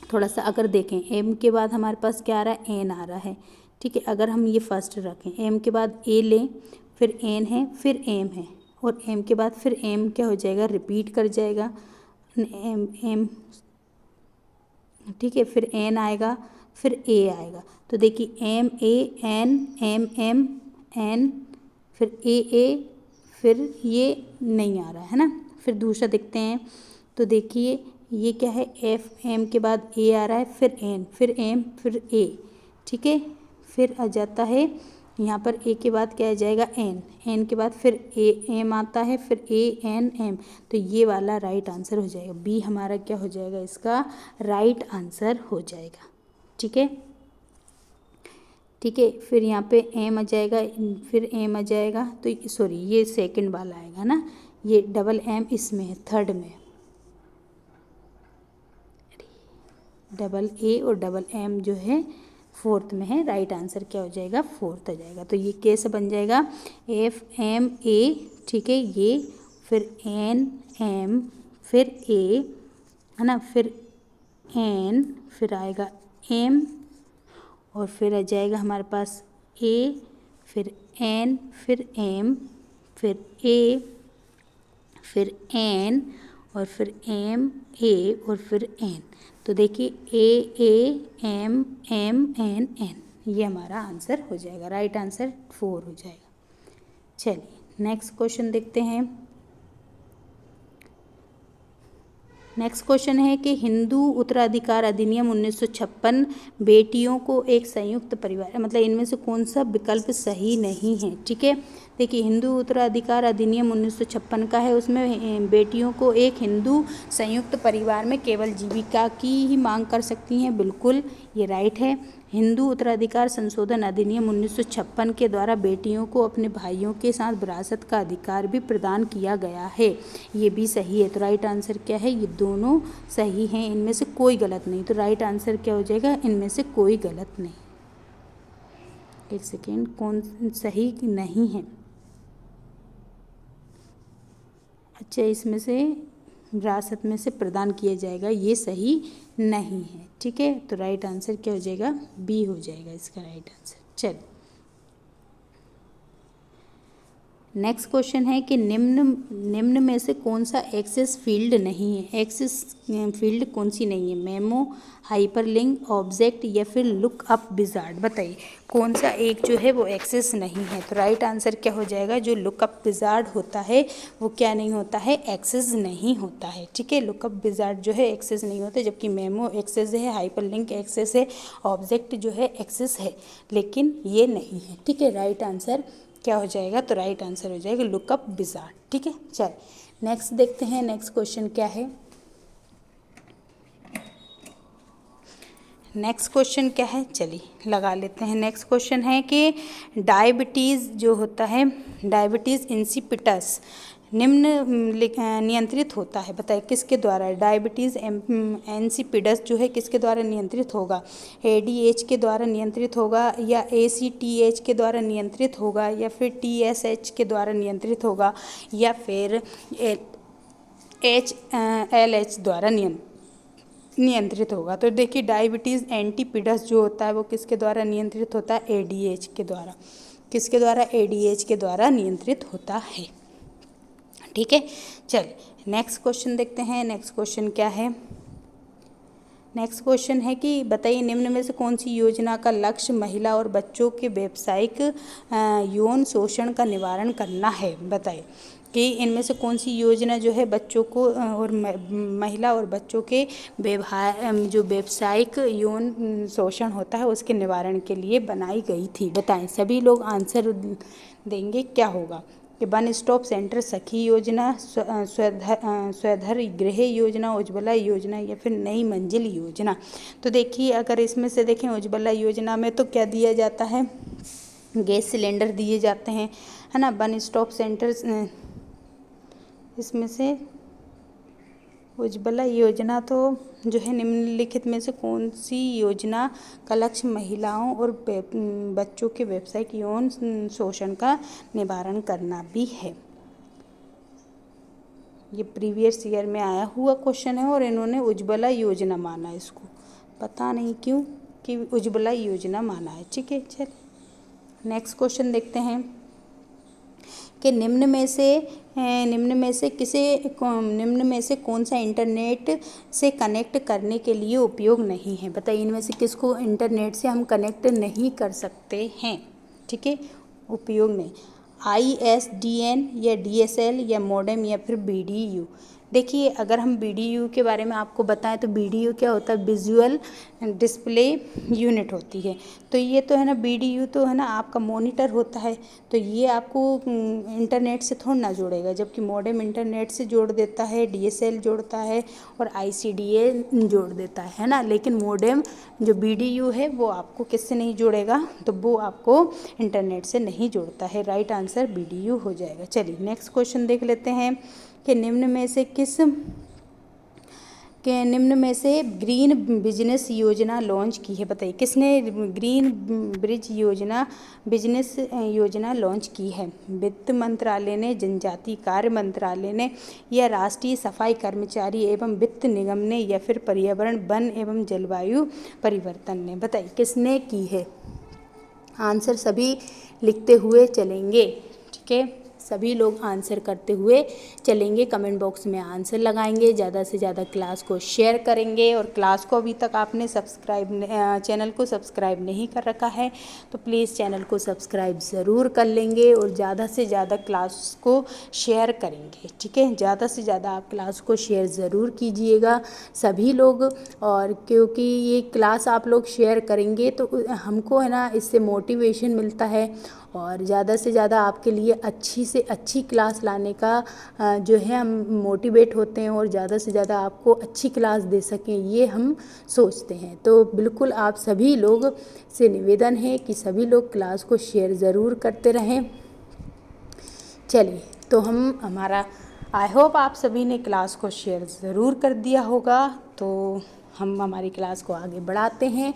थोड़ा सा अगर देखें, एम के बाद हमारे पास क्या आ रहा है, एन आ रहा है, ठीक है। अगर हम ये फर्स्ट रखें, एम के बाद ए लें, फिर एन है, फिर एम है, और एम के बाद फिर एम क्या हो जाएगा, रिपीट कर जाएगा, एम, ठीक है। फिर एन आएगा, फिर ए आएगा। तो देखिए, M A N, M M N, फिर ए, फिर ये नहीं आ रहा है ना। फिर दूसरा देखते हैं, तो देखिए ये क्या है, एफ, एम के बाद ए आ रहा है, फिर एन, फिर एम, फिर ए, ठीक है। फिर आ जाता है यहाँ पर ए के बाद क्या आ जाएगा, एन, एन के बाद फिर ए, एम आता है, फिर ए एन एम। तो ये वाला राइट आंसर हो जाएगा, बी हमारा क्या हो जाएगा, इसका राइट आंसर हो जाएगा, ठीक है। ठीक है, फिर यहाँ पे एम आ जाएगा, फिर एम आ जाएगा, तो सॉरी ये सेकंड वाला आएगा ना, ये डबल एम इसमें है, थर्ड में, डबल ए और डबल एम जो है फोर्थ में है। राइट आंसर क्या हो जाएगा, फोर्थ आ जाएगा। तो ये कैसे बन जाएगा, एफ एम ए, ठीक है, ये फिर एन एम, फिर ए, है ना, फिर एन, फिर आएगा एम, और फिर आ जाएगा हमारे पास ए, फिर एन, फिर एम, फिर ए, फिर एन, और फिर एम, ए, और फिर एन। तो देखिए, A M M N N, ये हमारा आंसर हो जाएगा, राइट आंसर 4 हो जाएगा। चलिए, नेक्स्ट क्वेश्चन देखते हैं। नेक्स्ट क्वेश्चन है कि हिंदू उत्तराधिकार अधिनियम 1956 बेटियों को एक संयुक्त परिवार, मतलब इनमें से कौन सा विकल्प सही नहीं है, ठीक है। देखिए, हिंदू उत्तराधिकार अधिनियम 1956 का है, उसमें बेटियों को एक हिंदू संयुक्त परिवार में केवल जीविका की ही मांग कर सकती हैं, बिल्कुल ये राइट है। हिंदू उत्तराधिकार संशोधन अधिनियम 1956 के द्वारा बेटियों को अपने भाइयों के साथ विरासत का अधिकार भी प्रदान किया गया है, ये भी सही है। तो राइट आंसर क्या है, ये दोनों सही हैं, इनमें से कोई गलत नहीं। तो राइट आंसर क्या हो जाएगा, इनमें से कोई गलत नहीं। एक सेकेंड, कौन सही नहीं है, अच्छा, इसमें से विरासत में से प्रदान किया जाएगा, ये सही नहीं है, ठीक है। तो राइट आंसर क्या हो जाएगा, बी हो जाएगा इसका राइट आंसर। चलिए, नेक्स्ट क्वेश्चन है कि निम्न में से कौन सा एक्सेस फील्ड नहीं है। एक्सेस फील्ड कौन सी नहीं है? मेमो, हाइपरलिंक, ऑब्जेक्ट या फिर लुक अप विजार्ड। बताइए कौन सा एक जो है वो एक्सेस नहीं है। तो राइट आंसर क्या हो जाएगा? जो लुकअप विजार्ड होता है वो क्या नहीं होता है? एक्सेस नहीं होता है। ठीक है, लुकअप विजार्ड जो है एक्सेस नहीं होता, जबकि मेमो एक्सेस है, हाइपरलिंक एक्सेस है, ऑब्जेक्ट जो है एक्सेस है, लेकिन ये नहीं है। ठीक है, राइट आंसर क्या हो जाएगा? तो राइट आंसर हो जाएगा लुकअप विजार्ड। ठीक है, चल नेक्स्ट देखते हैं। नेक्स्ट क्वेश्चन क्या है? नेक्स्ट क्वेश्चन क्या है? चलिए लगा लेते हैं। नेक्स्ट क्वेश्चन है कि डायबिटीज़ जो होता है, डायबिटीज़ इंसिपिटस नियंत्रित होता है। बताइए किसके द्वारा? डायबिटीज़ इंसिपिडस जो है किसके द्वारा नियंत्रित होगा? एडीएच के द्वारा नियंत्रित होगा, या एसीटीएच के द्वारा नियंत्रित होगा, या फिर टीएसएच के द्वारा नियंत्रित होगा, या फिर एचएलएच द्वारा नियंत्रित होगा? तो देखिए डायबिटीज़ एंटीपिडस जो होता है वो किसके द्वारा नियंत्रित होता है? एडीएच के द्वारा। किसके द्वारा? एडीएच के द्वारा नियंत्रित होता है। ठीक है, चलिए नेक्स्ट क्वेश्चन देखते हैं। नेक्स्ट क्वेश्चन क्या है? नेक्स्ट क्वेश्चन है कि बताइए निम्न में से कौन सी योजना का लक्ष्य महिला और बच्चों के व्यावसायिक यौन शोषण का निवारण करना है। बताइए कि इनमें से कौन सी योजना जो है बच्चों को और महिला और बच्चों के व्यवहार जो व्यावसायिक यौन शोषण होता है उसके निवारण के लिए बनाई गई थी। बताएं, सभी लोग आंसर देंगे क्या होगा? कि वन स्टॉप सेंटर, सखी योजना, स्वधर गृह योजना, उज्ज्वला योजना या फिर नई मंजिल योजना। तो देखिए अगर इसमें से देखें उज्ज्वला योजना में तो क्या दिया जाता है? गैस सिलेंडर दिए जाते हैं, है ना। वन स्टॉप सेंटर इसमें से उज्ज्वला योजना तो जो है निम्नलिखित में से कौन सी योजना का लक्ष्य महिलाओं और बच्चों के व्यावसायिक यौन शोषण का निवारण करना भी है? ये प्रीवियस ईयर में आया हुआ क्वेश्चन है और इन्होंने उज्ज्वला योजना माना इसको, पता नहीं क्यों कि उज्ज्वला योजना माना है। ठीक है, चल नेक्स्ट क्वेश्चन देखते हैं कि निम्न में से कौन सा इंटरनेट से कनेक्ट करने के लिए उपयोग नहीं है। बताइए इनमें से किसको इंटरनेट से हम कनेक्ट नहीं कर सकते हैं? ठीक है, उपयोग नहीं। ISDN या DSL या मॉडेम या फिर BDU। देखिए अगर हम BDU के बारे में आपको बताएं तो BDU क्या होता है? विजुअल डिस्प्ले यूनिट होती है। तो ये तो है ना, BDU तो है ना आपका मॉनिटर होता है, तो ये आपको इंटरनेट से थोड़ा ना जोड़ेगा, जबकि मॉडेम इंटरनेट से जोड़ देता है, DSL जोड़ता है और ICDA जोड़ देता है ना। लेकिन मॉडेम जो BDU है वो आपको किससे नहीं जोड़ेगा? तो वो आपको इंटरनेट से नहीं जोड़ता है। राइट आंसर BDU हो जाएगा। चलिए नेक्स्ट क्वेश्चन देख लेते हैं कि निम्न में से ग्रीन बिजनेस योजना लॉन्च की है। बताइए किसने ग्रीन बिजनेस योजना लॉन्च की है? वित्त मंत्रालय ने, जनजातीय कार्य मंत्रालय ने, या राष्ट्रीय सफाई कर्मचारी एवं वित्त निगम ने, या फिर पर्यावरण, वन एवं जलवायु परिवर्तन ने? बताइए किसने की है? आंसर सभी लिखते हुए चलेंगे। ठीक है, सभी लोग आंसर करते हुए चलेंगे, कमेंट बॉक्स में आंसर लगाएंगे, ज़्यादा से ज़्यादा क्लास को शेयर करेंगे। और क्लास को अभी तक आपने चैनल को सब्सक्राइब नहीं कर रखा है तो प्लीज़ चैनल को सब्सक्राइब ज़रूर कर लेंगे और ज़्यादा से ज़्यादा क्लास को शेयर करेंगे। ठीक है, ज़्यादा से ज़्यादा आप क्लास को शेयर ज़रूर कीजिएगा सभी लोग। और क्योंकि ये क्लास आप लोग शेयर करेंगे तो हमको है ना इससे मोटिवेशन मिलता है और ज़्यादा से ज़्यादा आपके लिए अच्छी से अच्छी क्लास लाने का जो है हम मोटिवेट होते हैं और ज़्यादा से ज़्यादा आपको अच्छी क्लास दे सकें ये हम सोचते हैं। तो बिल्कुल आप सभी लोग से निवेदन है कि सभी लोग क्लास को शेयर ज़रूर करते रहें। चलिए तो हमारा आई होप आप सभी ने क्लास को शेयर ज़रूर कर दिया होगा। तो हम हमारी क्लास को आगे बढ़ाते हैं,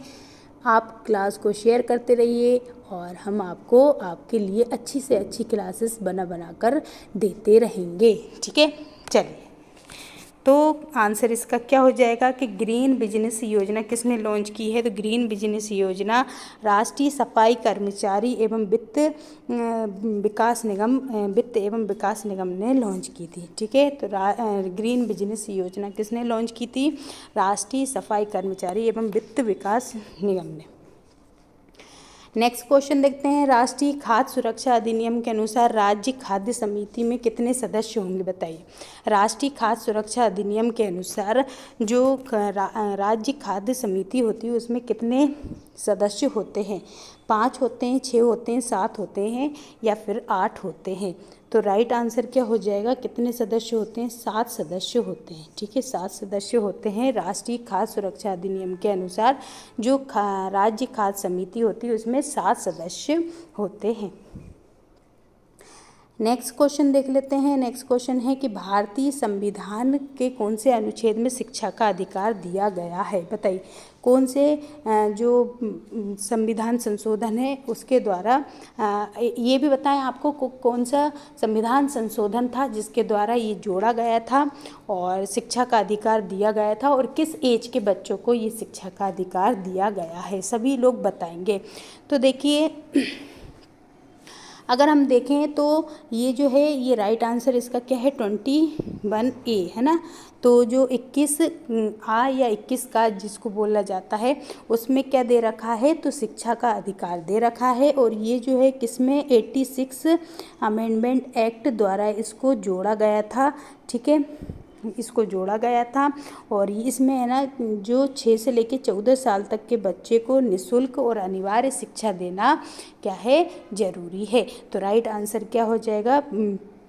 आप क्लास को शेयर करते रहिए और हम आपको आपके लिए अच्छी से अच्छी क्लासेस बना कर देते रहेंगे। ठीक है, चलिए तो आंसर इसका क्या हो जाएगा कि ग्रीन बिजनेस योजना किसने लॉन्च की है? तो ग्रीन बिजनेस योजना राष्ट्रीय सफाई कर्मचारी एवं वित्त एवं विकास निगम ने लॉन्च की थी। ठीक है, तो ग्रीन बिजनेस योजना किसने लॉन्च की थी? राष्ट्रीय सफाई कर्मचारी एवं वित्त विकास निगम ने। नेक्स्ट क्वेश्चन देखते हैं, राष्ट्रीय खाद्य सुरक्षा अधिनियम के अनुसार राज्य खाद्य समिति में कितने सदस्य होंगे? बताइए। राष्ट्रीय खाद्य सुरक्षा अधिनियम के अनुसार जो राज्य खाद्य समिति होती है उसमें कितने सदस्य होते हैं? 5 होते हैं, 6 होते हैं, 7 होते हैं या फिर 8 होते हैं? तो राइट आंसर क्या हो जाएगा? कितने सदस्य होते हैं? 7 सदस्य होते हैं। ठीक है, 7 सदस्य होते हैं राष्ट्रीय खाद्य सुरक्षा अधिनियम के अनुसार। जो राज्य खाद्य समिति होती है उसमें 7 सदस्य होते हैं। नेक्स्ट क्वेश्चन देख लेते हैं। नेक्स्ट क्वेश्चन है कि भारतीय संविधान के कौन से अनुच्छेद में शिक्षा का अधिकार दिया गया है? बताइए, कौन से जो संविधान संशोधन है उसके द्वारा ये भी बताएं आपको कौन सा संविधान संशोधन था जिसके द्वारा ये जोड़ा गया था और शिक्षा का अधिकार दिया गया था, और किस एज के बच्चों को ये शिक्षा का अधिकार दिया गया है? सभी लोग बताएंगे। तो देखिए, अगर हम देखें तो ये जो है ये राइट आंसर इसका क्या है? 21A है ना। तो जो 21A या 21 का जिसको बोला जाता है उसमें क्या दे रखा है? तो शिक्षा का अधिकार दे रखा है। और ये जो है किसमें? 86 अमेंडमेंट एक्ट द्वारा इसको जोड़ा गया था। ठीक है, इसको जोड़ा गया था। और इसमें है ना जो 6 से लेकर 14 साल तक के बच्चे को निःशुल्क और अनिवार्य शिक्षा देना क्या है? जरूरी है। तो राइट आंसर क्या हो जाएगा?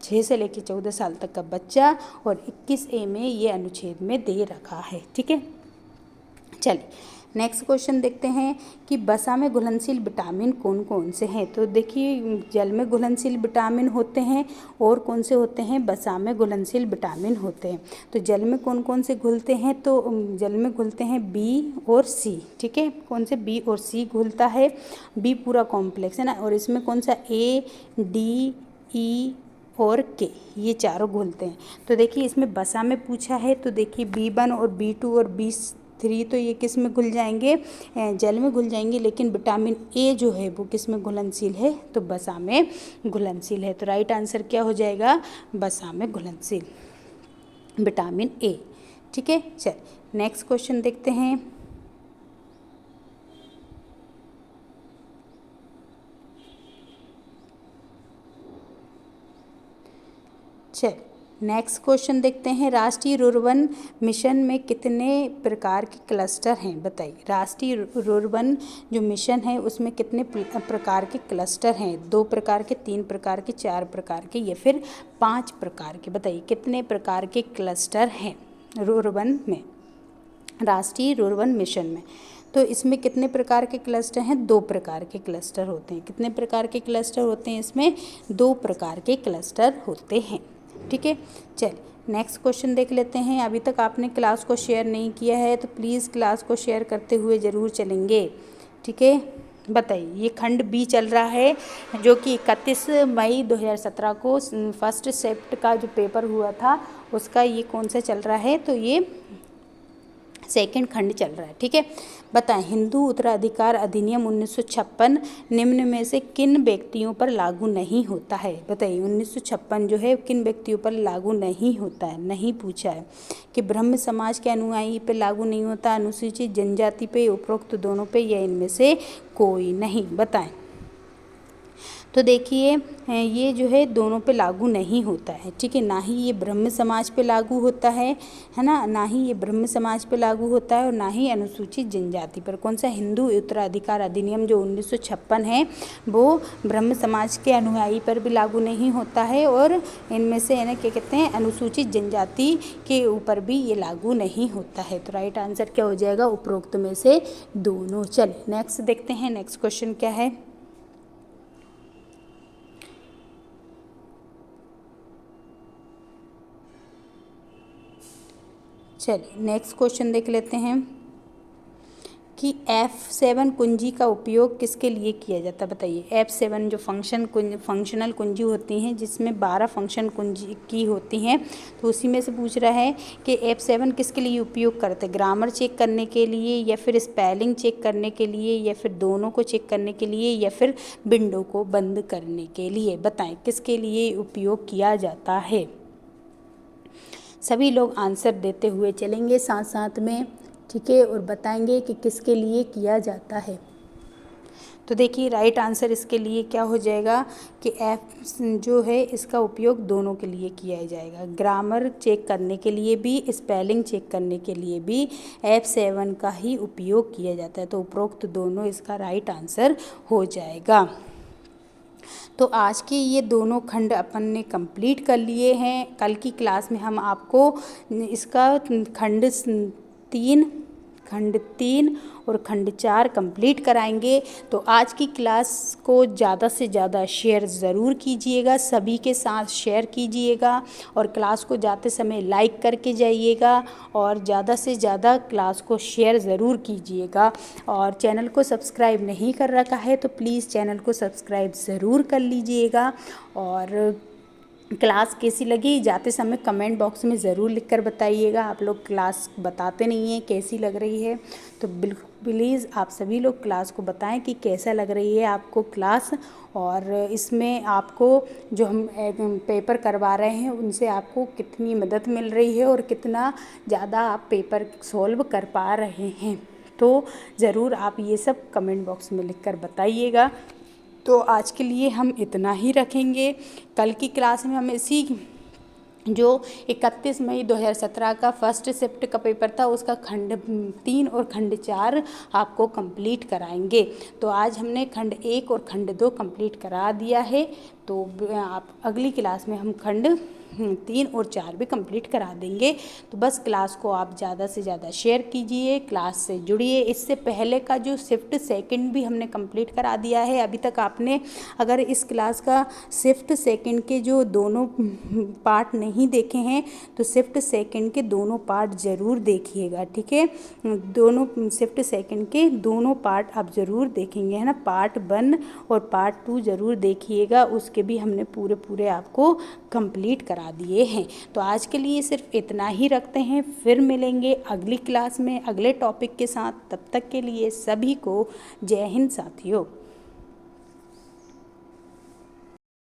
6 से लेकर 14 साल तक का बच्चा, और 21A में ये अनुच्छेद में दे रखा है। ठीक है, चलिए नेक्स्ट क्वेश्चन देखते हैं कि वसा में घुलनशील विटामिन कौन कौन से हैं? तो देखिए, जल में घुलनशील विटामिन होते हैं और कौन से होते हैं? वसा में घुलनशील विटामिन होते हैं। तो जल में कौन कौन से घुलते हैं? तो जल में घुलते हैं B और C। ठीक है, कौन से? B और C घुलता है। B पूरा कॉम्प्लेक्स है ना, और इसमें कौन सा? A, D, E और K, ये चारों घुलते हैं। तो देखिए इसमें वसा में पूछा है, तो देखिए B1 और B2 और B3 तो ये किस में घुल जाएंगे? जल में घुल जाएंगे। लेकिन विटामिन A जो है वो किस में घुलनशील है? तो वसा में घुलनशील है। तो राइट आंसर क्या हो जाएगा? वसा में घुलनशील विटामिन A। ठीक है, चल नेक्स्ट क्वेश्चन देखते हैं। चल नेक्स्ट क्वेश्चन देखते हैं, राष्ट्रीय रुर्बन मिशन में कितने प्रकार के क्लस्टर हैं? बताइए, राष्ट्रीय रुर्बन जो मिशन है उसमें कितने प्रकार के क्लस्टर हैं? 2 प्रकार के, 3 प्रकार के, 4 प्रकार के या फिर 5 प्रकार के? बताइए कितने प्रकार के क्लस्टर हैं रुर्बन में, राष्ट्रीय रुर्बन मिशन में? तो इसमें कितने प्रकार के क्लस्टर हैं? 2 प्रकार के क्लस्टर होते हैं। कितने प्रकार के क्लस्टर होते हैं? इसमें 2 प्रकार के क्लस्टर होते हैं। ठीक है, चलिए नेक्स्ट क्वेश्चन देख लेते हैं। अभी तक आपने क्लास को शेयर नहीं किया है तो प्लीज़ क्लास को शेयर करते हुए ज़रूर चलेंगे। ठीक है, बताइए, ये खंड B चल रहा है जो कि 31 मई 2017 को फर्स्ट शिफ्ट का जो पेपर हुआ था उसका ये कौन सा चल रहा है? तो ये सेकंड खंड चल रहा है। ठीक है, बताएं, हिंदू उत्तराधिकार अधिनियम 1956 निम्न में से किन व्यक्तियों पर लागू नहीं होता है? बताइए, 1956 जो है किन व्यक्तियों पर लागू नहीं होता है? नहीं पूछा है कि ब्रह्म समाज के अनुयायी पे लागू नहीं होता, अनुसूचित जनजाति पे, उपरोक्त दोनों पे, या इनमें से कोई नहीं? बताएं। तो देखिए ये जो है दोनों पे लागू नहीं होता है। ठीक है, ना ही ये ब्रह्म समाज पे लागू होता है ना, ना ही ये ब्रह्म समाज पे लागू होता है और ना ही अनुसूचित जनजाति पर। कौन सा? हिंदू उत्तराधिकार अधिनियम जो 1956 है वो ब्रह्म समाज के अनुयायी पर भी लागू नहीं होता है और इनमें से है ना क्या कहते हैं, अनुसूचित जनजाति के ऊपर भी ये लागू नहीं होता है। तो राइट आंसर क्या हो जाएगा? उपरोक्त में से दोनों। चलिए नेक्स्ट देखते हैं, नेक्स्ट क्वेश्चन क्या है। चलिए नेक्स्ट क्वेश्चन देख लेते हैं कि F7 कुंजी का उपयोग किसके लिए किया जाता है, बताइए। F7 जो फंक्शनल कुंजी होती हैं, जिसमें 12 फंक्शन कुंजी की होती हैं, तो उसी में से पूछ रहा है कि F7 किसके लिए उपयोग करते हैं, ग्रामर चेक करने के लिए, या फिर स्पेलिंग चेक करने के लिए, या फिर दोनों को चेक करने के लिए, या फिर विंडो को बंद करने के लिए। बताएं किसके लिए उपयोग किया जाता है। सभी लोग आंसर देते हुए चलेंगे साथ साथ में, ठीक है, और बताएंगे कि किसके लिए किया जाता है। तो देखिए राइट आंसर इसके लिए क्या हो जाएगा कि F जो है इसका उपयोग दोनों के लिए किया जाएगा, ग्रामर चेक करने के लिए भी, स्पेलिंग चेक करने के लिए भी F7 का ही उपयोग किया जाता है। तो उपरोक्त दोनों इसका राइट आंसर हो जाएगा। तो आज के ये दोनों खंड अपन ने कंप्लीट कर लिए हैं। कल की क्लास में हम आपको इसका खंड 3 और खंड 4 कंप्लीट कराएंगे। तो आज की क्लास को ज़्यादा से ज़्यादा शेयर ज़रूर कीजिएगा, सभी के साथ शेयर कीजिएगा, और क्लास को जाते समय लाइक करके जाइएगा, और ज़्यादा से ज़्यादा क्लास को शेयर ज़रूर कीजिएगा। और चैनल को सब्सक्राइब नहीं कर रखा है तो प्लीज़ चैनल को सब्सक्राइब ज़रूर कर लीजिएगा। और क्लास कैसी लगी जाते समय कमेंट बॉक्स में ज़रूर लिखकर बताइएगा। आप लोग क्लास बताते नहीं हैं कैसी लग रही है, तो प्लीज़ आप सभी लोग क्लास को बताएं कि कैसा लग रही है आपको क्लास, और इसमें आपको जो हम पेपर करवा रहे हैं उनसे आपको कितनी मदद मिल रही है और कितना ज़्यादा आप पेपर सॉल्व कर पा रहे हैं। तो ज़रूर आप ये सब कमेंट बॉक्स में लिखकर बताइएगा। तो आज के लिए हम इतना ही रखेंगे। कल की क्लास में हम इसी जो 31 मई 2017 का फर्स्ट शिफ्ट का पेपर था उसका खंड 3 और खंड 4 आपको कंप्लीट कराएंगे। तो आज हमने खंड 1 और खंड 2 कंप्लीट करा दिया है। तो आप अगली क्लास में हम खंड 3 और 4 भी कंप्लीट करा देंगे। तो बस क्लास को आप ज़्यादा से ज़्यादा शेयर कीजिए, क्लास से जुड़िए। इससे पहले का जो शिफ्ट सेकंड भी हमने कंप्लीट करा दिया है। अभी तक आपने अगर इस क्लास का शिफ्ट सेकंड के जो दोनों पार्ट नहीं देखे हैं तो शिफ्ट सेकंड के दोनों पार्ट ज़रूर देखिएगा, ठीक है। दोनों शिफ्ट सेकंड के दोनों पार्ट आप ज़रूर देखेंगे, है ना। पार्ट 1 और पार्ट 2 ज़रूर देखिएगा, उसके भी हमने पूरे आपको कंप्लीट करा दिए हैं। तो आज के लिए सिर्फ इतना ही रखते हैं, फिर मिलेंगे अगली क्लास में अगले टॉपिक के साथ। तब तक के लिए सभी को जय हिंद साथियों।